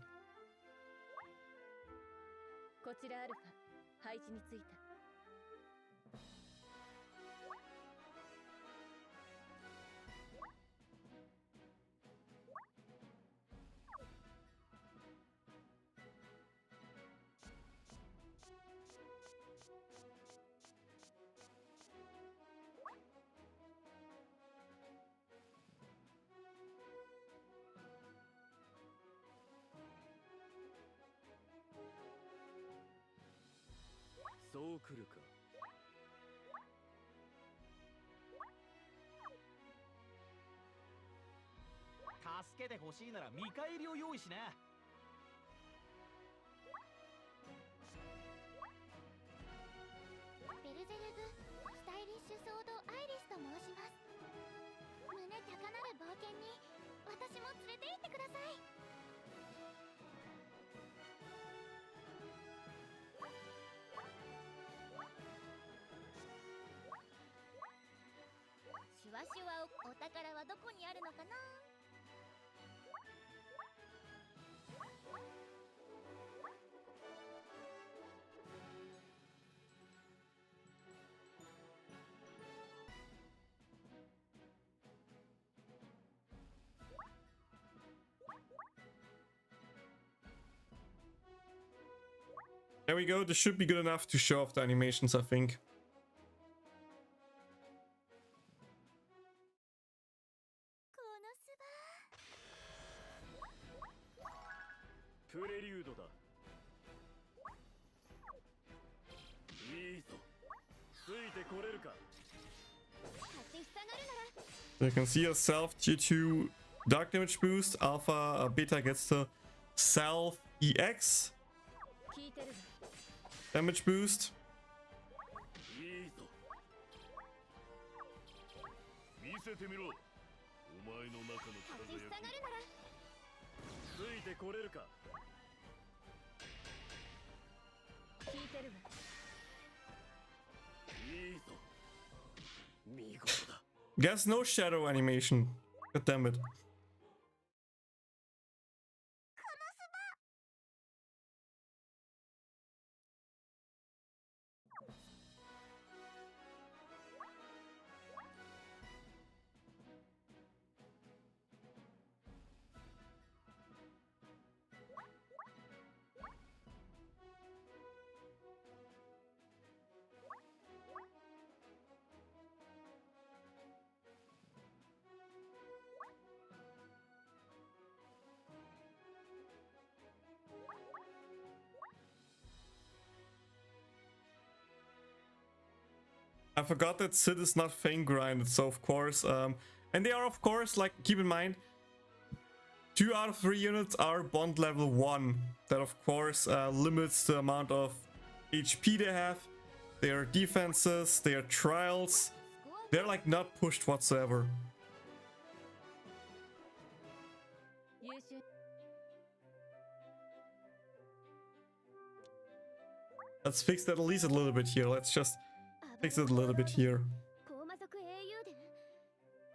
助けてほしいなら見返りを用意しな。ベルゼルブスタイリッシュソードアイリスと申します。胸高なる冒険に私も連れて行ってください。シュワシュワお宝はどこにあるのかな。There we go. This should be good enough to show off the animations, I think. このすばプレリュードだ。いいぞ。ついてこれるか。立ちふさがるなら So you can see yourself tier 2 dark damage boost. Alpha beta gets the self EX 聞いてるわ。 damage boost. いいぞ。見せてみろ。お前の中の立ちふさが輝き。るならついてこれるか。聞いてるわ。いいぞ。見事だ。 Guess no shadow animation. God damn it. I forgot that Sid is not Fang grinded, so of course, and they are of course, like, keep in mind, 2 out of 3 units are bond level 1. That of course limits the amount of HP they have, their defenses, their trials. They're like not pushed whatsoever. 優秀。 Let's fix that at least a little bit here. Let's just fix it a little bit here. 高魔族英雄伝。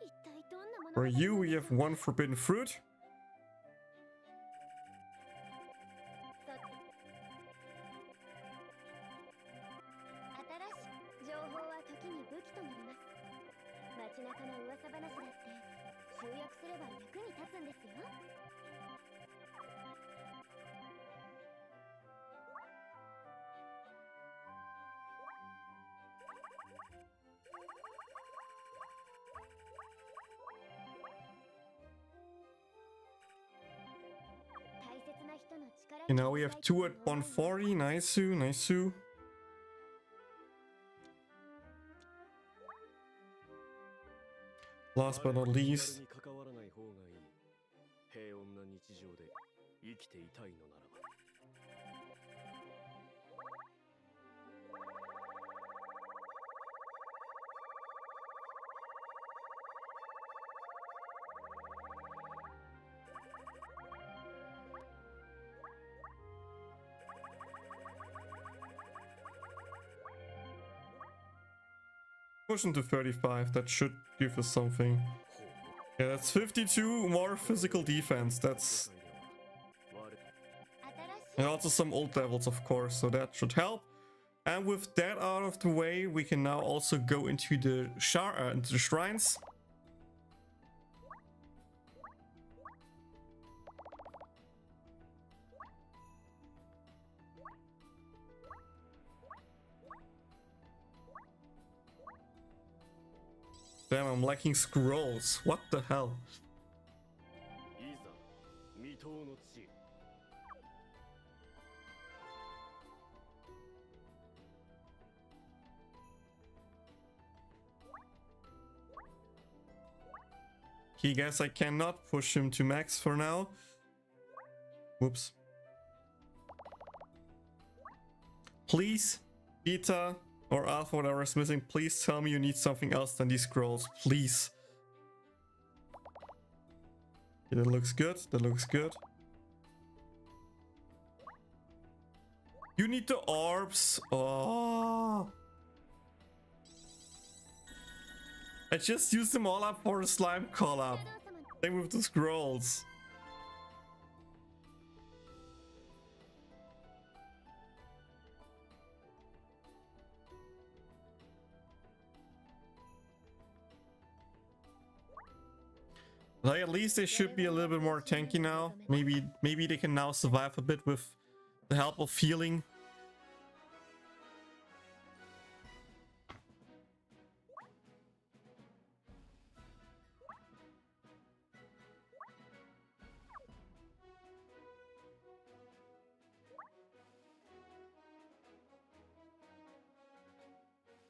一体どんなもの For you, we have 1 forbidden fruit. 新しい情報は時に武器となります。街中の噂話だって集約すれば役に立つんですよ。 And now we have 2 at 140. Nice, nice. Last but not least, に関わらない方がいい。平穏な日常で生きていたいのならば。 push into 35. That should give us something. Yeah, that's 52 more physical defense. That's... And also some old levels, of course, so that should help. And with that out of the way, we can now also go into the shrines. Damn, I'm lacking scrolls. What the hell? いざ未踏の地へ。 Here Okay, guys, I cannot push him to max for now. Whoops. Please, beta or alpha, whatever is missing, please tell me you need something else than these scrolls, please. Okay, that looks good, that looks good. You need the orbs. Oh. I just used them all up for the slime collab. Same with the scrolls. Like, at least they should be a little bit more tanky now. Maybe they can now survive a bit with the help of healing.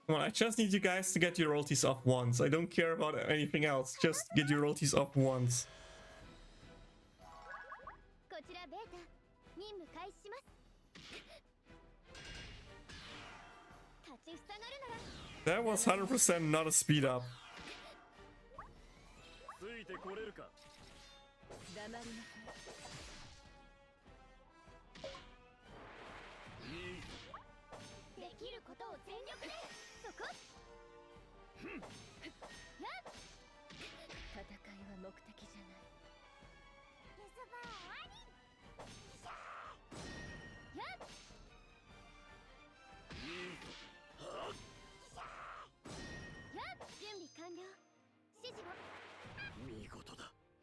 Come on, I just need you guys to get your royalties off once. I don't care about anything else. Just get your royalties off once. That was 100% not a speed up.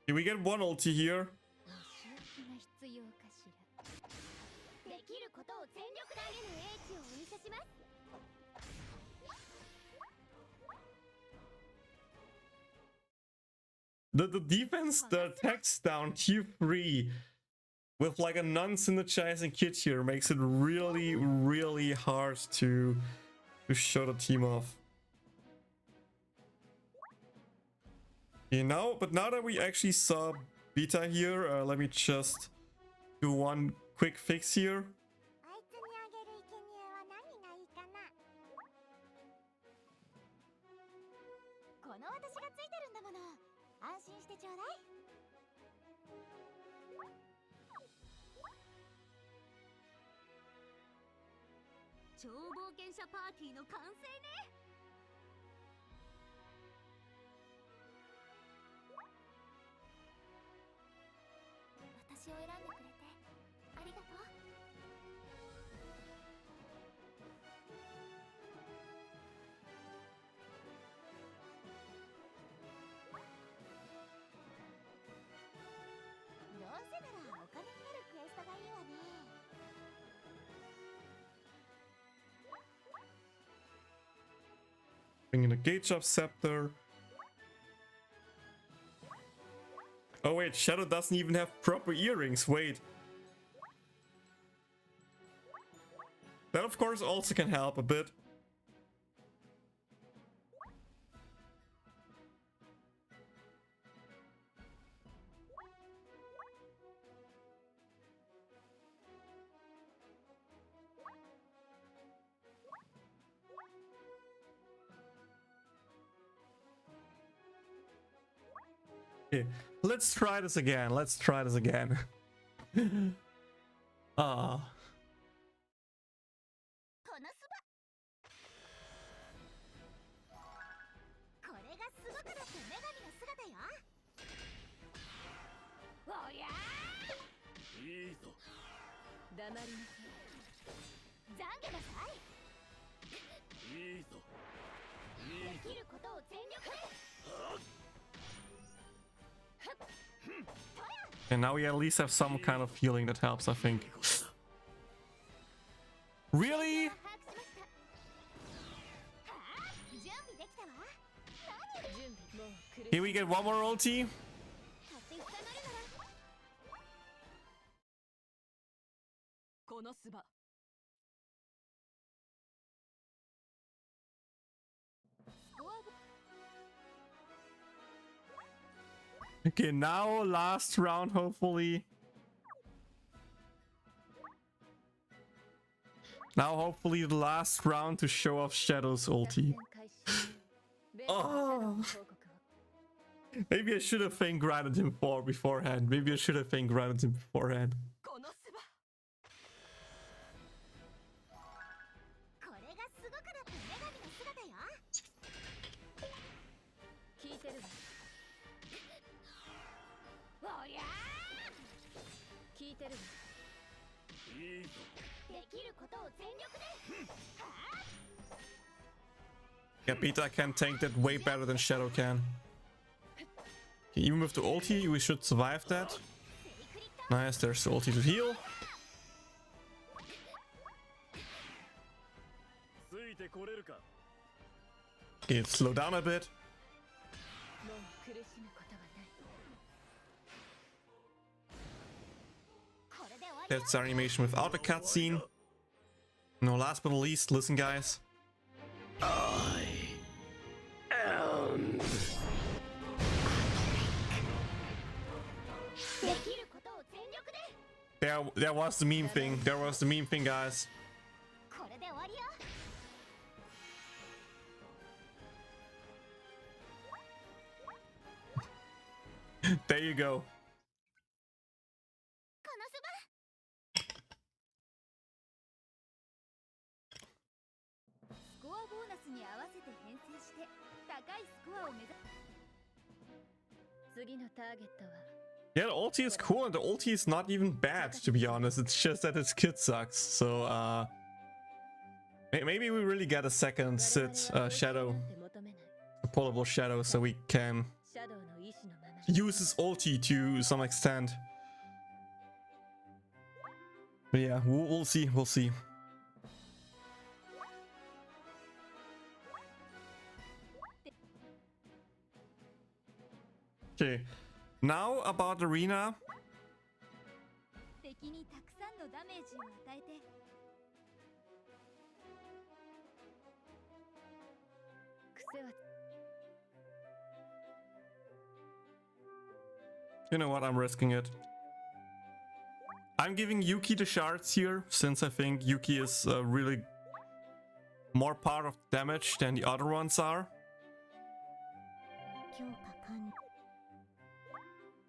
Can we get one ulti here? The defense, the attacks down Q3 with like a non-synergizing kit here makes it really hard to show the team off. Okay, now that we actually saw beta here, let me just do one quick fix here. Bringing a gauge up scepter. Oh wait, Shadow doesn't even have proper earrings. Wait. That of course also can help a bit. Okay, let's try this again. Let's try this again. Ah. And now we at least have some kind of healing that helps, I think. Really? Here we get one more ulti. Okay, now last round, hopefully. Now, hopefully, the last round to show off Shadow's ulti. Oh. Maybe I should have fang grinded him beforehand. Maybe I should have fang grinded him beforehand. これがすごくなった女神の姿よ。聞いてるわ。おりゃー。聞いてるわ。いいぞ。できることを全力で。Yeah, Beta can tank that way better than Shadow can. Okay, even with the ulti, we should survive that. Nice, there's the ulti to heal. Okay, let's slow down a bit. That's our animation without a cutscene. No, last but not least, listen guys. There was the meme thing. There was the meme thing, guys. There you go. Yeah, the ulti is cool, and the ulti is not even bad, to be honest. It's just that its kit sucks. So, maybe we really get a second sit shadow, a pullable shadow, so we can use his ulti to some extent. But yeah, we'll see. We'll see. Okay. Now about Arena. You know what? I'm risking it. I'm giving Yuki the shards here, since I think Yuki is really more part of the damage than the other ones are.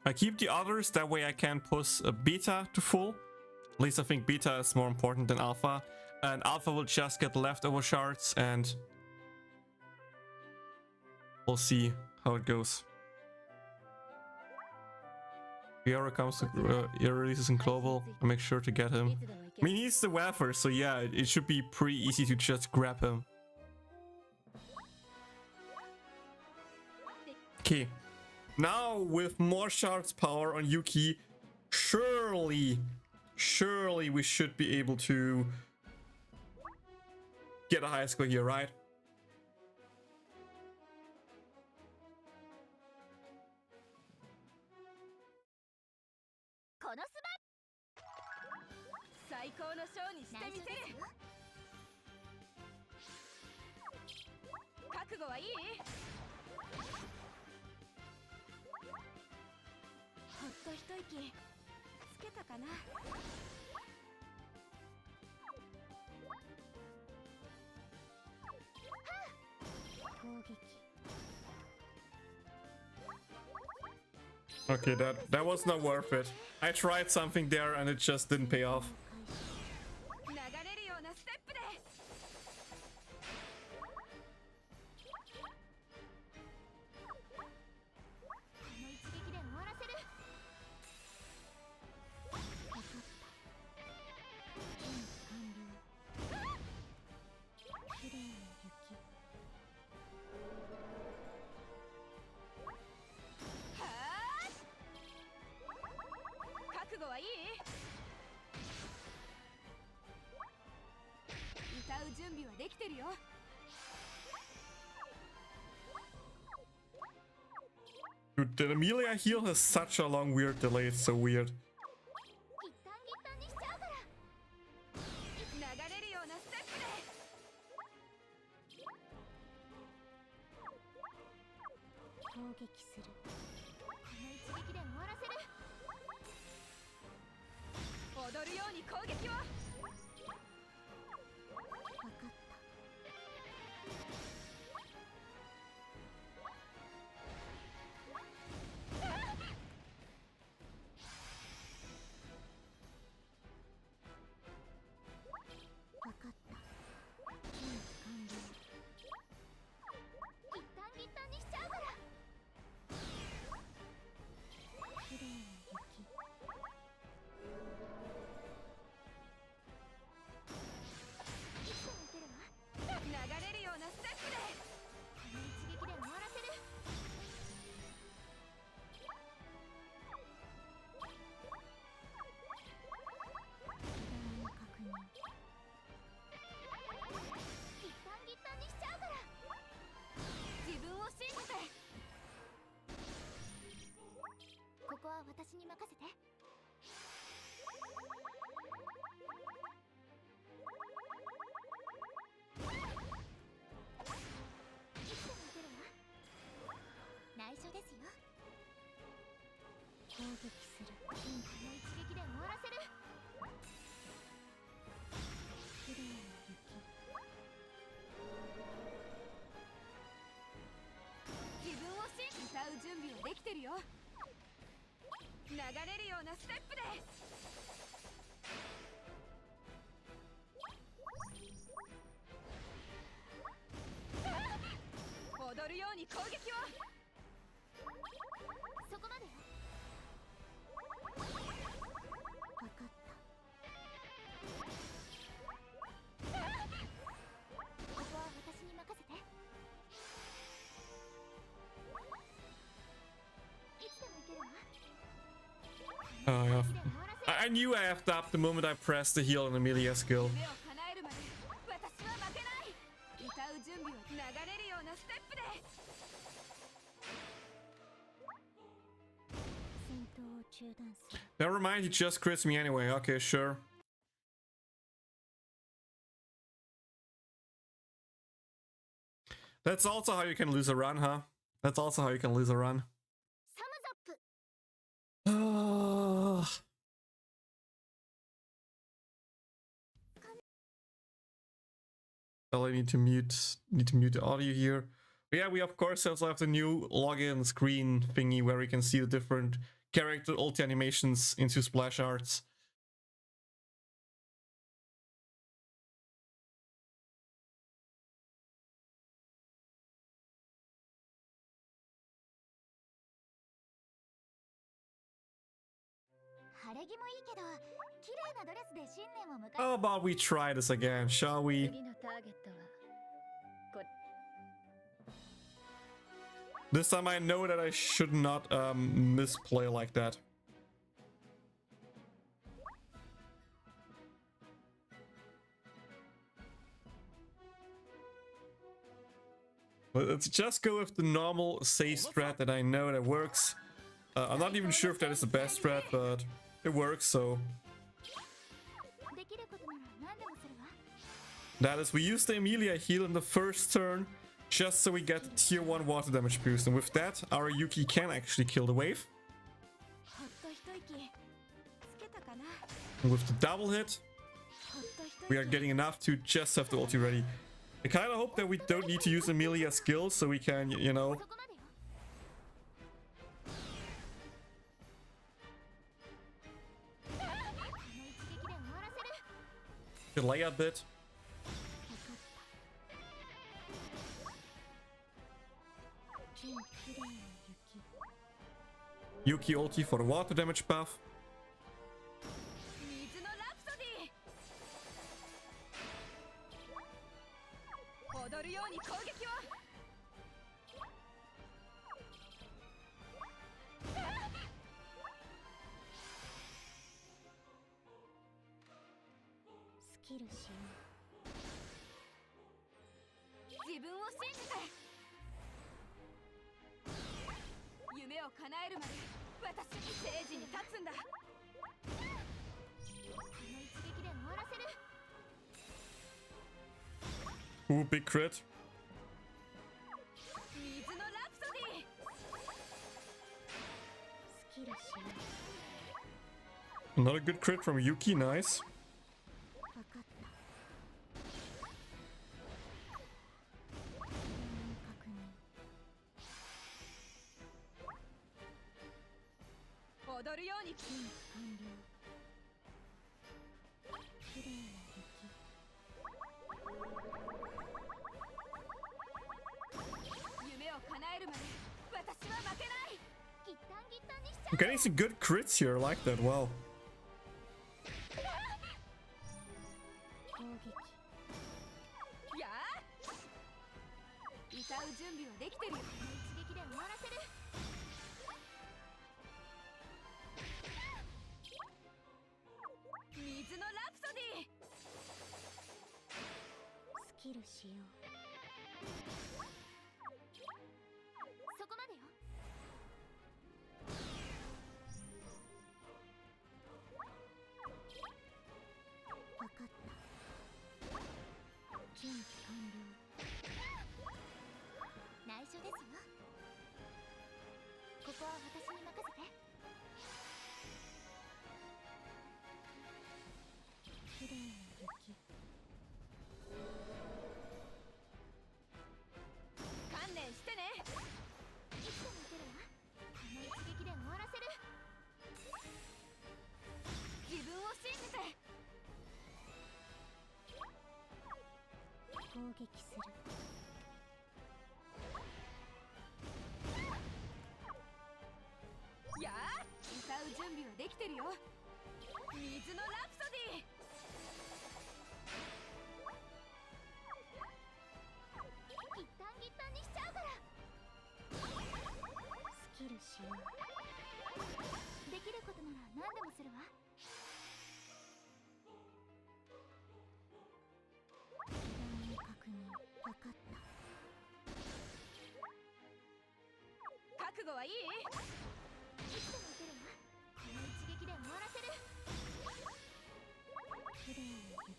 I keep the others, that way I can push a beta to full. At least I think beta is more important than alpha. And alpha will just get leftover shards, and we'll see how it goes. Viera comes to releases in global. I'll make sure to get him. I mean, he's the wafer, so yeah, it should be pretty easy to just grab him. Okay. Now, with more shards power on Yuki, surely we should be able to get a high score here, right? Okay, that was not worth it. I tried something there and it just didn't pay off. Dude, the Amelia heal has such a long weird delay, it's so weird. 任せて。いつでも出るわ。内緒ですよ。攻撃する。この一撃で終わらせる。綺麗な雪。自分を信じ歌う準備はできてるよ。流れるようなステップで。踊るように攻撃を。そこまでよ。分かった。ここは私に任せて。いつでも行けるわ。Oh, yeah. I knew I effed up the moment I pressed the heal on Amelia's skill. 夢を叶えるまで私は負けない。歌う準備は流れるようなステップで。戦闘を中断する。 Never mind, he just crits me anyway. Okay, sure. That's also how you can lose a run, huh? That's also how you can lose a run. サムズアップ。 Well, I need to mute the audio here. But yeah, we of course also have the new login screen thingy where we can see the different character ulti animations into splash arts. How about we try this again, shall we? This time I know that I should not misplay like that. But let's just go with the normal save strat that I know that works. I'm not even sure if that is the best strat, but it works, so... That is, we use the Emilia heal in the first turn, just so we get the tier 1 water damage boost. And with that, our Yuki can actually kill the wave. And with the double hit, we are getting enough to just have the ulti ready. I kind of hope that we don't need to use Emilia's skills, so we can, you know... delay a bit. Yuki ulti for the water damage buff. Ooh, big crit. Another good crit from Yuki, nice. I'm getting some good crits here, I like that, wow. 撃する。やあ、歌う準備はできてるよ。水のラプソディ。一旦一旦にしちゃうから。スキル使用。できることなら何でもするわ。軌道の確認、分かった。覚悟はいい？いつでも撃てるわ。この一撃で終わらせる。綺麗な雪。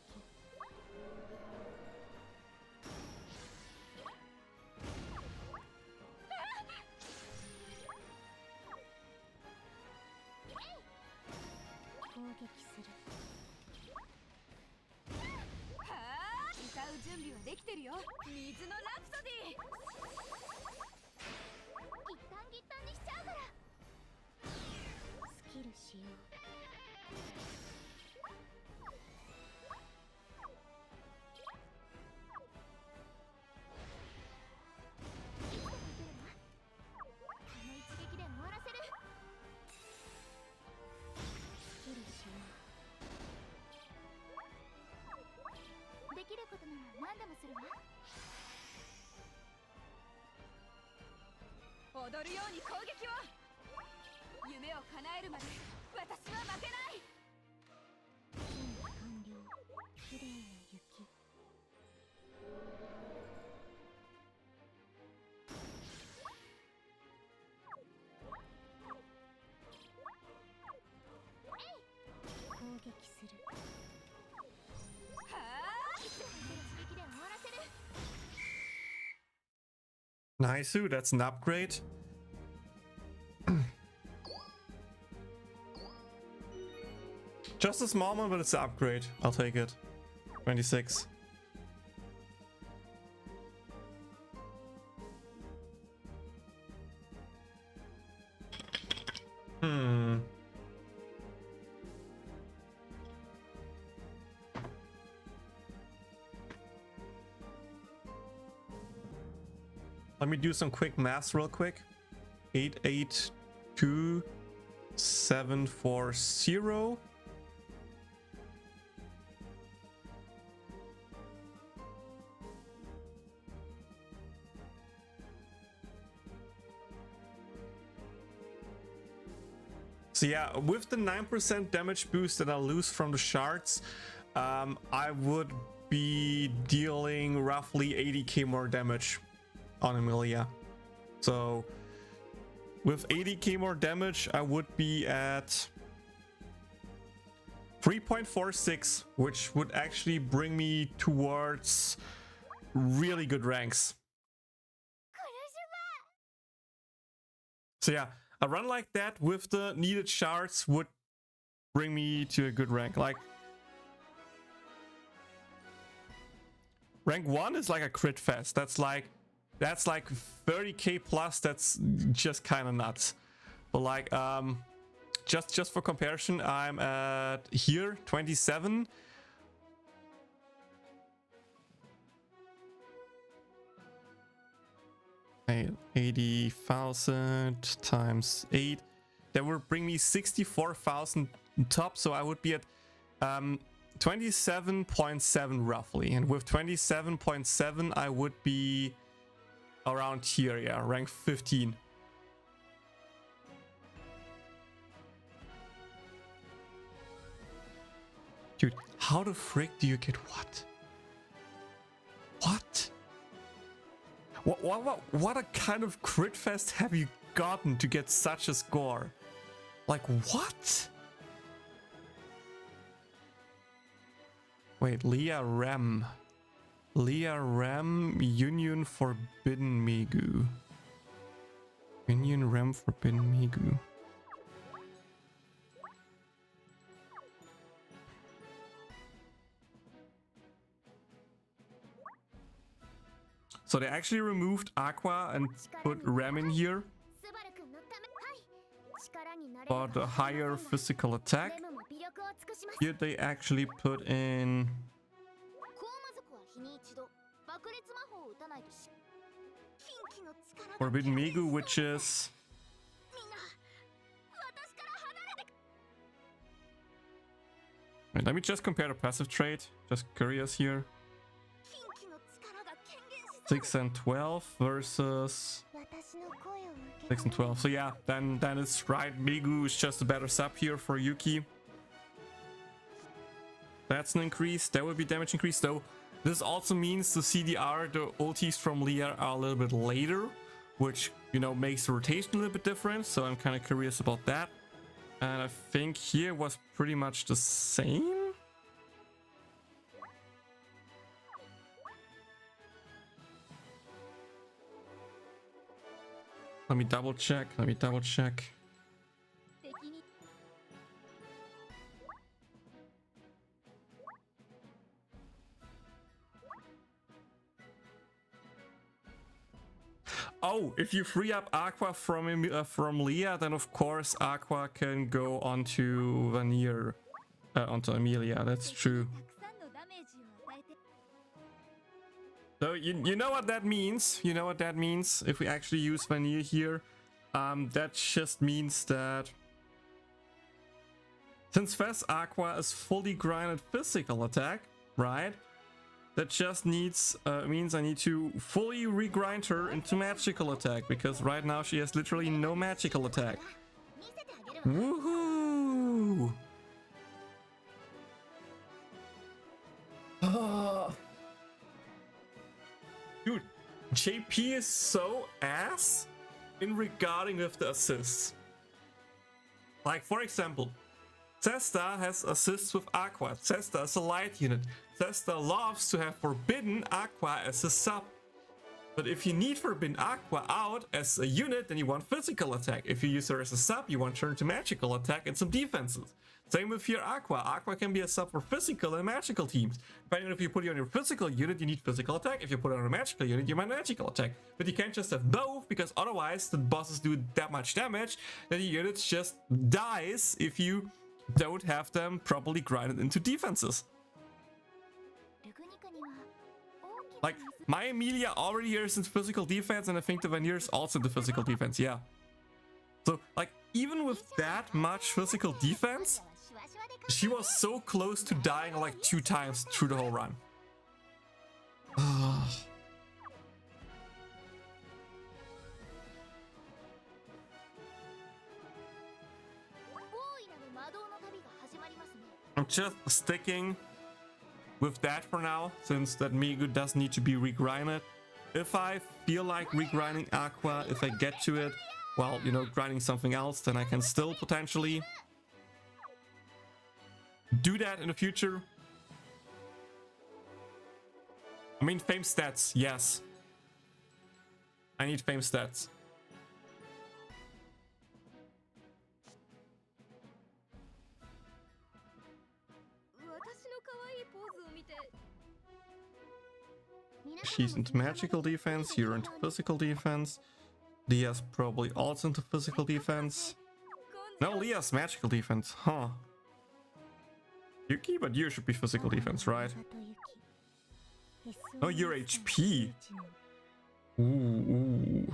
攻撃する。はあ、歌う準備はできてるよ。水のラプソディ。一旦一旦にしちゃうから。スキル使用。いつでも撃てるわ。この一撃で終わらせる。スキル使用。できることなら何でもするわ。踊るように攻撃を。夢を叶えるまで私は負けない。準備完了。綺麗な雪。攻撃する。はあ、いつでも一撃で終わらせる。 Nice, that's an upgrade. Just a small one, but it's an upgrade. I'll take it. 26. Let me do some quick maths real quick. 882740. So yeah, with the 9% damage boost that I lose from the shards, I would be dealing roughly 80k more damage on Emilia. So with 80k more damage, I would be at 3.46, which would actually bring me towards really good ranks. So yeah, a run like that with the needed shards would bring me to a good rank. Like, rank 1 is like a crit fest. That's like 30k plus. That's just kind of nuts. But like, just for comparison, I'm at here 27. Okay, 80,000 times 8. That would bring me 64,000 top. So I would be at 27.7 roughly. And with 27.7, I would be around here, yeah, rank 15. Dude, how the frick do you get what? What? What a kind of crit fest have you gotten to get such a score? Like, what? Wait, Leah Rem, Yunyun Forbidden Megu. Yunyun Rem Forbidden Megu. So they actually removed Aqua and put Rem in here for the higher physical attack. Here they actually put in 裂魔法を打たないとし近畿の力が Forbidden Megu, which is みんな私から離れて Wait, let me just compare the passive trait. Just curious here. 近畿の力が権限しそう 6 and 12 versus 私の声を受け 6 and 12. So yeah, then it's right. Megu is just a better sub here for Yuki. That's an increase. That would be damage increase though. This also means the CDR, the ultis from Leah are a little bit later, which, you know, makes the rotation a little bit different. So I'm kind of curious about that. And I think here was pretty much the same. Let me double check. 敵に Oh, if you free up Aqua from Leah, then of course Aqua can go onto Vanir, onto Amelia. That's true. たくさんのダメージを与えて So you know what that means. You know what that means. If we actually use Vanir here, that just means that since Fast Aqua is fully grinded physical attack, right? That just needs means I need to fully regrind her into magical attack, because right now she has literally no magical attack. 見せてあげるわ Woohoo! Dude, JP is so ass in regarding with the assists. Like, for example, Cesta has assists with Aqua. Cesta is a light unit. Cesta loves to have Forbidden Aqua as a sub. But if you need Forbidden Aqua out as a unit, then you want physical attack. If you use her as a sub, you want her to magical attack and some defenses. Same with your Aqua. Aqua can be a sub for physical and magical teams. Depending on if you put it on your physical unit, you need physical attack. If you put it on a magical unit, you might magical attack. But you can't just have both, because otherwise the bosses do that much damage that the units just dies if you don't have them properly grinded into defenses. ルグニカには大きな Like, my Emilia already is into physical defense, and I think the Vanir is also into physical defense, yeah. So, like, even with that much physical defense, シワシワでか she was so close to dying like 2 times through the whole run. 大いなる魔導の旅が始まりますね I'm just sticking with that for now, since that Megu does need to be regrinded. If I feel like regrinding Aqua, if I get to it, well, you know, grinding something else, then I can still potentially do that in the future. I mean, fame stats, yes. I need fame stats. 私の可愛いポーズを見て She's into magical defense, you're into physical defense. Leah's probably also into physical defense. No, Leah's magical defense, huh? Yuki, but you should be physical defense, right? Oh, you're HP. Ooh, ooh.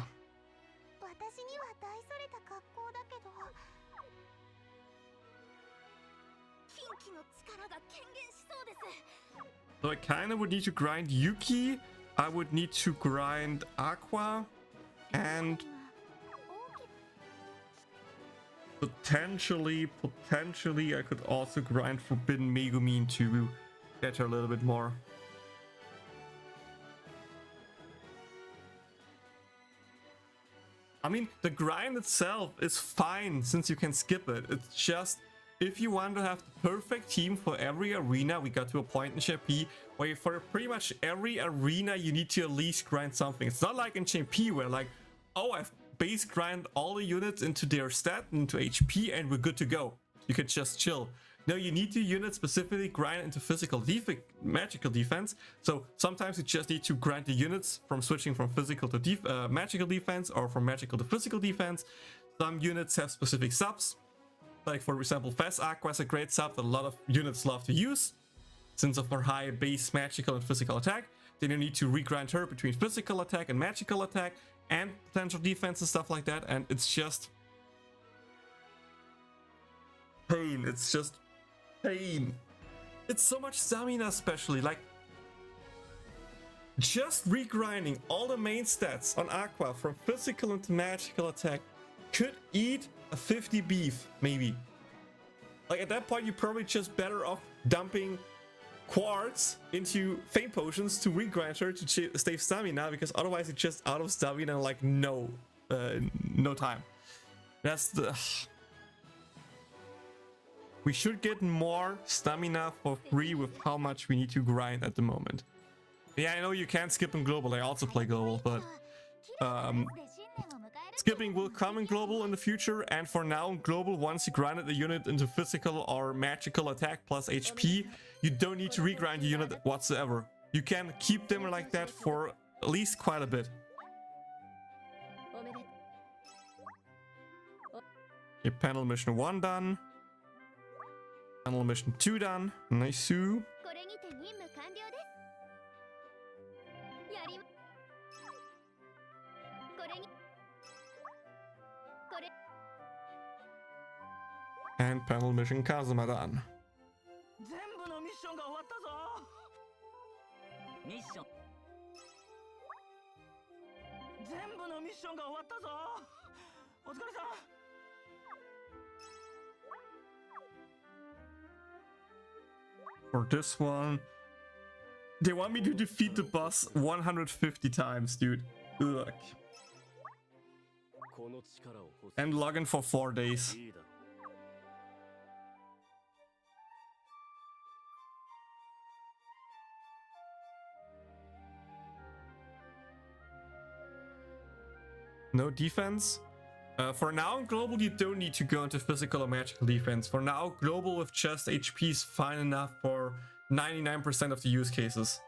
私には大それた格好だけど近畿の力が権限しそうです So I kinda would need to grind Yuki, I would need to grind Aqua, and 大き potentially I could also grind Forbidden Megumin to get her a little bit more. I mean, the grind itself is fine since you can skip it. It's just, if you want to have the perfect team for every arena, we got to a point in JP where for pretty much every arena you need to at least grind something. It's not like in JP where like, oh, I've base grind all the units into their stat, into HP, and we're good to go. You can just chill. No, you need the unit specifically grind into physical magical defense. So sometimes you just need to grind the units from switching from physical to magical defense, or from magical to physical defense. Some units have specific subs. Like, for example, Fast Aqua is a great sub that a lot of units love to use, since of her high base magical and physical attack. then you need to regrind her between physical attack and magical attack and potential defense and stuff like that, and it's just pain. It's just pain. It's so much stamina, especially like just regrinding all the main stats on Aqua from physical into magical attack could eat a 50 beef, maybe. Like at that point, you're probably just better off dumping quartz into fame potions to regrind her to save stamina, because otherwise it's just out of stamina in like no time. That's the... We should get more stamina for free with how much we need to grind at the moment. Yeah, I know you can't skip in global. I also play global, but skipping will come in global in the future. And for now, in global, once you grinded the unit into physical or magical attack plus HP, you don't need to regrind the unit whatsoever. You can keep them like that for at least quite a bit. Okay, panel mission 1 done. Panel mission 2 done. Nice. And panel mission Kazuma done. 全部のミッションが終わったぞ。ミッション。全部のミッションが終わったぞ。お疲れさん。 For this one, they want me to defeat the boss 150 times, dude. Ugh. And log in for 4 days. No defense? For now, in global, you don't need to go into physical or magical defense. For now, global with just HP is fine enough for 99% of the use cases.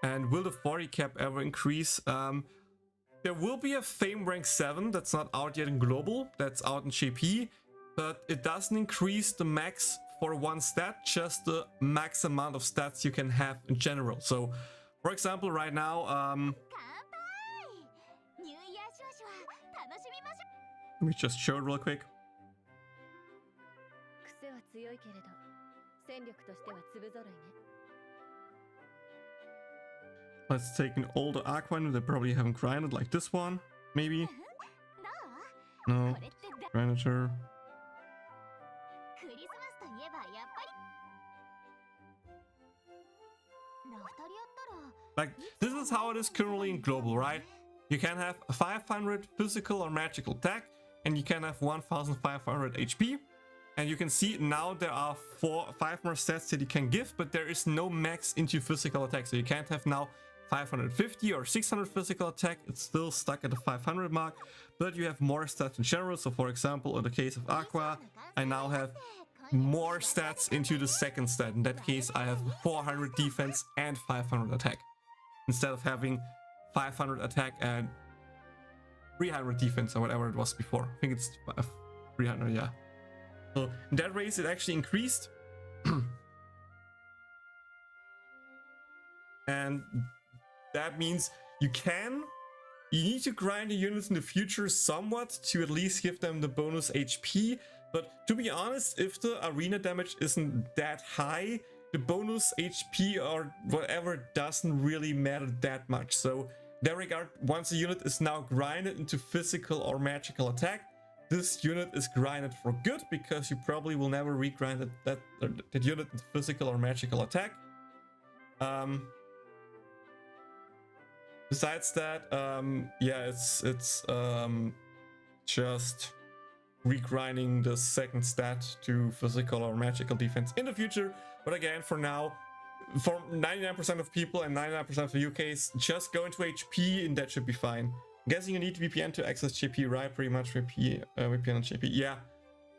And will the 40 cap ever increase? There will be a Fame rank 7 that's not out yet in global, that's out in JP, but it doesn't increase the max for one stat, just the max amount of stats you can have in general. So, for example, right now, let me just show it real quick. Let's take an older Aqua one that probably haven't grinded, like this one, maybe. No, grinded her. Like, this is how it is currently in global, right? You can have 500 physical or magical attack, and you can have 1500 HP. And you can see now there are 5 more stats that you can give, but there is no max into physical attack. So you can't have now 550 or 600 physical attack. It's still stuck at the 500 mark, but you have more stats in general. So for example, in the case of Aqua, I now have more stats into the second stat. In that case, I have 400 defense and 500 attack, instead of having 500 attack and 300 defense or whatever it was before. I think it's 300, yeah. So in that race, it actually increased. And that means you need to grind the units in the future somewhat to at least give them the bonus HP. But to be honest, if the arena damage isn't that high, the bonus HP or whatever doesn't really matter that much. So in that regard, once a unit is now grinded into physical or magical attack, this unit is grinded for good, because you probably will never regrind that unit into physical or magical attack. Besides that, yeah, it's just regrinding the second stat to physical or magical defense in the future. But again, for now, for 99% of people and 99% of the UKs, just go into HP and that should be fine. I'm guessing you need VPN to access JP, right? Pretty much VPN and JP. Yeah,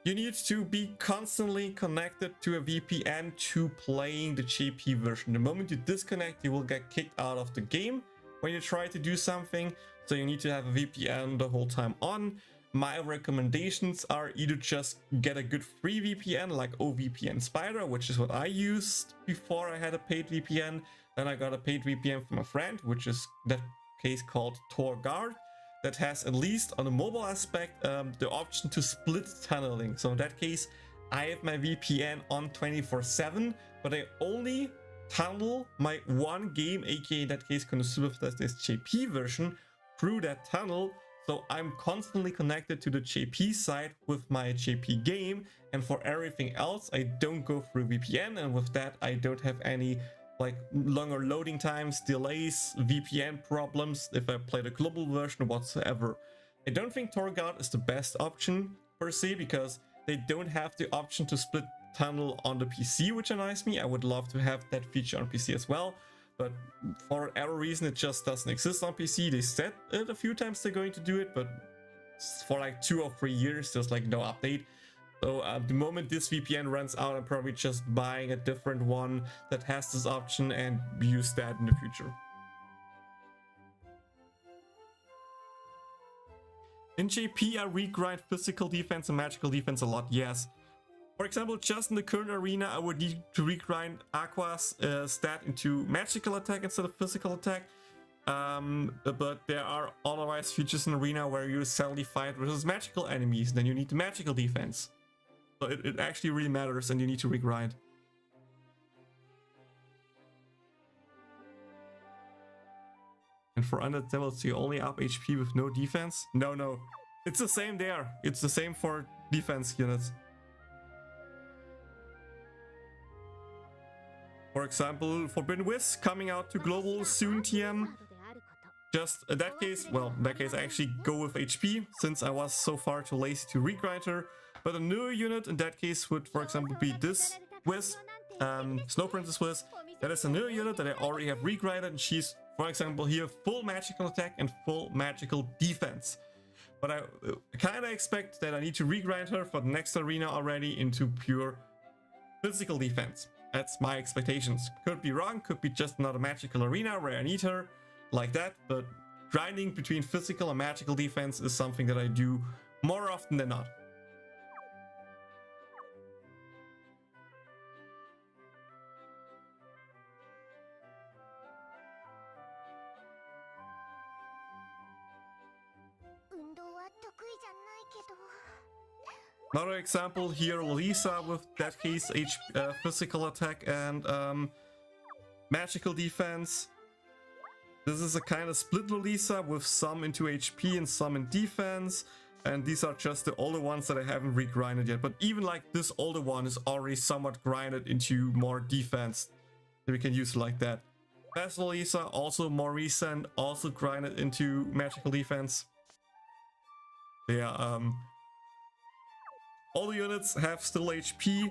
you need to be constantly connected to a VPN to playing the JP version. The moment you disconnect, you will get kicked out of the game when you try to do something. So you need to have a VPN the whole time on. my recommendations are either just get a good free VPN like OVPN Spider, which is what I used before I had a paid VPN. Then I got a paid VPN from a friend, which is that case called TorGuard, that has, at least on the mobile aspect, the option to split tunneling. So in that case, I have my VPN on 24/7, but I only tunnel my one game, aka in that case konosuba, that's this JP version, through that tunnel. So I'm constantly connected to the JP side with my JP game, and for everything else I don't go through VPN, and with that I don't have any like longer loading times, delays, VPN problems if I play the global version whatsoever. I don't think TorGuard is the best option per se, because they don't have the option to split tunnel on the PC, which annoys me. I would love to have that feature on PC as well, but for whatever reason it just doesn't exist on PC. They said it a few times they're going to do it, but for like 2 or 3 years there's like no update. So the moment this VPN runs out, I'm probably just buying a different one that has this option and use that in the future. In JP, I regrind physical defense and magical defense a lot, yes. For example, just in the current arena, I would need to regrind Aqua's stat into magical attack instead of physical attack. But there are otherwise features in arena where you suddenly fight versus magical enemies, then you need the magical defense. So it actually really matters, and you need to regrind. And for undead devils, you only up HP with no defense? No. It's the same there. It's the same for defense units. For example, Forbidden Whiz coming out to global soon, TM. Just in that case, well, in that case I actually go with HP, since I was so far too lazy to regrind her. But a newer unit in that case would, for example, be this Whiz, Snow Princess Whiz. That is a newer unit that I already have regrinded, and she's, for example, here full magical attack and full magical defense. But I kind of expect that I need to regrind her for the next arena already into pure physical defense. That's my expectations. Could be wrong, could be just another magical arena where I need her like that, but grinding between physical and magical defense is something that I do more often than not. Another example here, Lisa with that case physical attack and magical defense. This is a kind of split Lisa with some into HP and some in defense, and these are just the older ones that I haven't regrinded yet. But even like this older one is already somewhat grinded into more defense, so we can use it like that. Best Lisa, also more recent, also grinded into magical defense. Yeah, all the units have still HP,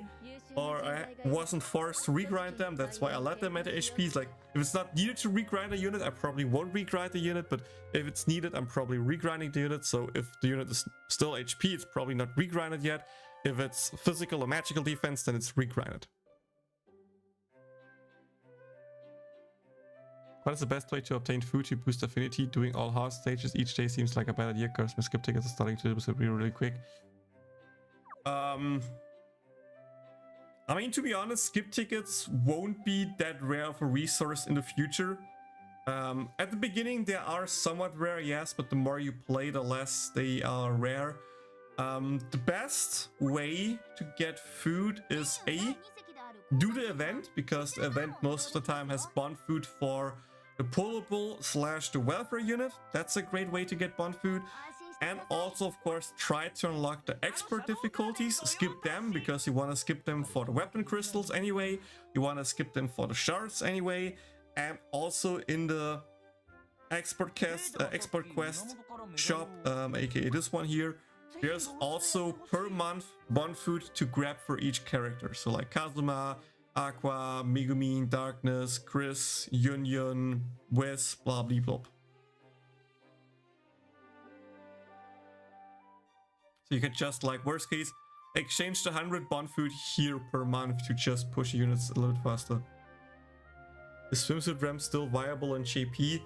or I wasn't forced to regrind them. That's why I let them at the HPs. Like, if it's not needed to regrind a unit, I probably won't regrind the unit, but if it's needed, I'm probably regrinding the unit. So if the unit is still HP, it's probably not regrinded yet. If it's physical or magical defense, then it's regrinded. What is the best way to obtain food to boost affinity? Doing all hard stages each day seems like a bad idea, because my skip tickets are starting to do really quick. I mean, to be honest, skip tickets won't be that rare of a resource in the future. At the beginning, they are somewhat rare, yes, but the more you play, the less they are rare. The best way to get food is do the event, because the event most of the time has bond food for the pullable / the welfare unit. That's a great way to get bond food. And also, of course, try to unlock the expert difficulties. Skip them, because you want to skip them for the weapon crystals anyway. You want to skip them for the shards anyway. And also in the expert quest shop, aka this one here, there's also per month bond food to grab for each character. So like Kazuma, Aqua, Megumin, Darkness, Chris, Yunyun, Wes, blah blah blah. So you can just, like, worst case, exchange the 100 bond food here per month to just push units a little bit faster. Is swimsuit ramp still viable in JP?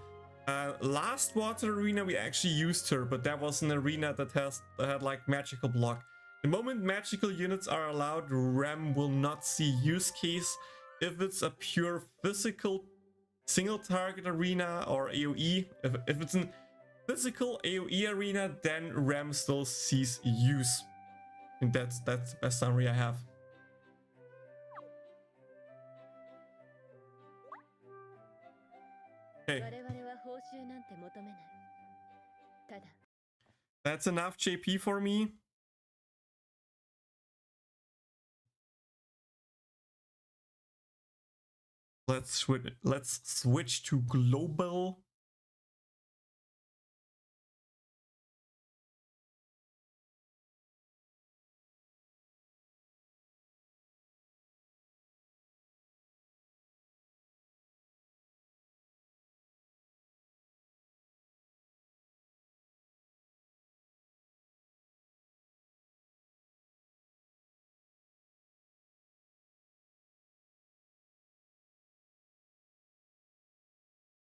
Last water arena we actually used her, but that was an arena that had like magical block. The moment magical units are allowed, RAM will not see use case. If it's a pure physical single target arena or AoE, if it's a physical AoE arena, then RAM still sees use. And that's the best summary I have. Okay. That's enough JP for me. Let's switch to global.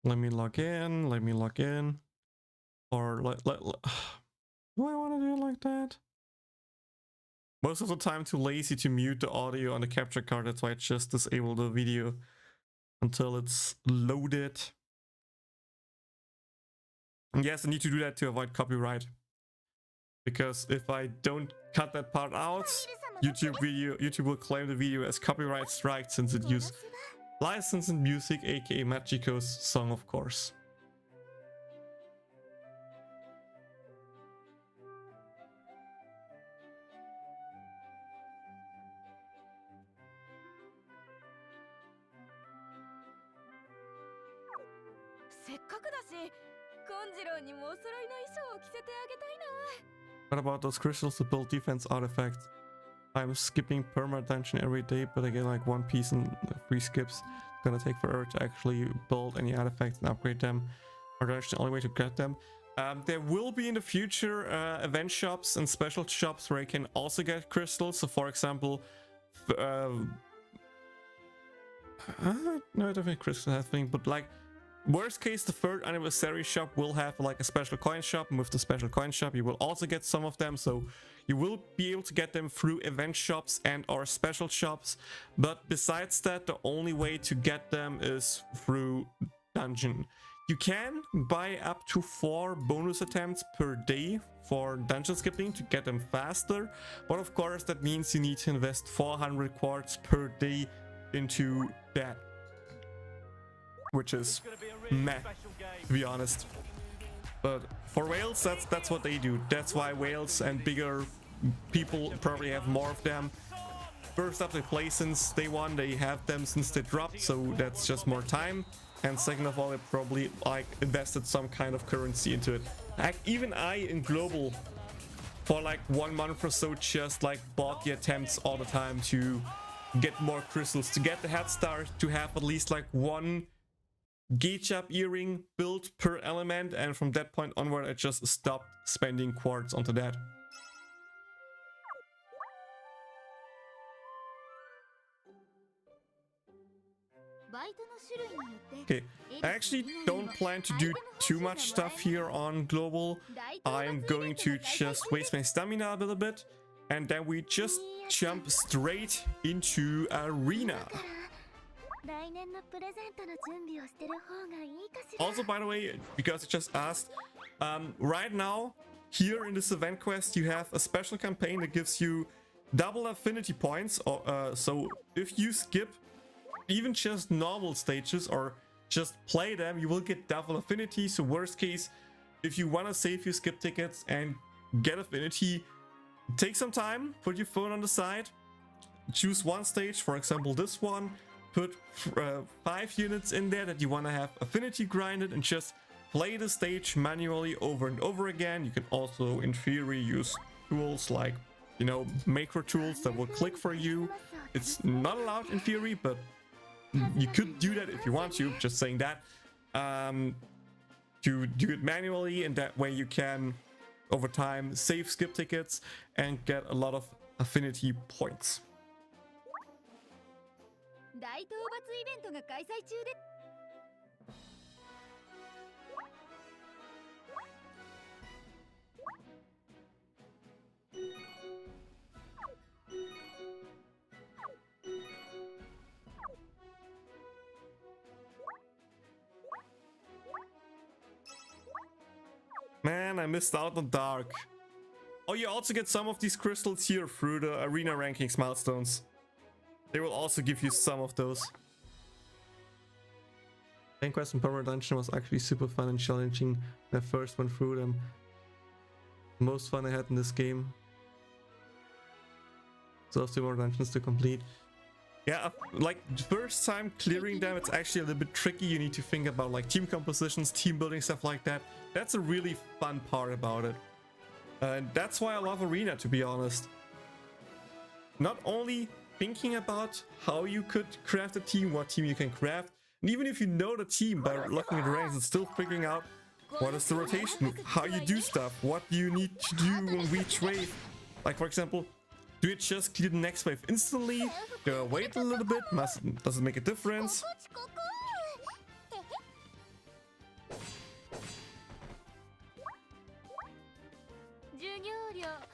Let me log in. Or do I want to do it like that? Most of the time too lazy to mute the audio on the capture card. That's why I just disable the video until it's loaded. And yes, I need to do that to avoid copyright. Because if I don't cut that part out, YouTube will claim the video as copyright strike since it used licensed music, aka Machiko's song, of course. What about those crystals to build defense artifacts? I'm skipping perma dungeon every day, but I get like one piece in 3 skips. It's gonna take forever to actually build any artifacts and upgrade them. Or that's the only way to get them. There will be in the future event shops and special shops where you can also get crystals. So for example, no, I don't think crystal has thing, but like worst case, the 3rd anniversary shop will have like a special coin shop, and with the special coin shop you will also get some of them, so you will be able to get them through event shops and or special shops. But besides that, the only way to get them is through dungeon. You can buy up to 4 bonus attempts per day for dungeon skipping to get them faster, but of course that means you need to invest 400 quartz per day into that, which is meh, to be honest. But for whales, that's what they do. That's why whales and bigger people probably have more of them. First up, they play since day 1, they have them since they dropped, so that's just more time. And second of all, they probably like invested some kind of currency into it. Even I in global for like 1 month or so just like bought the attempts all the time to get more crystals, to get the head start, to have at least like 1 Gacha earring built per element, and from that point onward I just stopped spending quartz onto that. Okay, I actually don't plan to do too much stuff here on global. I'm going to just waste my stamina a little bit, and then we just jump straight into arena. Also, by the way, because I just asked, right now here in this event quest you have a special campaign that gives you double affinity points, so if you skip even just normal stages or just play them, you will get double affinity. So worst case, if you want to save your skip tickets and get affinity, take some time, put your phone on the side, choose 1 stage, for example this one, put 5 units in there that you want to have affinity grinded, and just play the stage manually over and over again. You can also in theory use tools like, you know, macro tools that will click for you. It's not allowed in theory, but you could do that if you want to, just saying that. To do it manually, and that way you can over time save skip tickets and get a lot of affinity points. Man, I missed out on Dark. Oh, you also get some of these crystals here through the arena rankings milestones. They will also give you some of those. Main quest and Power Dungeon was actually super fun and challenging when I first went through them. Most fun I had in this game. So 2 more dungeons to complete. Yeah, like first time clearing them, it's actually a little bit tricky. You need to think about like team compositions, team building, stuff like that. That's a really fun part about it. And that's why I love Arena, to be honest. Not only thinking about how you could craft a team, what team you can craft, and even if you know the team by looking at the ranks, it's still figuring out what is the rotation, how you do stuff, what you need to do on which wave. Like for example, do you just clear the next wave instantly? Do you wait a little bit? Does it make a difference?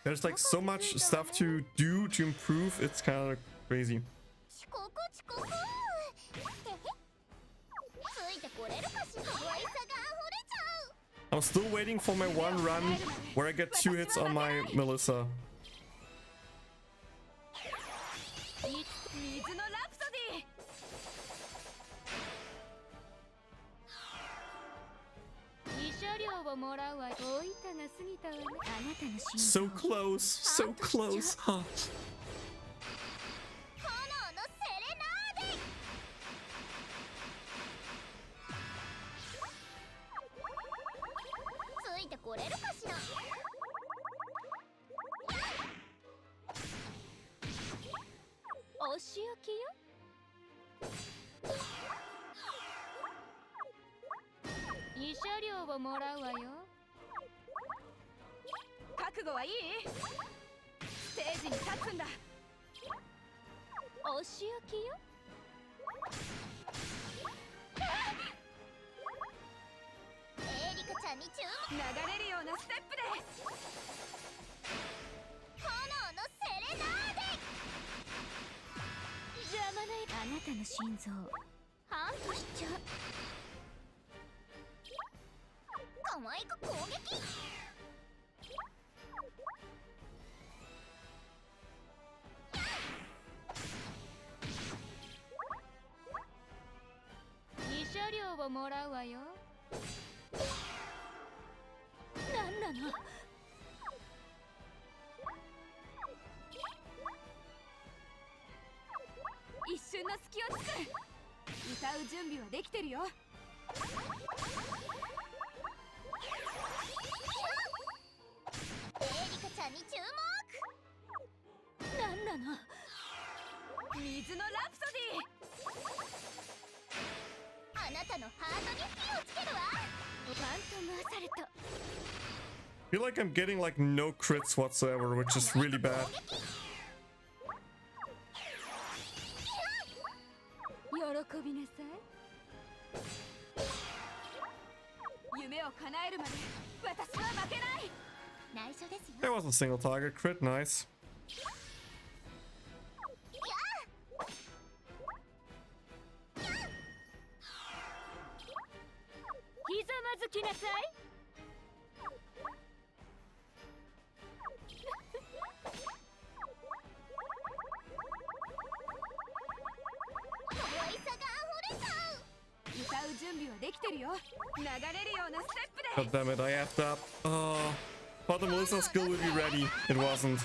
There's like so much stuff to do to improve, it's kind of crazy. I'm still waiting for my one run where I get 2 hits on my Melissa. So close, so close, huh? I feel like I'm getting like no crits whatsoever, which is really bad. There was a single target crit, nice. God damn it, I effed up. Oh, thought the Melissa skill would be ready. It wasn't.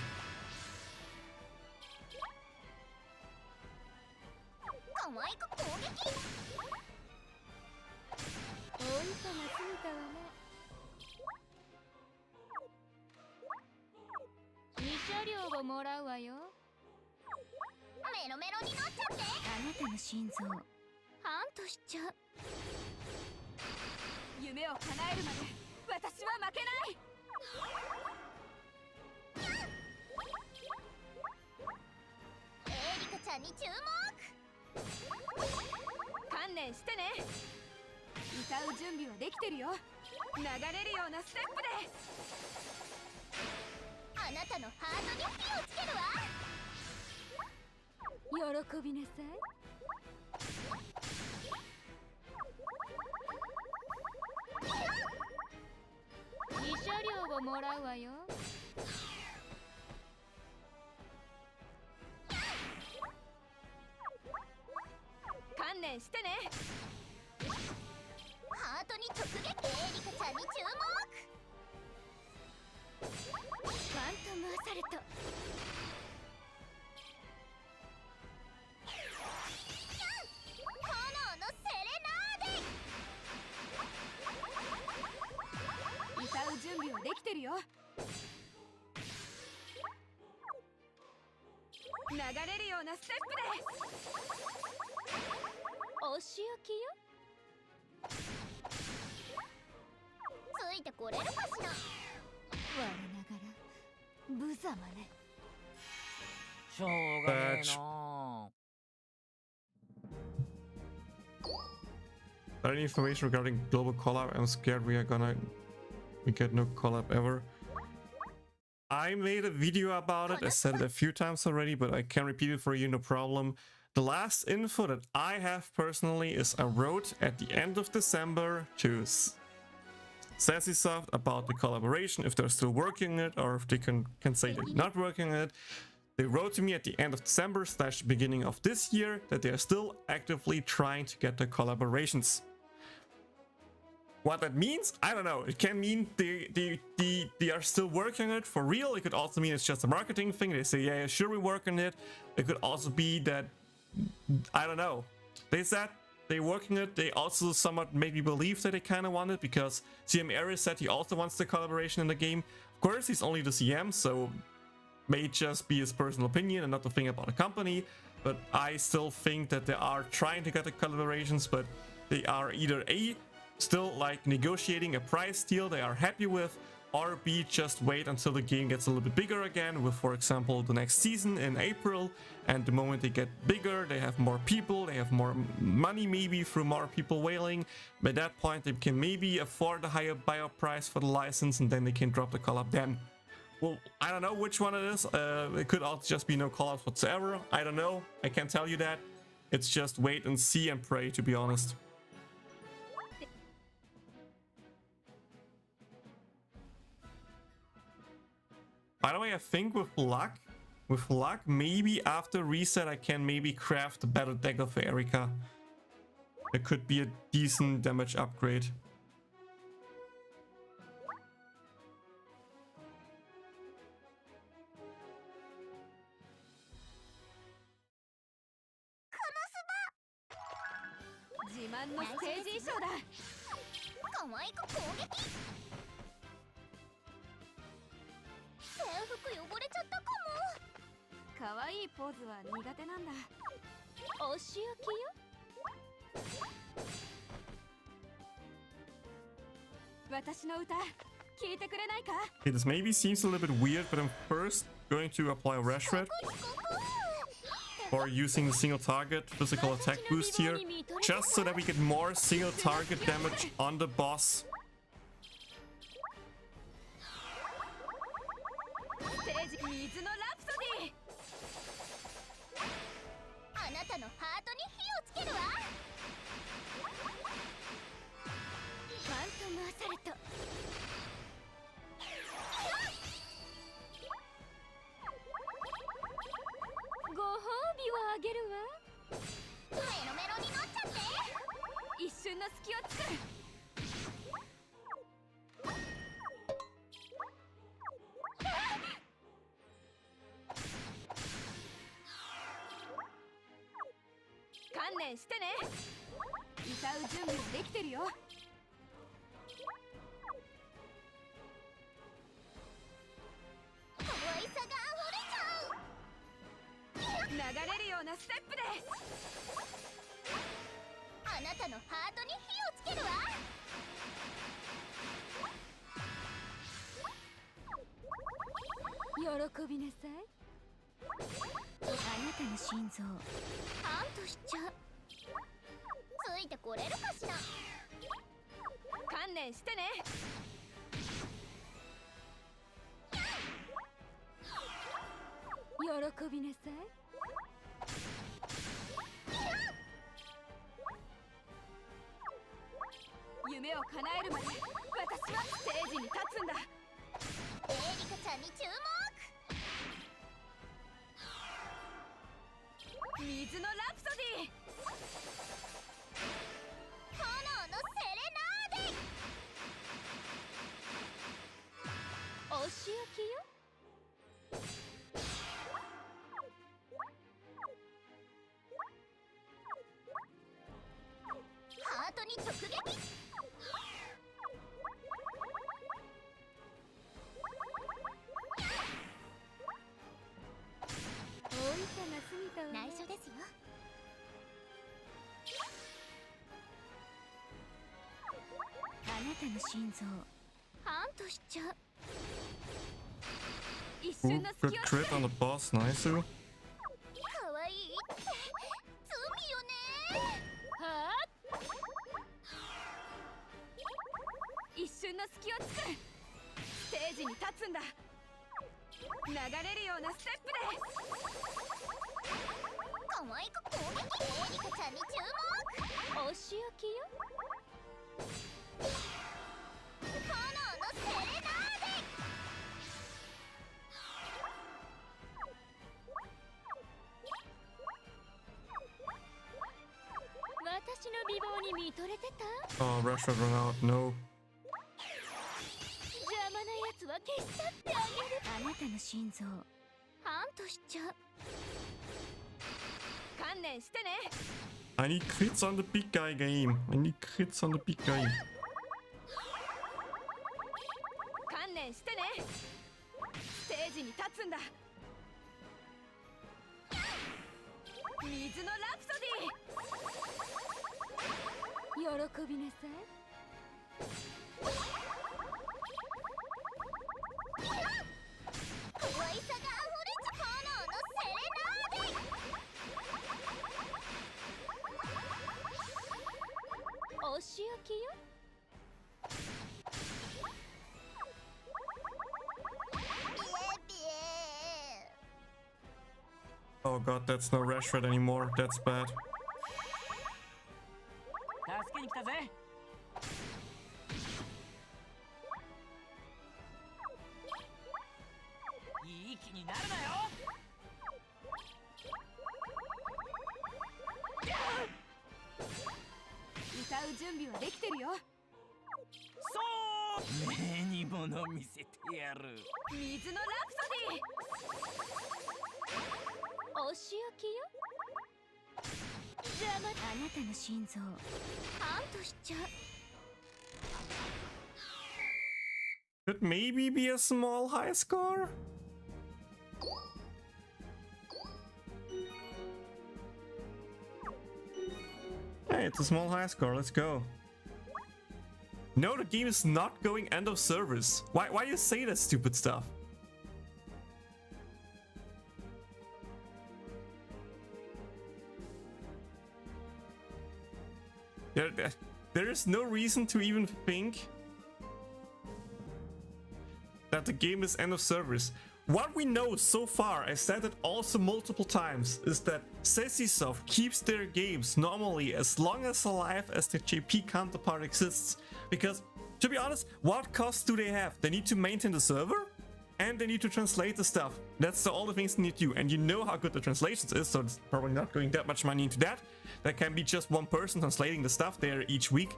個もらうわよ。観念してね。ハートに直撃。エリカちゃんに注目。ファントムアサルト。炎のセレナーデ。歌う準備はできてるよ。流れるようなステップで。お仕置きよ。ついてこれるかしら。我ながら無様ね。しょうがねえな。 Any information regarding global collab? I'm scared we get no collab ever. I made a video about it. I said it a few times already, but I can repeat it for you, no problem. The last info that I have personally is I wrote at the end of December to Sassysoft about the collaboration, if they're still working it or if they can say they're not working it. They wrote to me at the end of December / beginning of this year that they are still actively trying to get the collaborations. What that means, I don't know. It can mean they are still working on it for real. It could also mean it's just a marketing thing. They say, yeah, sure, we work on it. It could also be that, I don't know. They said they're working it. They also somewhat made me believe that they kind of want it because CM Ares said he also wants the collaboration in the game. Of course, he's only the CM, so may just be his personal opinion and not the thing about the company. But I still think that they are trying to get the collaborations, but they are either A, still like negotiating a price deal they are happy with, or B, just wait until the game gets a little bit bigger again with, for example, the next season in April, and the moment they get bigger, they have more people, they have more money maybe through more people whaling. By that point, they can maybe afford a higher buyout price for the license, and then they can drop the collab then. Well, I don't know which one it is. It could also just be no collabs whatsoever. I don't know. I can't tell you that. It's just wait and see and pray, to be honest. By the way, I think with luck, maybe after reset, I can maybe craft a better dagger for Erika. It could be a decent damage upgrade. Okay, this maybe seems a little bit weird, but I'm first going to apply Rash Red or using the single target physical attack boost here, just so that we get more single target damage on the boss. ちゃんに注目。水のラプソディ、炎のセレナーデ、お仕置きよ。ハートに直撃。内緒ですよ。あなたの心臓ハントしちゃう。一 Ooh, 瞬の good 隙を crit on the boss, nice. 可愛いって罪よね。はあ、一瞬の隙を作る。ステージに立つんだ。流れるようなステップで可愛く攻撃。エリカちゃんに注目。お仕置きよ。炎のセレナーデ。私の美貌に見とれてた。 Oh, rush run out, no. 邪魔なやつは消し去ってあげる。あなたの心臓ハントしちゃう。観念してね。 I need crits on the big guy game. I need crits on the big guy. 観念してね。ステージに立つんだ。水のラプソディ、喜びなさい。可愛さがあふれち炎のセレナーデ。お仕置きよ。Oh god, that's no Rashford anymore. That's bad. 助けに来たぜ。いい気になるなよ。歌う準備はできてるよ。そう目に物見せてやる。水のラプソディ、お仕置きよ。邪魔。あなたの心臓ハントしちゃう。 Could maybe be a small high score? Hey, it's a small high score, let's go. No, the game is not going end of service. Why do you say that stupid stuff? There is no reason to even think that the game is end of service. What we know so far, I said it also multiple times, is that Sessisoft keeps their games normally as long as alive as the JP counterpart exists. Because, to be honest, what costs do they have? They need to maintain the server, and they need to translate the stuff. That's the only things they need to do, and you know how good the translations is, so it's probably not going that much money into that. That can be just one person translating the stuff there each week.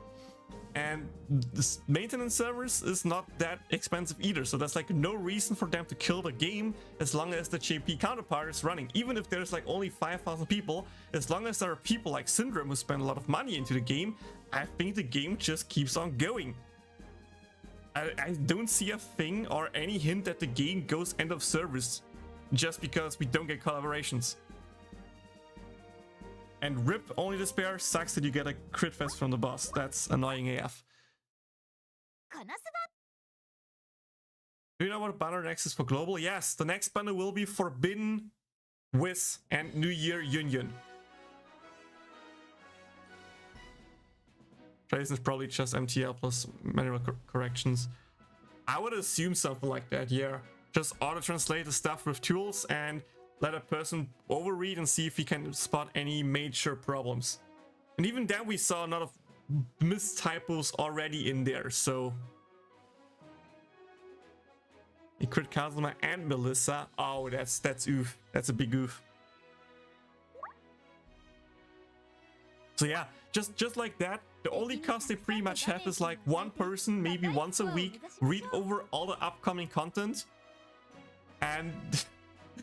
And this maintenance servers is not that expensive either, so there's like no reason for them to kill the game as long as the JP counterpart is running. Even if there's like only 5,000 people, as long as there are people like Syndrome who spend a lot of money into the game, I think the game just keeps on going. I don't see a thing or any hint that the game goes end of service just because we don't get collaborations. And RIP, only despair, sucks that you get a crit fest from the boss. That's annoying AF. このすば。 Do you know what banner next is for global? Yes, the next banner will be Forbidden, Wiz, and New Year Yunyun. Trace is probably just MTL plus manual corrections. I would assume something like that, yeah. Just auto-translate the stuff with tools and let a person overread and see if he can spot any major problems. And even then we saw a lot of mistypos already in there, so... He crit Kazuma and Melissa. Oh, that's oof. That's a big oof. So yeah, just like that, the only cost they pretty much have is like one person, maybe once a week, read over all the upcoming content, and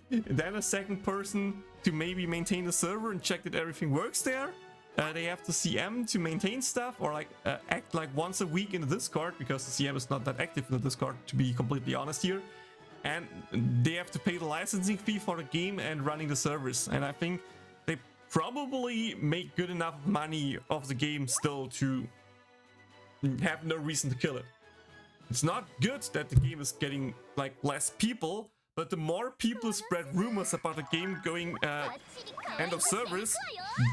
then a second person to maybe maintain the server and check that everything works there. They have the CM to maintain stuff, or like act like once a week in the Discord, because the CM is not that active in the Discord, to be completely honest here. And they have to pay the licensing fee for the game and running the servers. And I think they probably make good enough money of the game still to have no reason to kill it. It's not good that the game is getting like less people, but the more people spread rumors about the game going end of service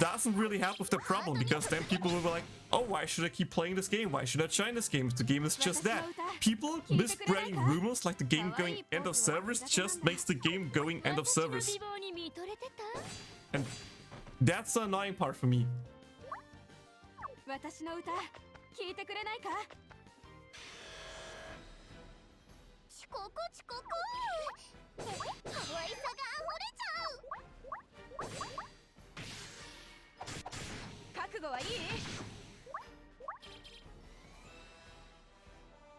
doesn't really help with the problem, because then people will be like, oh, why should I keep playing this game? Why should I join this game if the game is just that? People spreading rumors like the game going end of service just makes the game going end of service. And that's the annoying part for me. 私の歌聞いてくれないか？遅刻遅刻。可愛さが溢れちゃう。覚悟はいい？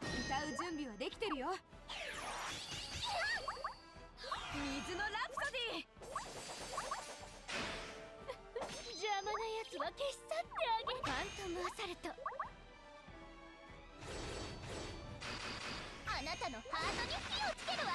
歌う準備はできてるよ。水のラプソディ。邪魔なやつは消し去ってあげる。ファントムアサルト。あなたのハートに火をつけるわ。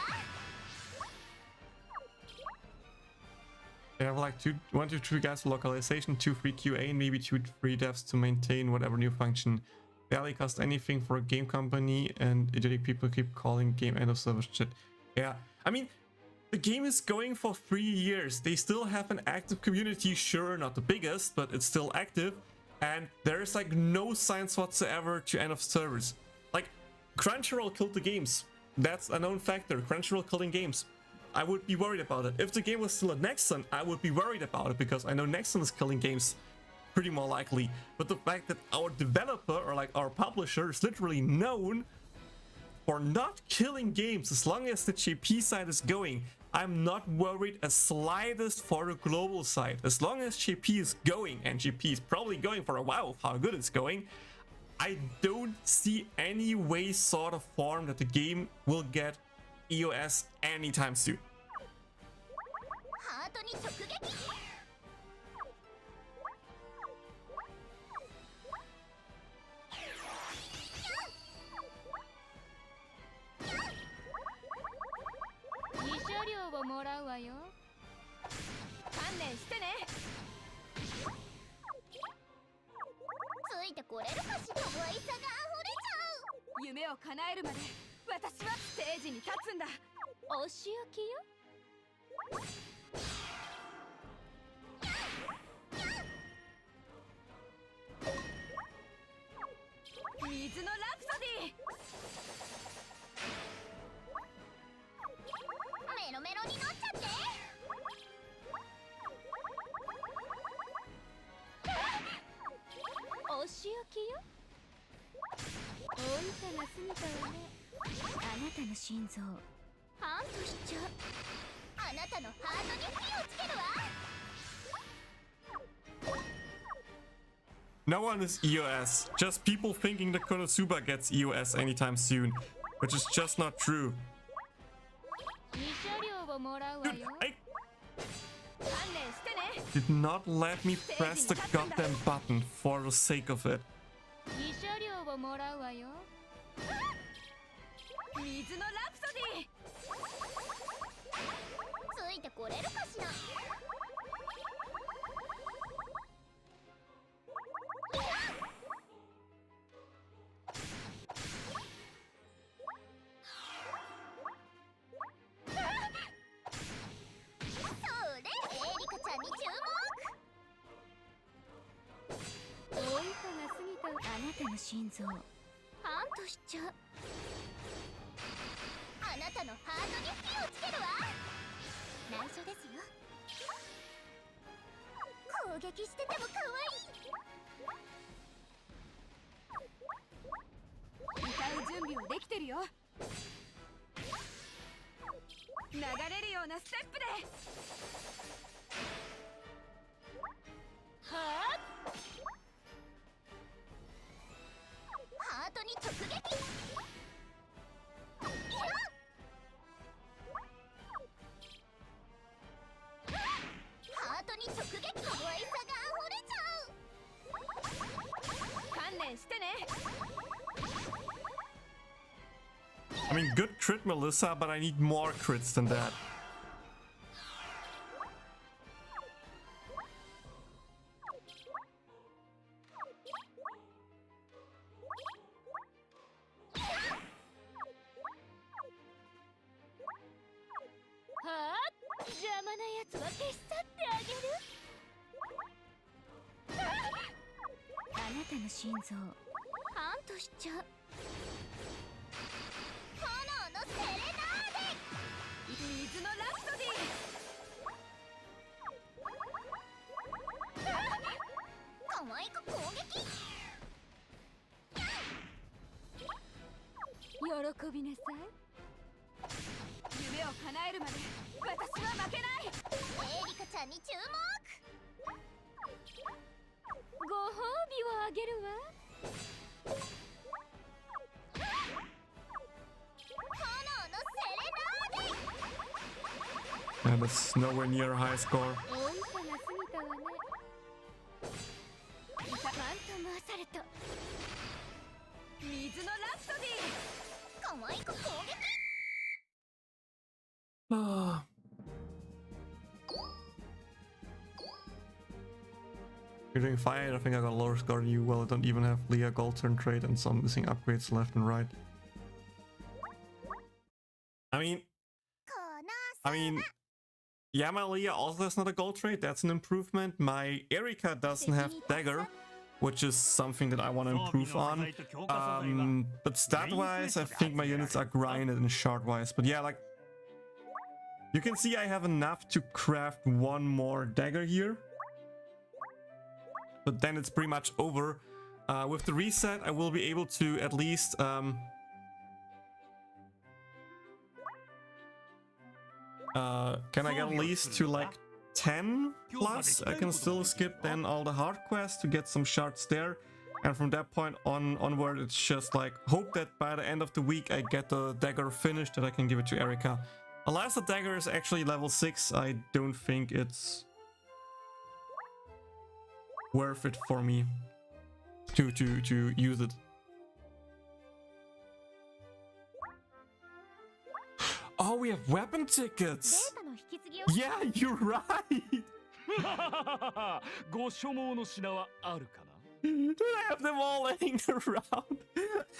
They have like 1 to 3 guys for localization, 2 free QA, and maybe 2 free devs to maintain whatever new function. Barely cost anything for a game company, and idiotic people keep calling game end of service shit. Yeah, I mean, the game is going for 3 years. They still have an active community, sure, not the biggest, but it's still active. And there's like no signs whatsoever to end of service. Like, Crunchyroll killed the games. That's a known factor. Crunchyroll killing games. I would be worried about it. If the game was still at Nexon, I would be worried about it, because I know Nexon is killing games pretty more likely. But the fact that our developer, or like our publisher, is literally known for not killing games as long as the JP side is going, I'm not worried as slightest for the global side. As long as JP is going, and JP is probably going for a while of how good it's going, I don't see any way, sort of form that the game will get EOS anytime soon. ハートに直撃。慰謝料をもらうわよ。観念してね。ついてこれるかしら。可愛さが溢れちゃう。夢を叶えるまで私はステージに立つんだ。お仕置きよ。水のラプソディ。メロメロになっちゃって。お仕置きよ。お歌が過ぎたわね。あなたの心臓ハントしちゃう。あなたのハートに火をつけるわ。No one is EOS. Just people thinking that Konosuba gets EOS anytime soon, which is just not true. 慰謝料をもらうわ Dude, よ。 I 観念してね。 did not let me press the goddamn button for the sake of it. 慰謝料をもらうわよ。水のラプソディ。ついてこれるかしら。それ、エリカちゃんに注目。お歌が過ぎた。あなたの心臓ハントしちゃう。あなたのハートに火をつけるわ。内緒ですよ。攻撃してても可愛い。歌う準備はできてるよ。流れるようなステップではあハートに直撃ハートに直撃可愛さが溢れちゃう観念してね I mean, good crit, Melissa, but I need more crits than that. Yeah, that's nowhere near a high score. You're doing fine. I think I got a lower score than you. Well, I don't even have Leah gold turn trade and some missing upgrades left and right. I mean, yeah, my Leah also has not a gold trade. That's an improvement. My Erika doesn't have dagger, which is something that I want to improve on. But stat-wise, I think my units are grinded and shard-wise. But yeah, like, you can see I have enough to craft one more dagger here. But then it's pretty much over. With the reset, I will be able to at least... can I get at least to like 10 plus? I can still skip then all the hard quests to get some shards there. And from that point onward, it's just like hope that by the end of the week I get the dagger finished that I can give it to Erika. Unless the dagger is actually level 6, I don't think it's worth it for me to use it. Oh, we have weapon tickets! Yeah, you're right! Dude, I have them all laying around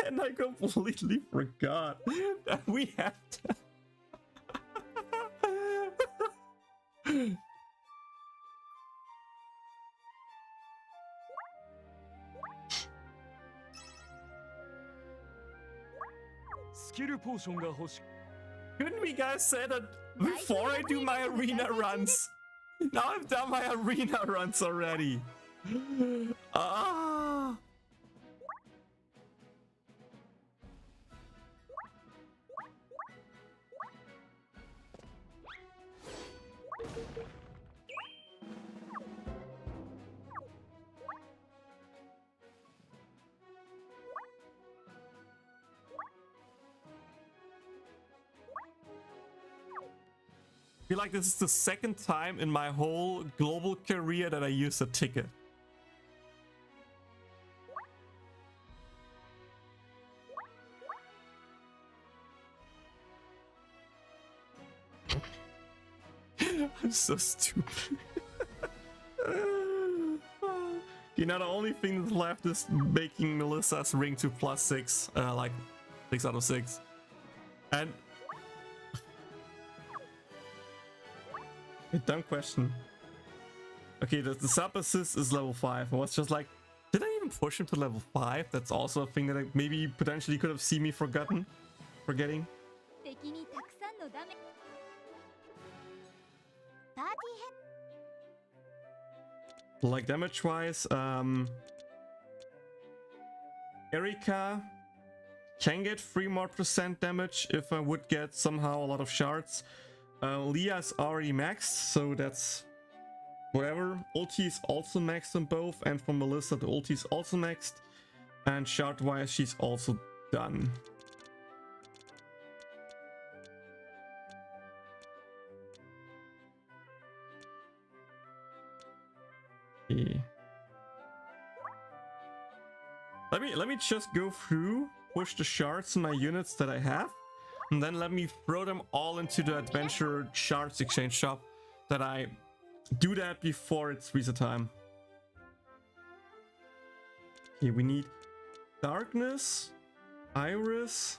and I completely forgot that we had them. Couldn't we guys say that before I do my arena runs? Now I've done my arena runs already. Ah. I feel like this is the second time in my whole global career that I used a ticket. I'm so stupid. You know, the only thing that's left is making Melissa's ring to +6, like 6 out of 6. And a dumb question. Okay, the sub assist is level 5. I was just like, did I even push him to level 5? That's also a thing that I maybe potentially could have seen me forgetting. Like damage wise, Erika can get 3% more damage if I would get somehow a lot of shards. Leah's already maxed, so that's whatever. Ulti is also maxed on both, and for Melissa, the ulti is also maxed. And shard-wise, she's also done. Okay. Let me just go through, push the shards in my units that I have, and then let me throw them all into the adventure shards exchange shop. That I do that before it's reset time. Okay, we need Darkness, Iris,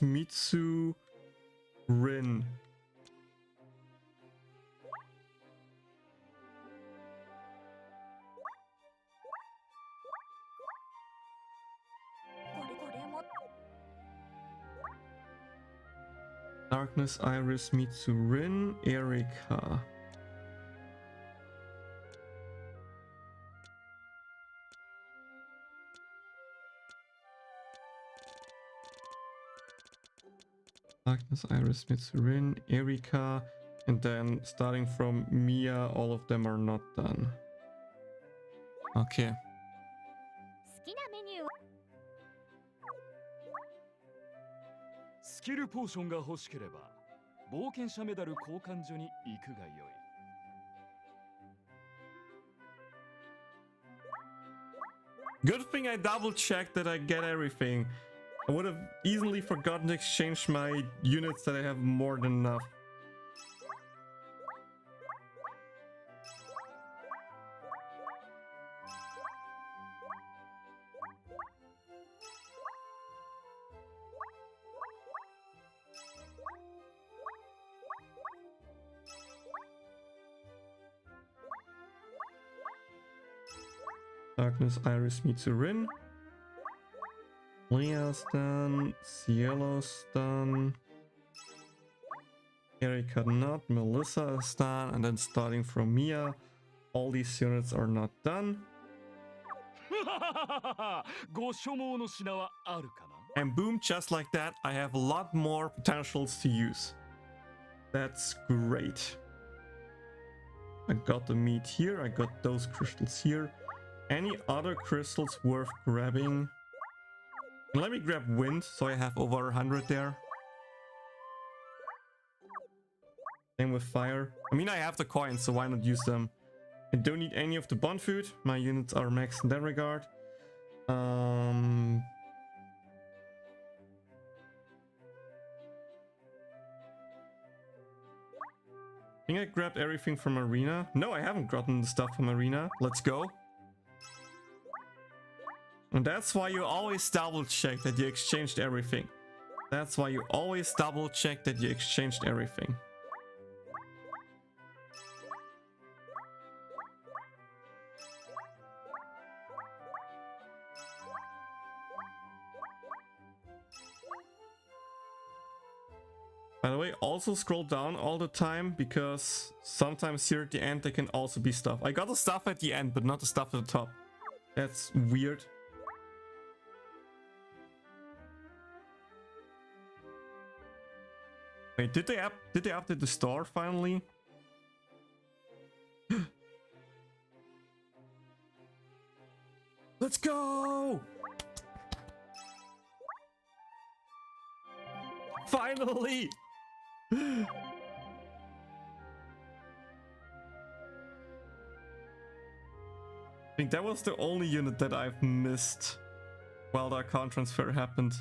Mitsu, Rin. Darkness, Iris, Mitsu, Rin, Erika. Darkness, Iris, Mitsu, Rin, Erika, and then starting from Mia, all of them are not done. Okay. 好きなメニューはスキルポーションが欲しければ冒険者メダル交換所に行くがよい。Good thing I double checked that I get everything. I would have easily forgotten to exchange my units that I have more than enough. Darkness, Iris, Mitsu, Rin. Leah's done. Cielo's done. Erika not. Melissa is done. And then starting from Mia, all these units are not done. ご所望の品はあるかな? And boom, just like that, I have a lot more potentials to use. That's great. I got the meat here. I got those crystals here. Any other crystals worth grabbing? Let me grab wind, so I have over 100 there. Same with fire. I mean, I have the coins, so why not use them? I don't need any of the bond food. My units are maxed in that regard. I think I grabbed everything from Arena. No, I haven't gotten the stuff from Arena. Let's go. And that's why you always double check that you exchanged everything. That's why you always double check that you exchanged everything. By the way, also scroll down all the time, because sometimes here at the end there can also be stuff. I got the stuff at the end, but not the stuff at the top. That's weird. Wait, did they update the store finally? Let's go! Finally! I think that was the only unit that I've missed while the account transfer happened.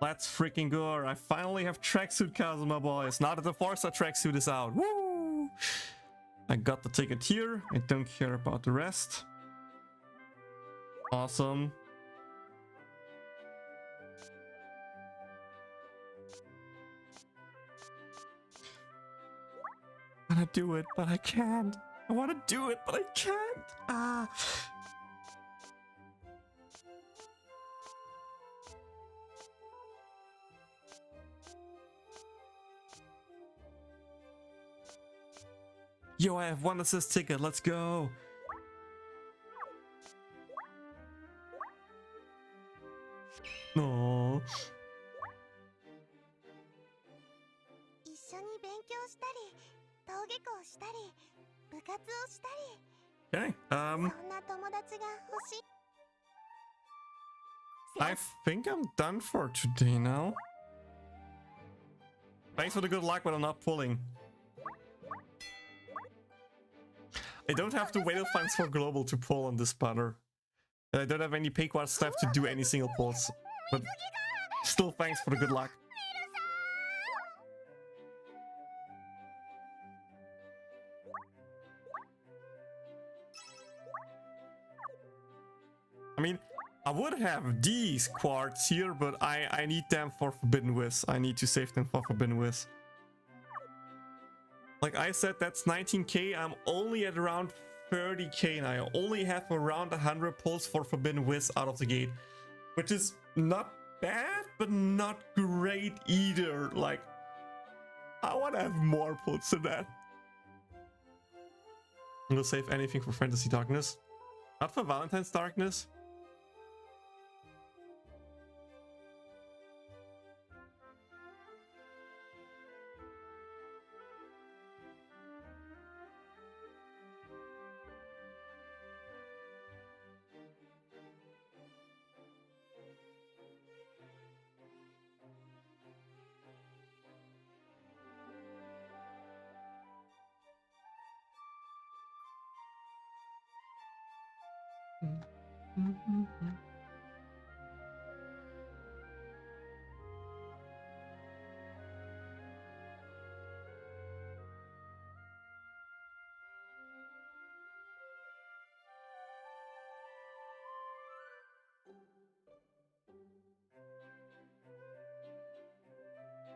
Let's freaking go. I finally have tracksuit Kazuma boys. Now that the Forza tracksuit is out. Woo! I got the ticket here. I don't care about the rest. Awesome. I wanna do it, but I can't. I want to do it, but I can't. Ah. Yo, I have 1 assist ticket. Let's go. No. 一緒に勉強したり登下校したり部活をしたり Okay. そんな友達が欲しい I think I'm done for today now. Thanks for the good luck, but I'm not pulling. I don't have to wait funds for global to pull on this banner. And I don't have any payquad stuff to do any single pulls. But still, thanks for the good luck. I mean, I would have these quartz here, but I need them for Forbidden Wiz. I need to save them for Forbidden Wiz. Like I said, that's 19k. I'm only at around 30k now. I only have around 100 pulls for Forbidden Wiz out of the gate, which is not bad, but not great either. Like, I want to have more pulls than that. I'm gonna save anything for Fantasy Darkness. Not for Valentine's Darkness.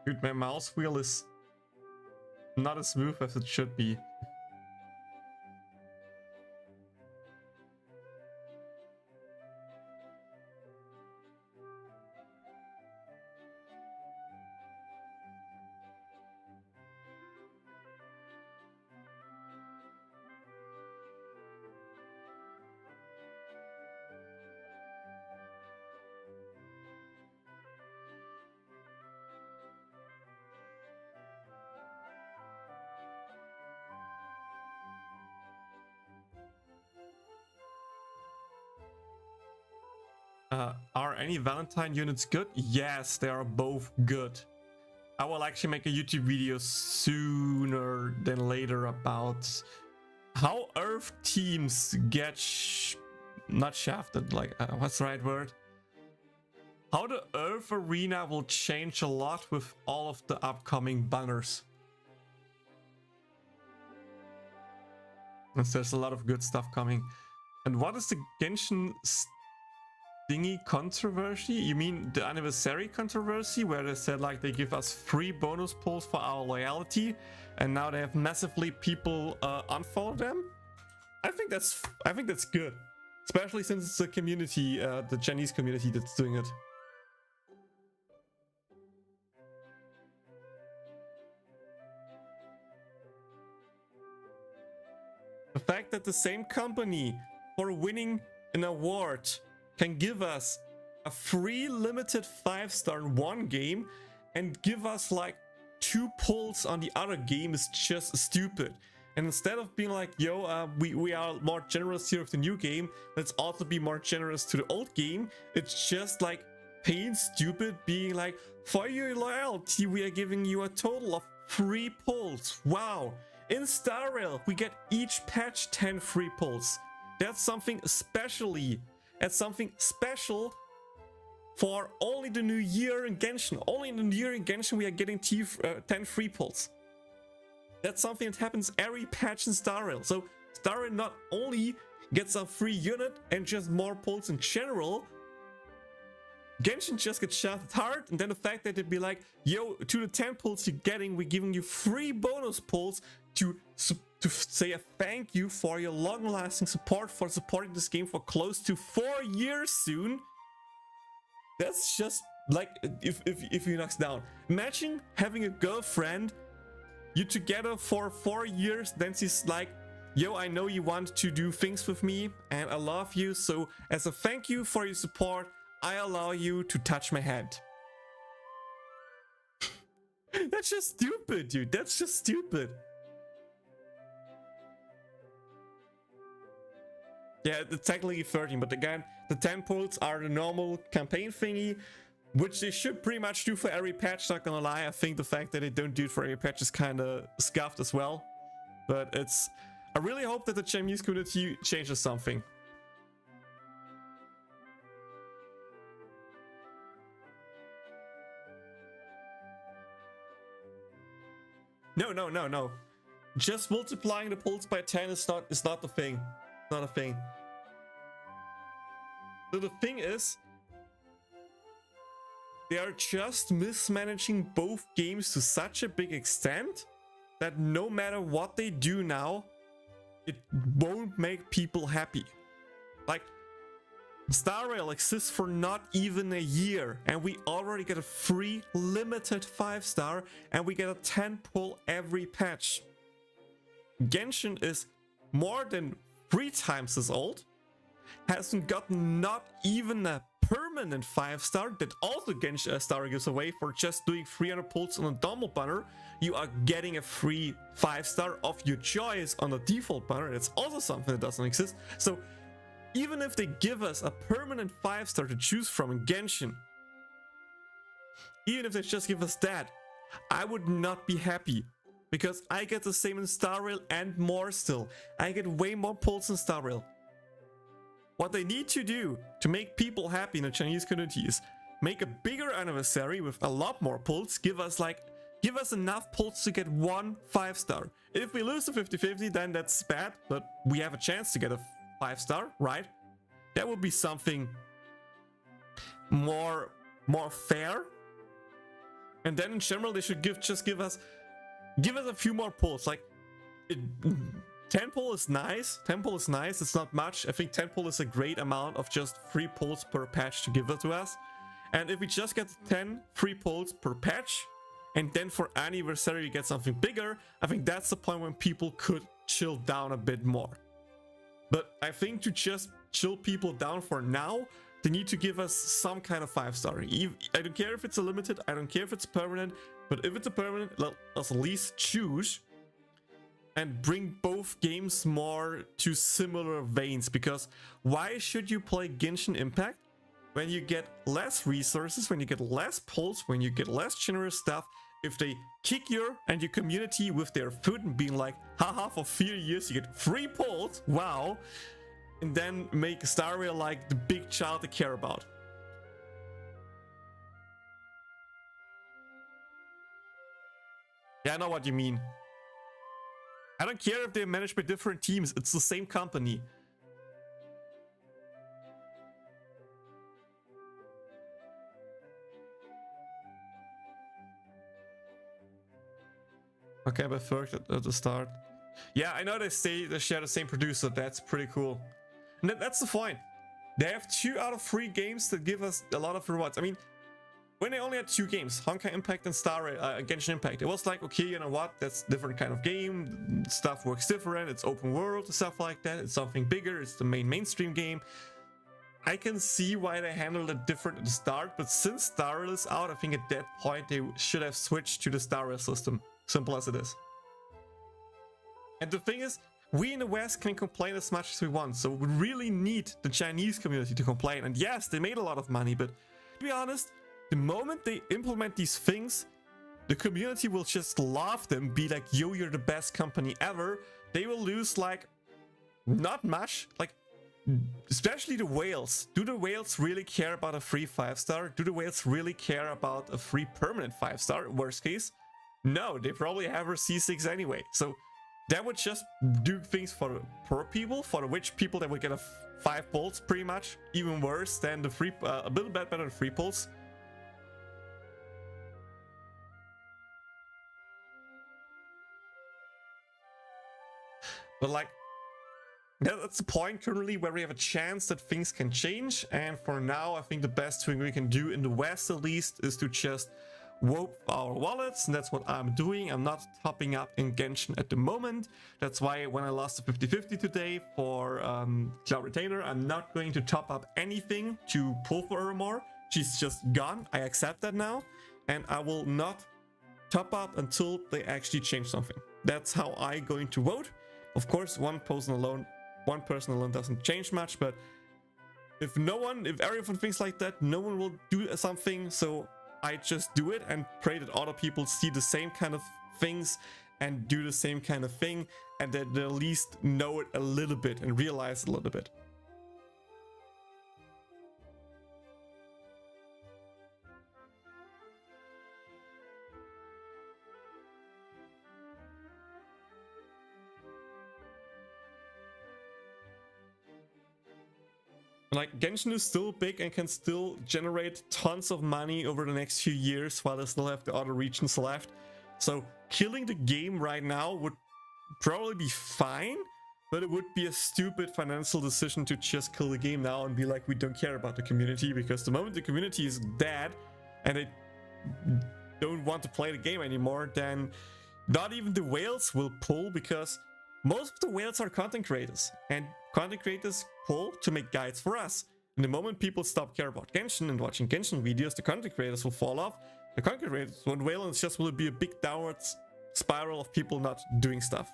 Dude, my mouse wheel is not as smooth as it should be. Are any Valentine units good? Yes, they are both good. I will actually make a YouTube video sooner than later about how Earth teams get not shafted, like what's the right word? How the Earth arena will change a lot with all of the upcoming banners. There's a lot of good stuff coming. And what is the Genshin thingy controversy? You mean the anniversary controversy where they said like they give us free bonus pulls for our loyalty and now they have massively people unfollow them? I think that's good, especially since it's the community, the Chinese community that's doing it. The fact that the same company for winning an award can give us a free limited 5-star in one game and give us like 2 pulls on the other game is just stupid. And instead of being like, yo, we are more generous here with the new game, let's also be more generous to the old game. It's just like plain stupid being like, for your loyalty, we are giving you a total of 3 pulls. Wow. In Star Rail, we get each patch 10 free pulls. That's something That's something special for only the new year in Genshin. Only in the new year in Genshin we are getting 10 free pulls. That's something that happens every patch in Star Rail. So Star Rail not only gets a free unit and just more pulls in general, Genshin just gets shafted hard, and then the fact that it'd be like, yo, to the 10 pulls you're getting, we're giving you free bonus pulls to to say a thank you for your long-lasting support, for supporting this game for close to 4 years soon. That's just like, if you knocks down. Imagine having a girlfriend, you together for 4 years, then she's like, yo, I know you want to do things with me and I love you, so as a thank you for your support, I allow you to touch my hand. That's just stupid, dude. That's just stupid. Yeah, it's technically 13, but again, the 10 pulls are the normal campaign thingy, which they should pretty much do for every patch, not gonna lie. I think the fact that they don't do it for every patch is kind of scuffed as well. But it's... I really hope that the Chinese community changes something. No. Just multiplying the pulls by 10 is not the thing. Not a thing. So the thing is, they are just mismanaging both games to such a big extent that no matter what they do now, it won't make people happy. Like, Star Rail exists for not even a year, and we already get a free limited 5-star, and we get a 10 pull every patch. Genshin is more than 3 times as old, hasn't gotten not even a permanent 5-star that also Genshin Star gives away for just doing 300 pulls on a normal banner. You are getting a free 5-star of your choice on the default banner. It's also something that doesn't exist. So even if they give us a permanent 5-star to choose from in Genshin, even if they just give us that, I would not be happy. Because I get the same in Star Rail and more still. I get way more pulls in Star Rail. What they need to do to make people happy in the Chinese community is make a bigger anniversary with a lot more pulls. Give us enough pulls to get 1 5-star. If we lose the 50-50, then that's bad, but we have a chance to get a 5-star, right? That would be something more fair. And then in general, they should just give us a few more pulls. Like 10 pull is nice. 10 pull is nice. It's not much. I think 10 pull is a great amount of just 3 pulls per patch to give it to us. And if we just get 10 free pulls per patch, and then for anniversary you get something bigger, I think that's the point when people could chill down a bit more. But I think to just chill people down for now, they need to give us some kind of 5-star. I don't care if it's a limited, I don't care if it's permanent, but if it's a permanent, let us at least choose and bring both games more to similar veins. Because why should you play Genshin Impact when you get less resources, when you get less pulls, when you get less generous stuff, if they kick you and your community with their food and being like, haha, for 4 years you get 3 pulls, wow, and then make Star Rail like the big child they care about. Yeah, I know what you mean. I don't care if they're managed by different teams, it's the same company. Okay, but first at the start. Yeah, I know they share the same producer, that's pretty cool. And that's the point. They have 2 out of 3 games that give us a lot of rewards. I mean, when they only had 2 games, Honkai Impact and Genshin Impact, it was like, okay, you know what, that's a different kind of game, stuff works different, it's open world, stuff like that, it's something bigger, it's the mainstream game. I can see why they handled it different at the start, but since Star Rail is out, I think at that point they should have switched to the Star Rail system. Simple as it is. And the thing is, we in the West can complain as much as we want, so we really need the Chinese community to complain. And yes, they made a lot of money, but to be honest, the moment they implement these things, the community will just love them, be like, yo, you're the best company ever. They will lose like, not much, like, especially the whales. Do the whales really care about a free 5-star? Do the whales really care about a free permanent 5-star, worst case? No, they probably have her C6 anyway. So that would just do things for the poor people, for the rich people that would get a 5 pulls pretty much. Even worse than the free, a little bit better than 3 pulls. But like, that's the point currently where we have a chance that things can change. And for now, I think the best thing we can do in the West at least is to just whoop our wallets, and that's what I'm doing. I'm not topping up in Genshin at the moment. That's why when I lost the 50-50 today for Cloud Retainer, I'm not going to top up anything to pull for her more. She's just gone. I accept that now, and I will not top up until they actually change something. That's how I'm going to vote. Of course, one person alone doesn't change much, but if everyone thinks like that, no one will do something. So I just do it and pray that other people see the same kind of things and do the same kind of thing, and that they at least know it a little bit and realize a little bit. Like, Genshin is still big and can still generate tons of money over the next few years while they still have the other regions left. So killing the game right now would probably be fine, but it would be a stupid financial decision to just kill the game now and be like, we don't care about the community, because the moment the community is dead and they don't want to play the game anymore, then not even the whales will pull, because most of the whales are content creators, and content creators pull to make guides for us. And the moment people stop caring about Genshin and watching Genshin videos, the content creators will fall off. The content creators won't whale, and it's just will be a big downwards spiral of people not doing stuff.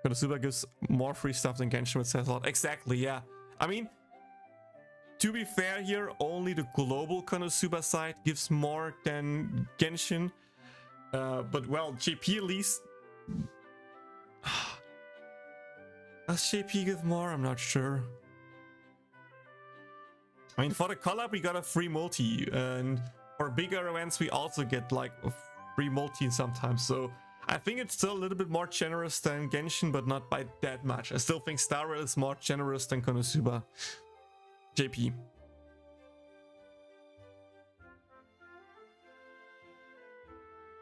Konosuba gives more free stuff than Genshin, which says a lot. Exactly, yeah. I mean, to be fair here, only the global Konosuba side gives more than Genshin. But well, JP at least... Does JP give more? I'm not sure. I mean, for the collab we got a free multi, and for bigger events we also get like a free multi sometimes, so I think it's still a little bit more generous than Genshin, but not by that much. I still think Star Rail is more generous than Konosuba. JP.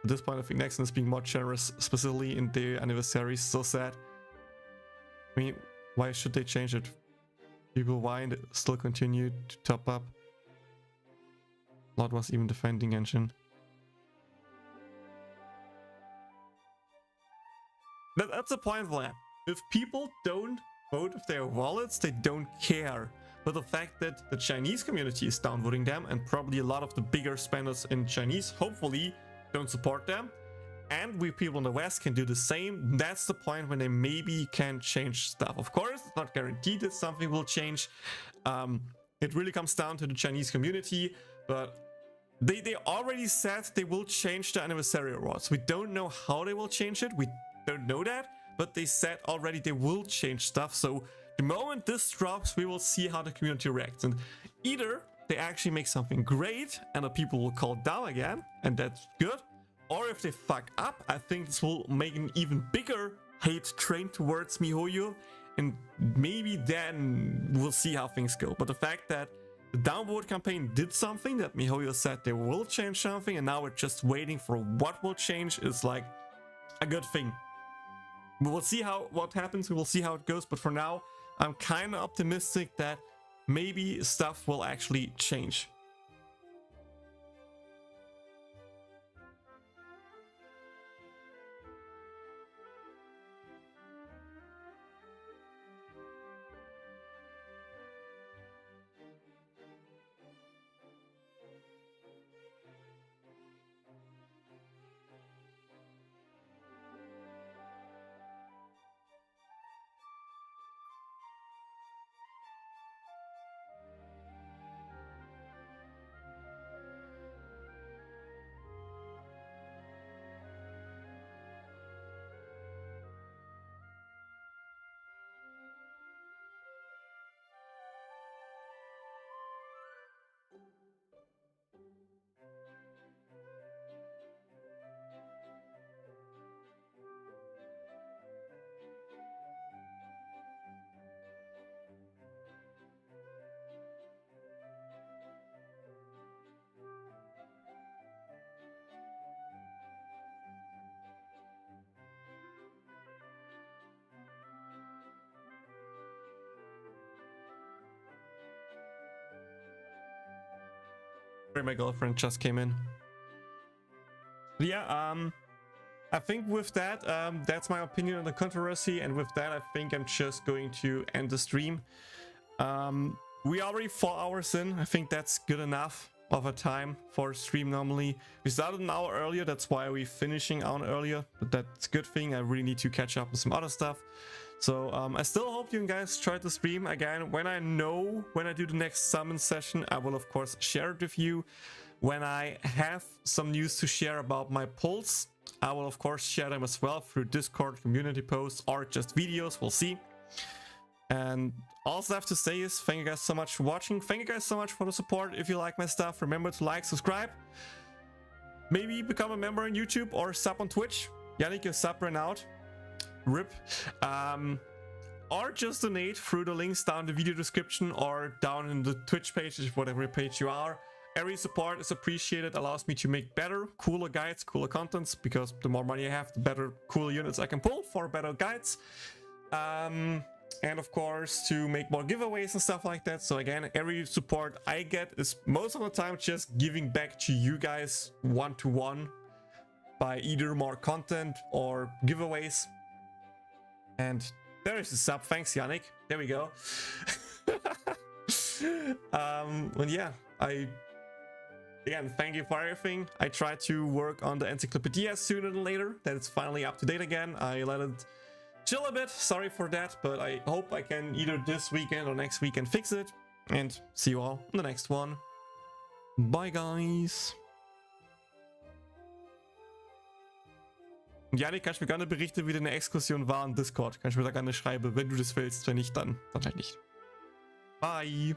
At this point, I think Nexon is being more generous, specifically in the anniversaries. So sad. I mean, why should they change it? People why still continue to top up. Lot was even defending Genshin. That's the point, Vlad. If people don't vote with their wallets, they don't care. But the fact that the Chinese community is downvoting them, and probably a lot of the bigger spenders in Chinese hopefully don't support them, and we people in the West can do the same, that's the point when they maybe can change stuff. Of course, it's not guaranteed that something will change. It really comes down to the Chinese community, but they already said they will change the anniversary awards. We don't know how they will change it. We don't know that, but they said already they will change stuff. So the moment this drops, we will see how the community reacts. And either they actually make something great and the people will call down again, and that's good. Or if they fuck up, I think this will make an even bigger hate train towards MiHoYo, and maybe then we'll see how things go. But the fact that the downvote campaign did something, that MiHoYo said they will change something, and now we're just waiting for what will change, is like a good thing. We will see what happens, we will see how it goes, but for now, I'm kind of optimistic that maybe stuff will actually change. Sorry, my girlfriend just came in. Yeah, I think with that, that's my opinion on the controversy, and with that, I think I'm just going to end the stream. We are already 4 hours in. I think that's good enough of a time for a stream normally. We started an hour earlier, that's why we're finishing an hour earlier, but that's a good thing. I really need to catch up with some other stuff. So I still hope you guys enjoyed the stream. Again, when I do the next summon session, I will of course share it with you. When I have some news to share about my pulls, I will of course share them as well through Discord, community posts, or just videos, we'll see. And all I have to say is thank you guys so much for watching. Thank you guys so much for the support. If you like my stuff, remember to like, subscribe. Maybe become a member on YouTube or sub on Twitch. Yannick, you're subbing out. RIP. Or just donate through the links down in the video description or down in the Twitch page, whatever page you are. Every support is appreciated, allows me to make better, cooler guides, cooler contents, because the more money I have, the better, cooler units I can pull for better guides. And of course, to make more giveaways and stuff like that. So again, every support I get is most of the time just giving back to you guys one-to-one by either more content or giveaways. And there is the sub. Thanks, Yannick. There we go. And yeah, again, thank you for everything. I try to work on the encyclopedia sooner than later, that it's finally up to date again. I let it chill a bit, sorry for that, but I hope I can either this weekend or next weekend fix it. And see you all in the next one. Bye, guys. Janik, kannst du mir gerne berichten, wie deine Exkursion war in Discord? Kannst du mir da gerne schreiben, wenn du das willst. Wenn nicht, dann halt nicht. Bye.